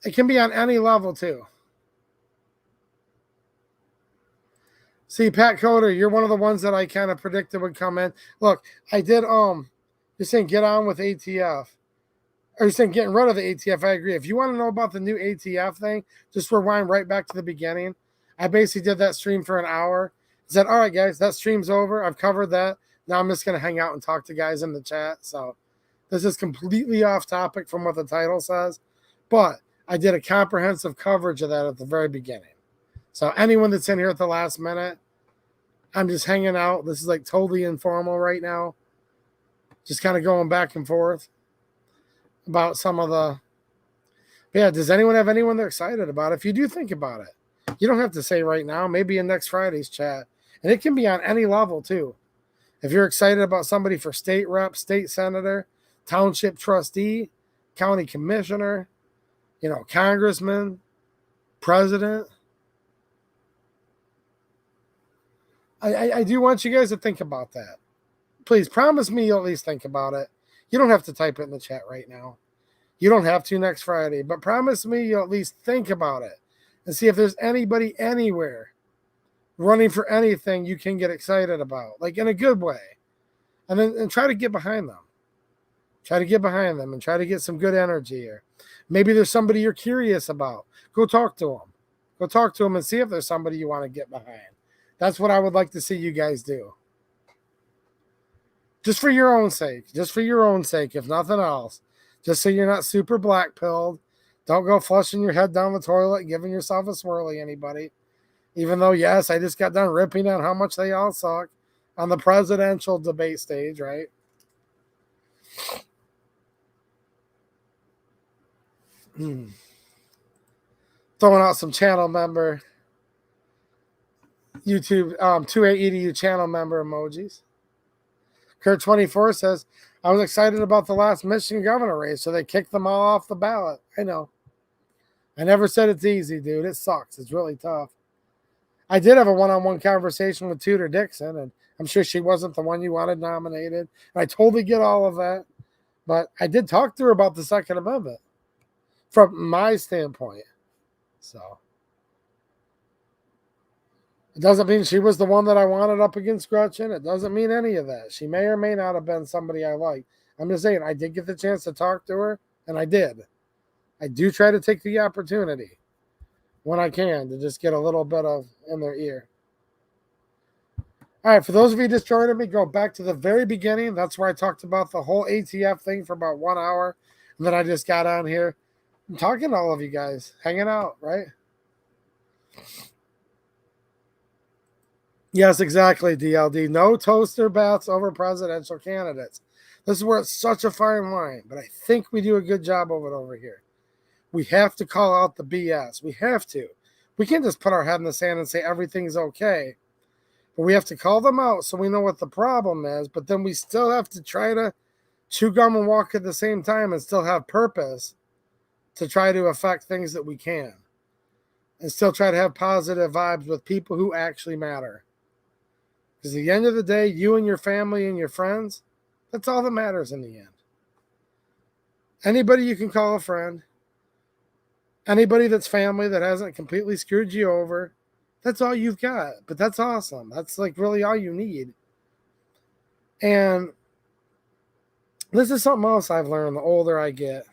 It can be on any level, too. See, Pat Coder, you're one of the ones that I kind of predicted would come in. Look, I did, you're saying get on with ATF. Or you're saying getting rid of the ATF, I agree. If you want to know about the new ATF thing, just rewind right back to the beginning. I basically did that stream for an hour. I said, all right, guys, that stream's over. I've covered that. Now I'm just going to hang out and talk to guys in the chat. So this is completely off topic from what the title says. But I did a comprehensive coverage of that at the very beginning. So anyone that's in here at the last minute, I'm just hanging out. This is like totally informal right now. Just kind of going back and forth about some of the... Yeah, does anyone have anyone they're excited about? If you do, think about it. You don't have to say right now. Maybe in next Friday's chat. And it can be on any level, too. If you're excited about somebody for state rep, state senator, township trustee, county commissioner, congressman, president. I do want you guys to think about that. Please promise me you'll at least think about it. You don't have to type it in the chat right now. You don't have to next Friday, but promise me you'll at least think about it and see if there's anybody anywhere running for anything you can get excited about, like in a good way. And try to get behind them. Try to get behind them and try to get some good energy here. Maybe there's somebody you're curious about. Go talk to them. Go talk to them and see if there's somebody you want to get behind. That's what I would like to see you guys do. Just for your own sake. Just for your own sake, if nothing else. Just so you're not super black-pilled. Don't go flushing your head down the toilet, giving yourself a swirly, anybody. Even though, yes, I just got done ripping on how much they all suck on the presidential debate stage, right? Throwing out some channel member, YouTube, 2A Edu Channel Member emojis. Kurt24 says, I was excited about the last Michigan governor race, so they kicked them all off the ballot. I know. I never said it's easy, dude. It sucks. It's really tough. I did have a one-on-one conversation with Tudor Dixon, and I'm sure she wasn't the one you wanted nominated. And I totally get all of that. But I did talk to her about the Second Amendment from my standpoint. So it doesn't mean she was the one that I wanted up against Gretchen. It doesn't mean any of that. She may or may not have been somebody I liked. I'm just saying I did get the chance to talk to her, and I did. I do try to take the opportunity when I can to just get a little bit of in their ear. All right, for those of you just joining me, go back to the very beginning. That's where I talked about the whole ATF thing for about 1 hour. And then I just got on here. I'm talking to all of you guys, hanging out, right? Yes, exactly, DLD. No toaster baths over presidential candidates. This is where it's such a fine line, but I think we do a good job of it over here. We have to call out the BS. We have to. We can't just put our head in the sand and say everything's okay. But we have to call them out so we know what the problem is, but then we still have to try to chew gum and walk at the same time and still have purpose to try to affect things that we can. And still try to have positive vibes with people who actually matter. Because at the end of the day, you and your family and your friends, that's all that matters in the end. Anybody you can call a friend, anybody that's family that hasn't completely screwed you over, that's all you've got. But that's awesome. That's like really all you need. And this is something else I've learned the older I get.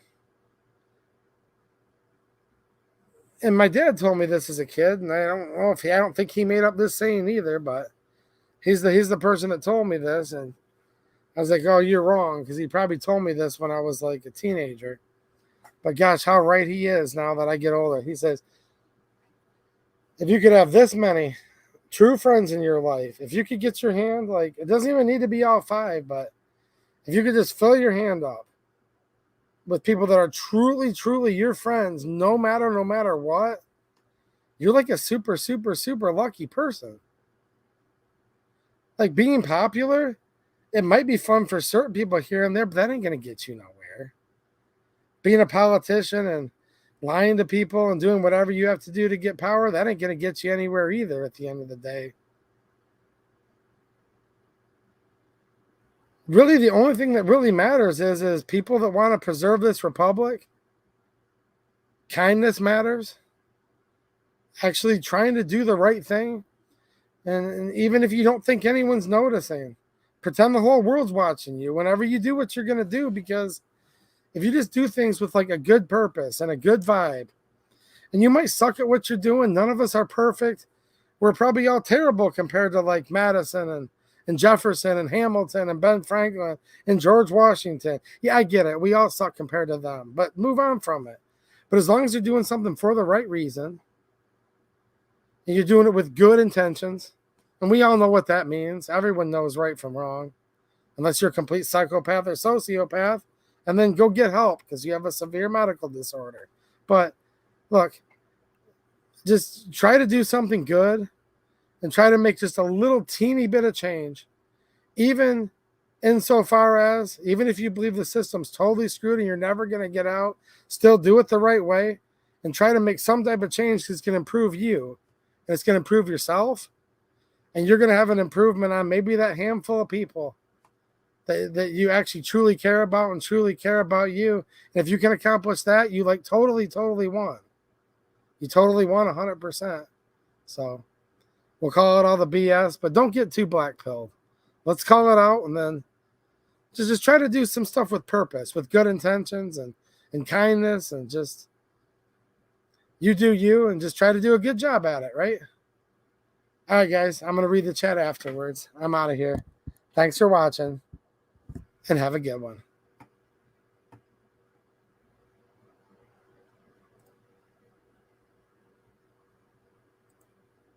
And my dad told me this as a kid, and I don't think he made up this saying either, but he's the person that told me this, and I was like, oh, you're wrong, because he probably told me this when I was like a teenager. But gosh, how right he is now that I get older. He says, if you could have this many true friends in your life, if you could get your hand, like, it doesn't even need to be all 5, but if you could just fill your hand up with people that are truly, truly your friends, no matter what, you're like a super, super, super lucky person. Like, being popular, it might be fun for certain people here and there, but that ain't going to get you nowhere. Being a politician and lying to people and doing whatever you have to do to get power, that ain't going to get you anywhere either at the end of the day. Really, the only thing that really matters is people that want to preserve this republic. Kindness matters. Actually trying to do the right thing. And even if you don't think anyone's noticing, pretend the whole world's watching you whenever you do what you're going to do, because if you just do things with like a good purpose and a good vibe, and you might suck at what you're doing, none of us are perfect. We're probably all terrible compared to like Madison and Jefferson and Hamilton and Ben Franklin and George Washington. Yeah, I get it. We all suck compared to them, but move on from it. But as long as you're doing something for the right reason, and you're doing it with good intentions, and we all know what that means. Everyone knows right from wrong, unless you're a complete psychopath or sociopath, and then go get help because you have a severe medical disorder. But look, just try to do something good and try to make just a little teeny bit of change, even insofar as, even if you believe the system's totally screwed and you're never going to get out, still do it the right way and try to make some type of change that's going to improve you. And it's going to improve yourself. And you're going to have an improvement on maybe that handful of people that you actually truly care about and truly care about you. And if you can accomplish that, you like totally won. You totally won 100%. So we'll call it all the BS, but don't get too black-pilled. Let's call it out and then just try to do some stuff with purpose, with good intentions and kindness, and just you do you and just try to do a good job at it, right? All right, guys, I'm going to read the chat afterwards. I'm out of here. Thanks for watching and have a good one.